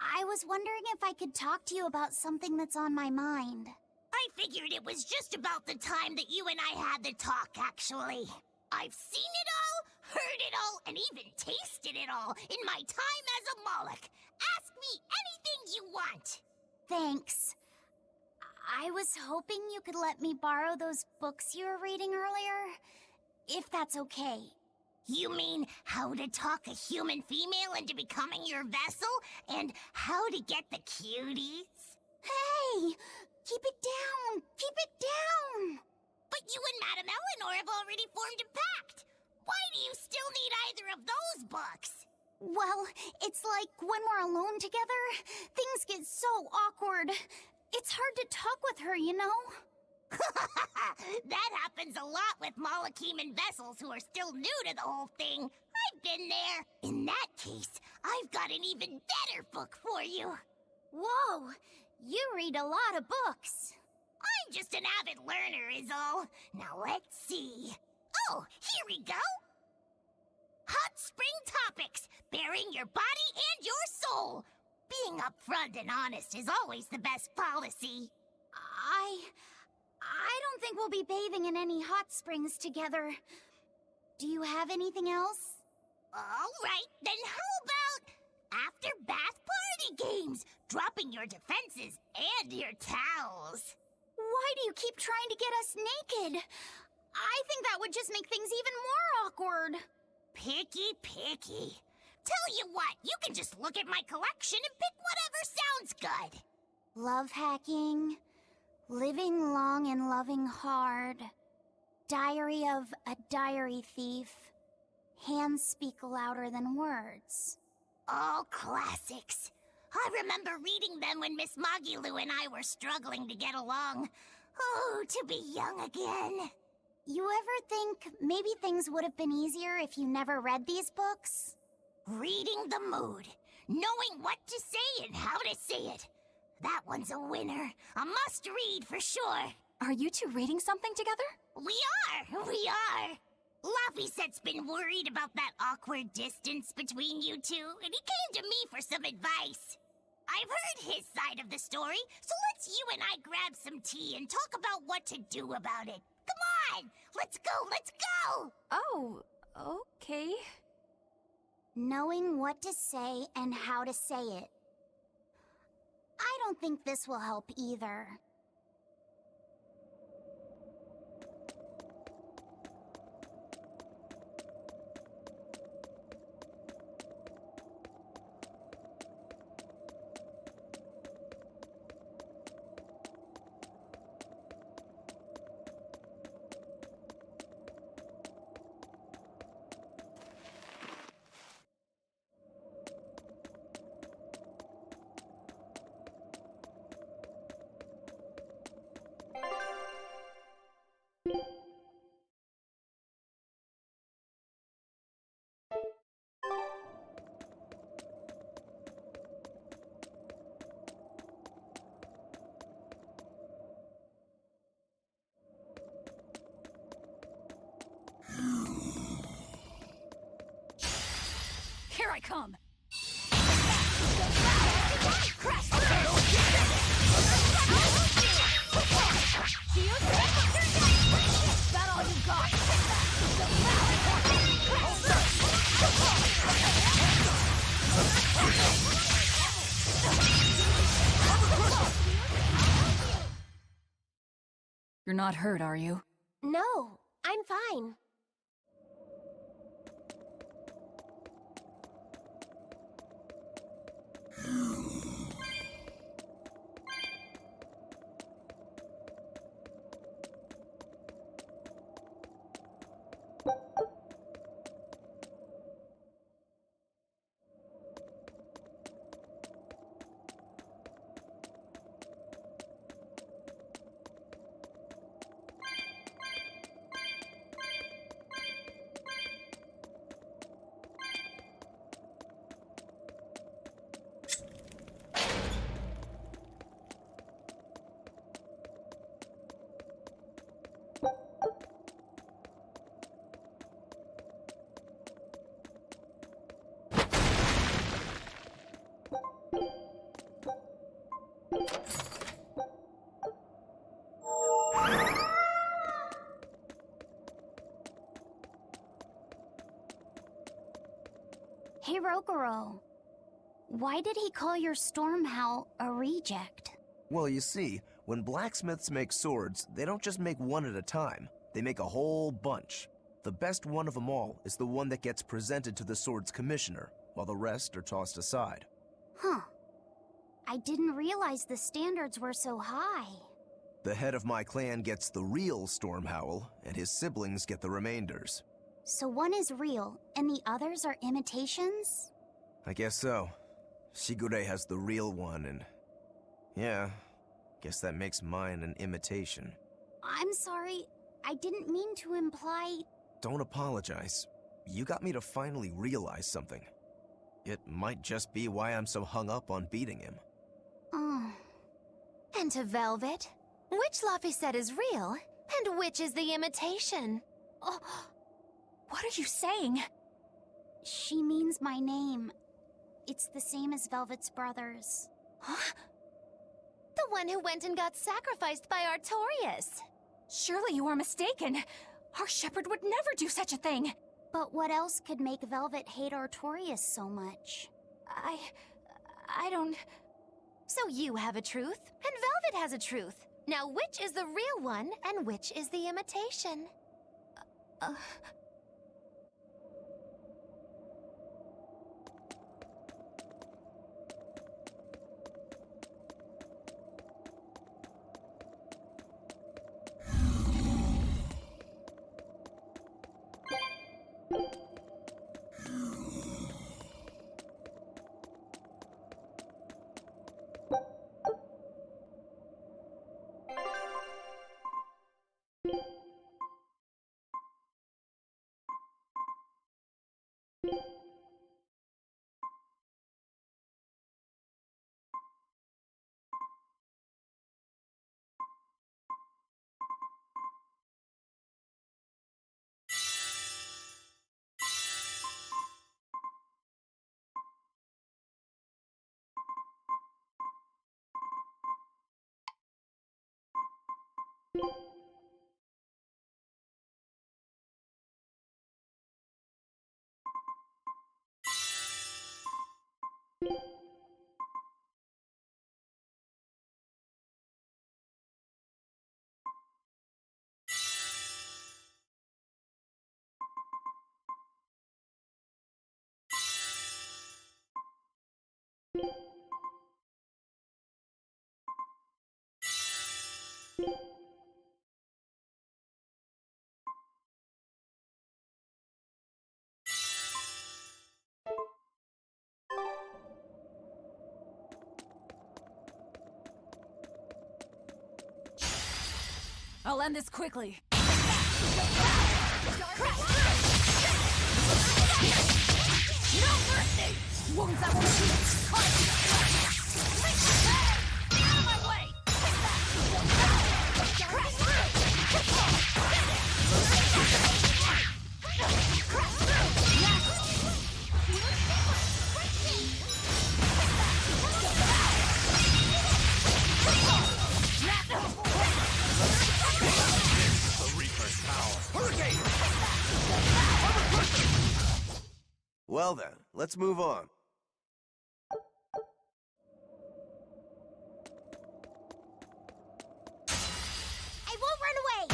K: I was wondering if I could talk to you about something that's on my mind.
H: I figured it was just about the time that you and I had the talk, actually. I've seen it all, heard it all, and even tasted it all in my time as a Moloch. Ask me anything you want.
K: Thanks. I was hoping you could let me borrow those books you were reading earlier, if that's okay.
H: You mean how to talk a human female into becoming your vessel? And how to get the cuties?
K: Hey! Keep it down! Keep it down!
H: But you and Madame Eleanor have already formed a pact. Why do you still need either of those books?
K: Well, it's like when we're alone together, things get so awkward. It's hard to talk with her, you know?
H: That happens a lot with Malachiman vessels who are still new to the whole thing. I've been there. In that case, I've got an even better book for you.
K: Whoa! You read a lot of books.
H: I'm just an avid learner is all. Now let's see. Oh, here we go. Hot Spring Topics, bearing your body and your soul. Being upfront and honest is always the best policy.
K: I don't think we'll be bathing in any hot springs together. Do you have anything else?
H: All right, then how about after bath party games, dropping your defenses and your towels?
K: Why do you keep trying to get us naked? I think that would just make things even more awkward.
H: Picky. Tell you what, you can just look at my collection and pick whatever sounds good.
K: Love hacking, living long and loving hard, diary of a diary thief, hands speak louder than words.
H: All classics. I remember reading them when Miss Magilu and I were struggling to get along. Oh, to be young again.
K: You ever think maybe things would have been easier if you never read these books?
H: Reading the mood. Knowing what to say and how to say it. That one's a winner. A must-read for sure.
G: Are you two reading something together?
H: We are. Laphicet's been worried about that awkward distance between you two, and he came to me for some advice. I've heard his side of the story, so let's you and I grab some tea and talk about what to do about it. Come on! Let's go!
G: Oh, okay.
K: Knowing what to say and how to say it. I don't think this will help either.
O: Here I come! Is that all you got?
B: You're not hurt, are you?
K: No, I'm fine. Hey, Rokuro. Why did he call your storm howl a reject?
D: Well, you see, when blacksmiths make swords, they don't just make one at a time. They make a whole bunch. The best one of them all is the one that gets presented to the sword's commissioner, while the rest are tossed aside.
K: Huh. I didn't realize the standards were so high.
D: The head of my clan gets the real Stormhowl, and his siblings get the remainders.
K: So one is real, and the others are imitations?
D: I guess so. Shigure has the real one, and... yeah, guess that makes mine an imitation.
K: I'm sorry, I didn't mean to imply...
D: Don't apologize. You got me to finally realize something. It might just be why I'm so hung up on beating him.
K: Oh.
C: And to Velvet, which Laphicet is real, and which is the imitation?
G: Oh, what are you saying?
K: She means my name. It's the same as Velvet's brothers.
C: Huh? The one who went and got sacrificed by Artorias.
G: Surely you are mistaken. Our shepherd would never do such a thing.
K: But what else could make Velvet hate Artorias so much?
G: I don't...
C: So you have a truth, and Velvet has a truth. Now which is the real one, and which is the imitation?
B: I'll end this quickly.
G: No mercy! Wounds that will heal! Out of my way!
D: Well then, let's move on.
K: I won't run away!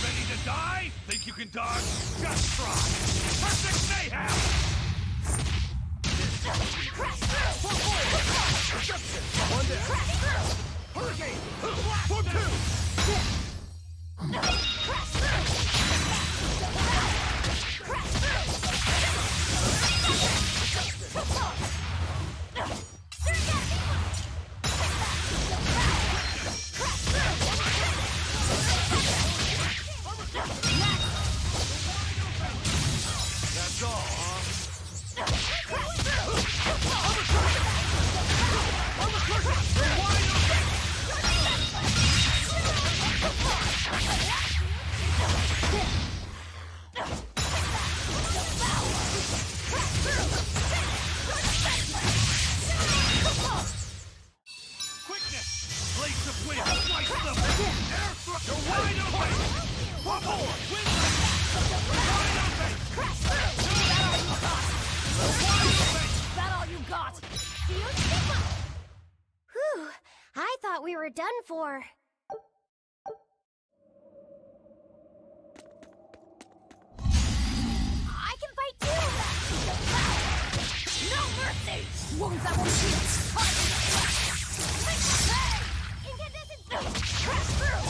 F: Ready to die? Think you can dodge? Just try! Perfect mayhem! Reception! One down! Hurricane! Form That's all, huh?
K: we're done for. I can fight too!
H: No mercy!
K: Wounds that won't heal!
H: Incandescent crash through!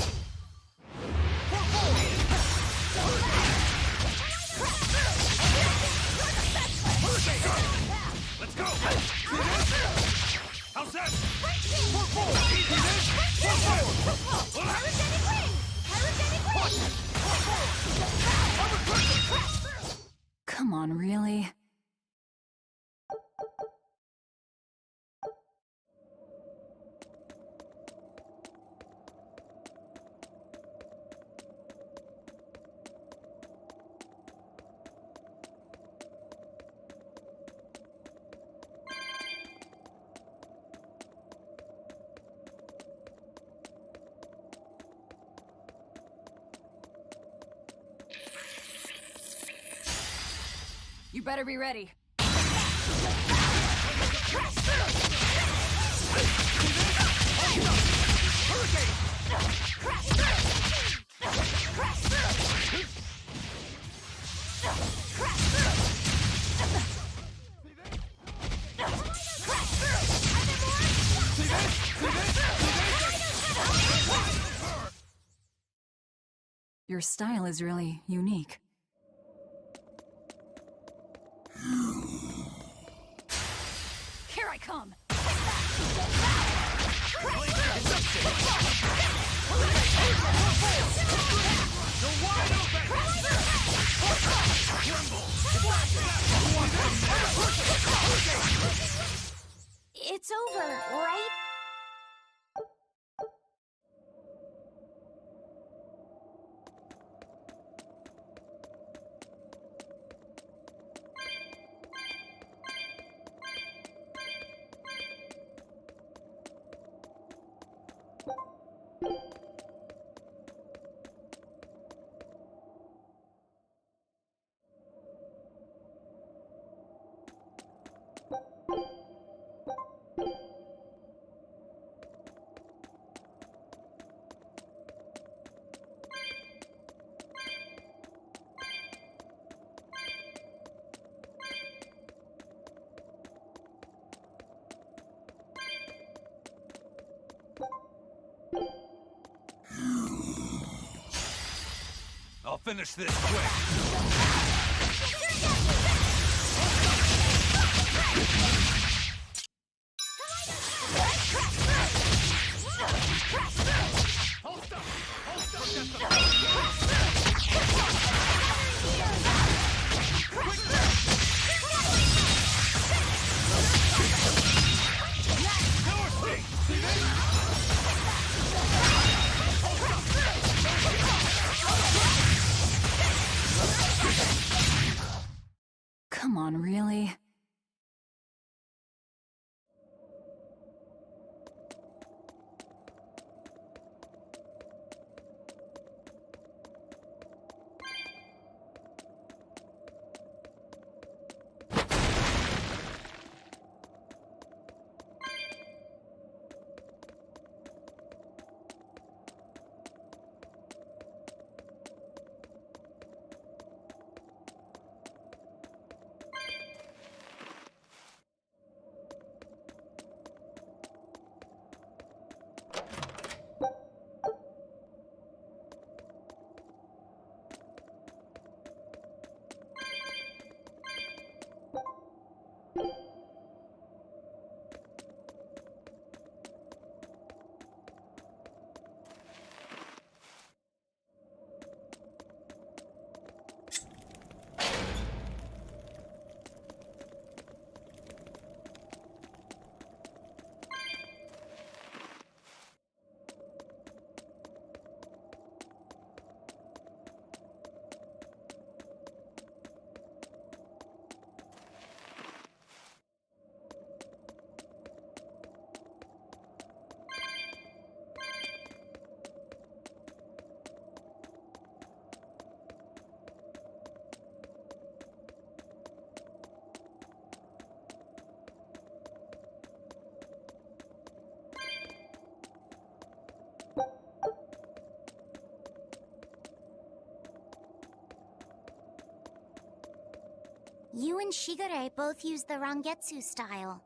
F: Let's go! How's that?
H: Pyrogenic ring! Pyrogenic ring!
B: Come on, really? You better be ready. Your style is really unique.
O: Here I come!
K: It's over, right?
F: I'll finish this quick.
B: Come on, really?
K: You and Shigure both use the Rangetsu style.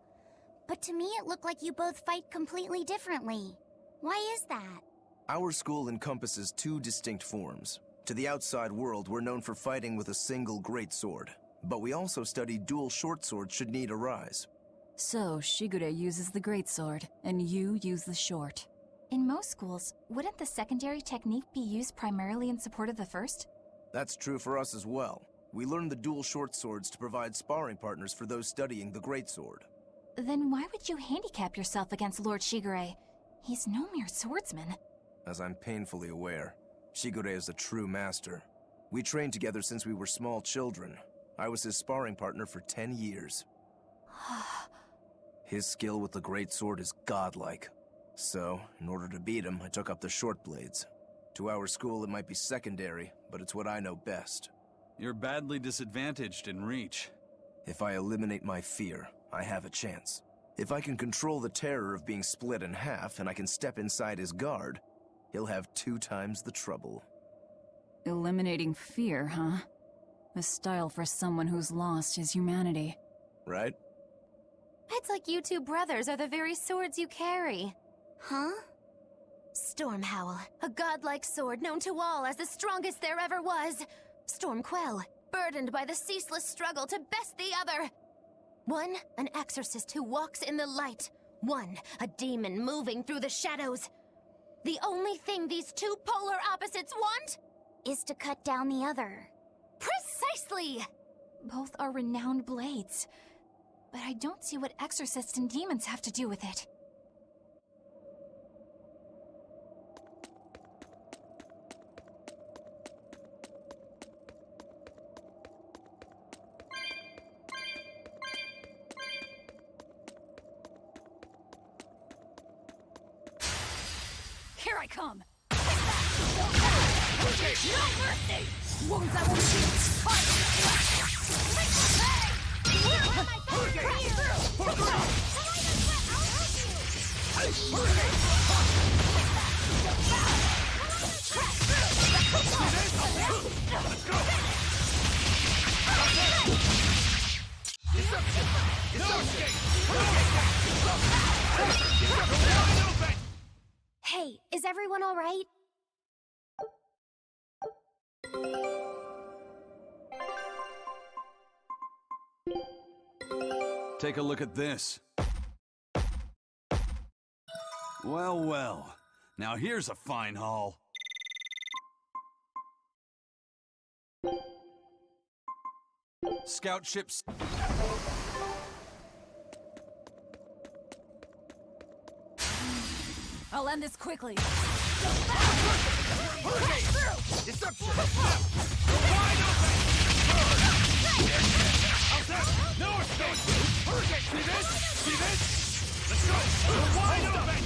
K: But to me it looked like you both fight completely differently. Why is that?
D: Our school encompasses two distinct forms. To the outside world, we're known for fighting with a single greatsword. But we also study dual short swords should need arise.
B: So, Shigure uses the greatsword, and you use the short.
G: In most schools, wouldn't the secondary technique be used primarily in support of the first?
D: That's true for us as well. We learn the dual short swords to provide sparring partners for those studying the greatsword.
G: Then why would you handicap yourself against Lord Shigure? He's no mere swordsman.
D: As I'm painfully aware, Shigure is a true master. We trained together since we were small children. I was his sparring partner for 10 years. His skill with the greatsword is godlike. So, in order to beat him, I took up the short blades. To our school, it might be secondary, but it's what I know best.
A: You're badly disadvantaged in reach.
D: If I eliminate my fear, I have a chance. If I can control the terror of being split in half and I can step inside his guard, he'll have 2 times the trouble.
B: Eliminating fear, huh? A style for someone who's lost his humanity.
D: Right?
C: It's like you two brothers are the very swords you carry.
K: Huh?
C: Stormhowl, a godlike sword known to all as the strongest there ever was. Stormquell, burdened by the ceaseless struggle to best the other. One, an exorcist who walks in the light. One, a demon moving through the shadows. The only thing these two polar opposites want
K: is to cut down the other.
C: Precisely!
G: Both are renowned blades. But I don't see what exorcists and demons have to do with it.
B: Here I come!
F: No mercy!
B: Wounds I won't heal!
F: Let's go! Deception! No escape! Wide open!
K: Hey, is everyone all right?
A: Take a look at this. Well, well. Now here's a fine haul. Scout ships.
B: I'll end this quickly.
F: Deception! Go wide open! No escape! Hurricane! See this? See this? Let's go! Go wide open!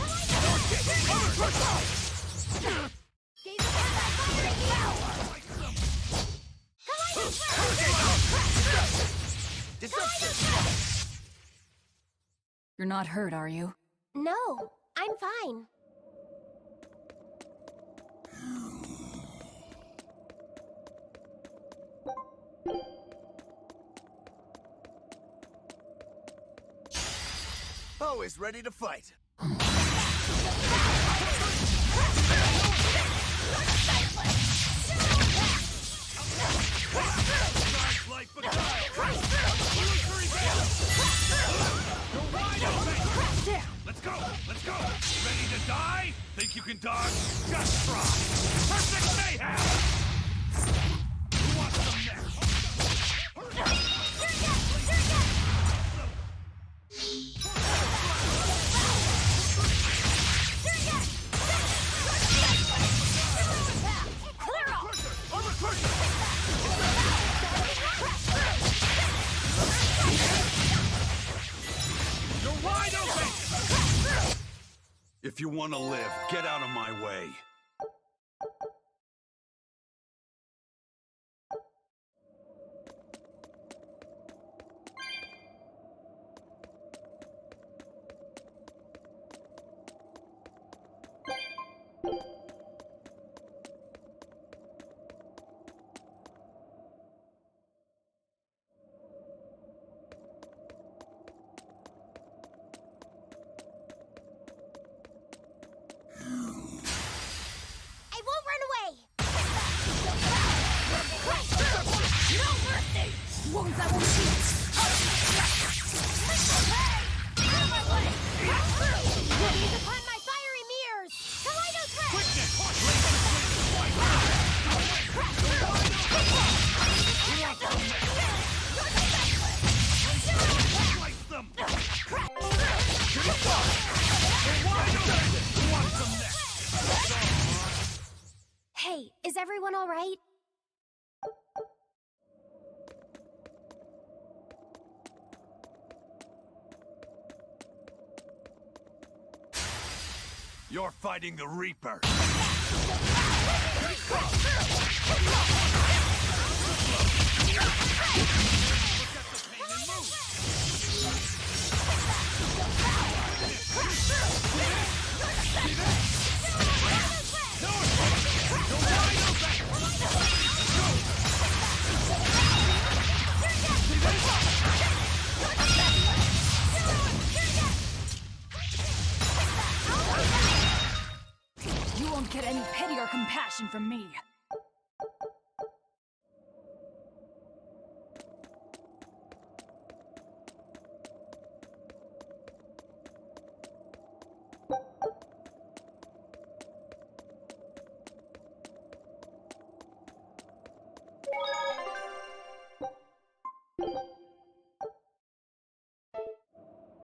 F: Deception!
B: You're not hurt, are you?
K: No, I'm fine.
E: Always ready to fight.
F: Like beguile! Go wide open! Let's go! Let's go! Ready to die? Think you can dodge? Just try! Perfect mayhem! Who wants some next?
A: If you want to live, get out of my way.
F: Slice them! Want some next?
K: Hey, is everyone all right?
F: You're fighting the Reaper.
O: You won't get any pity or compassion from me.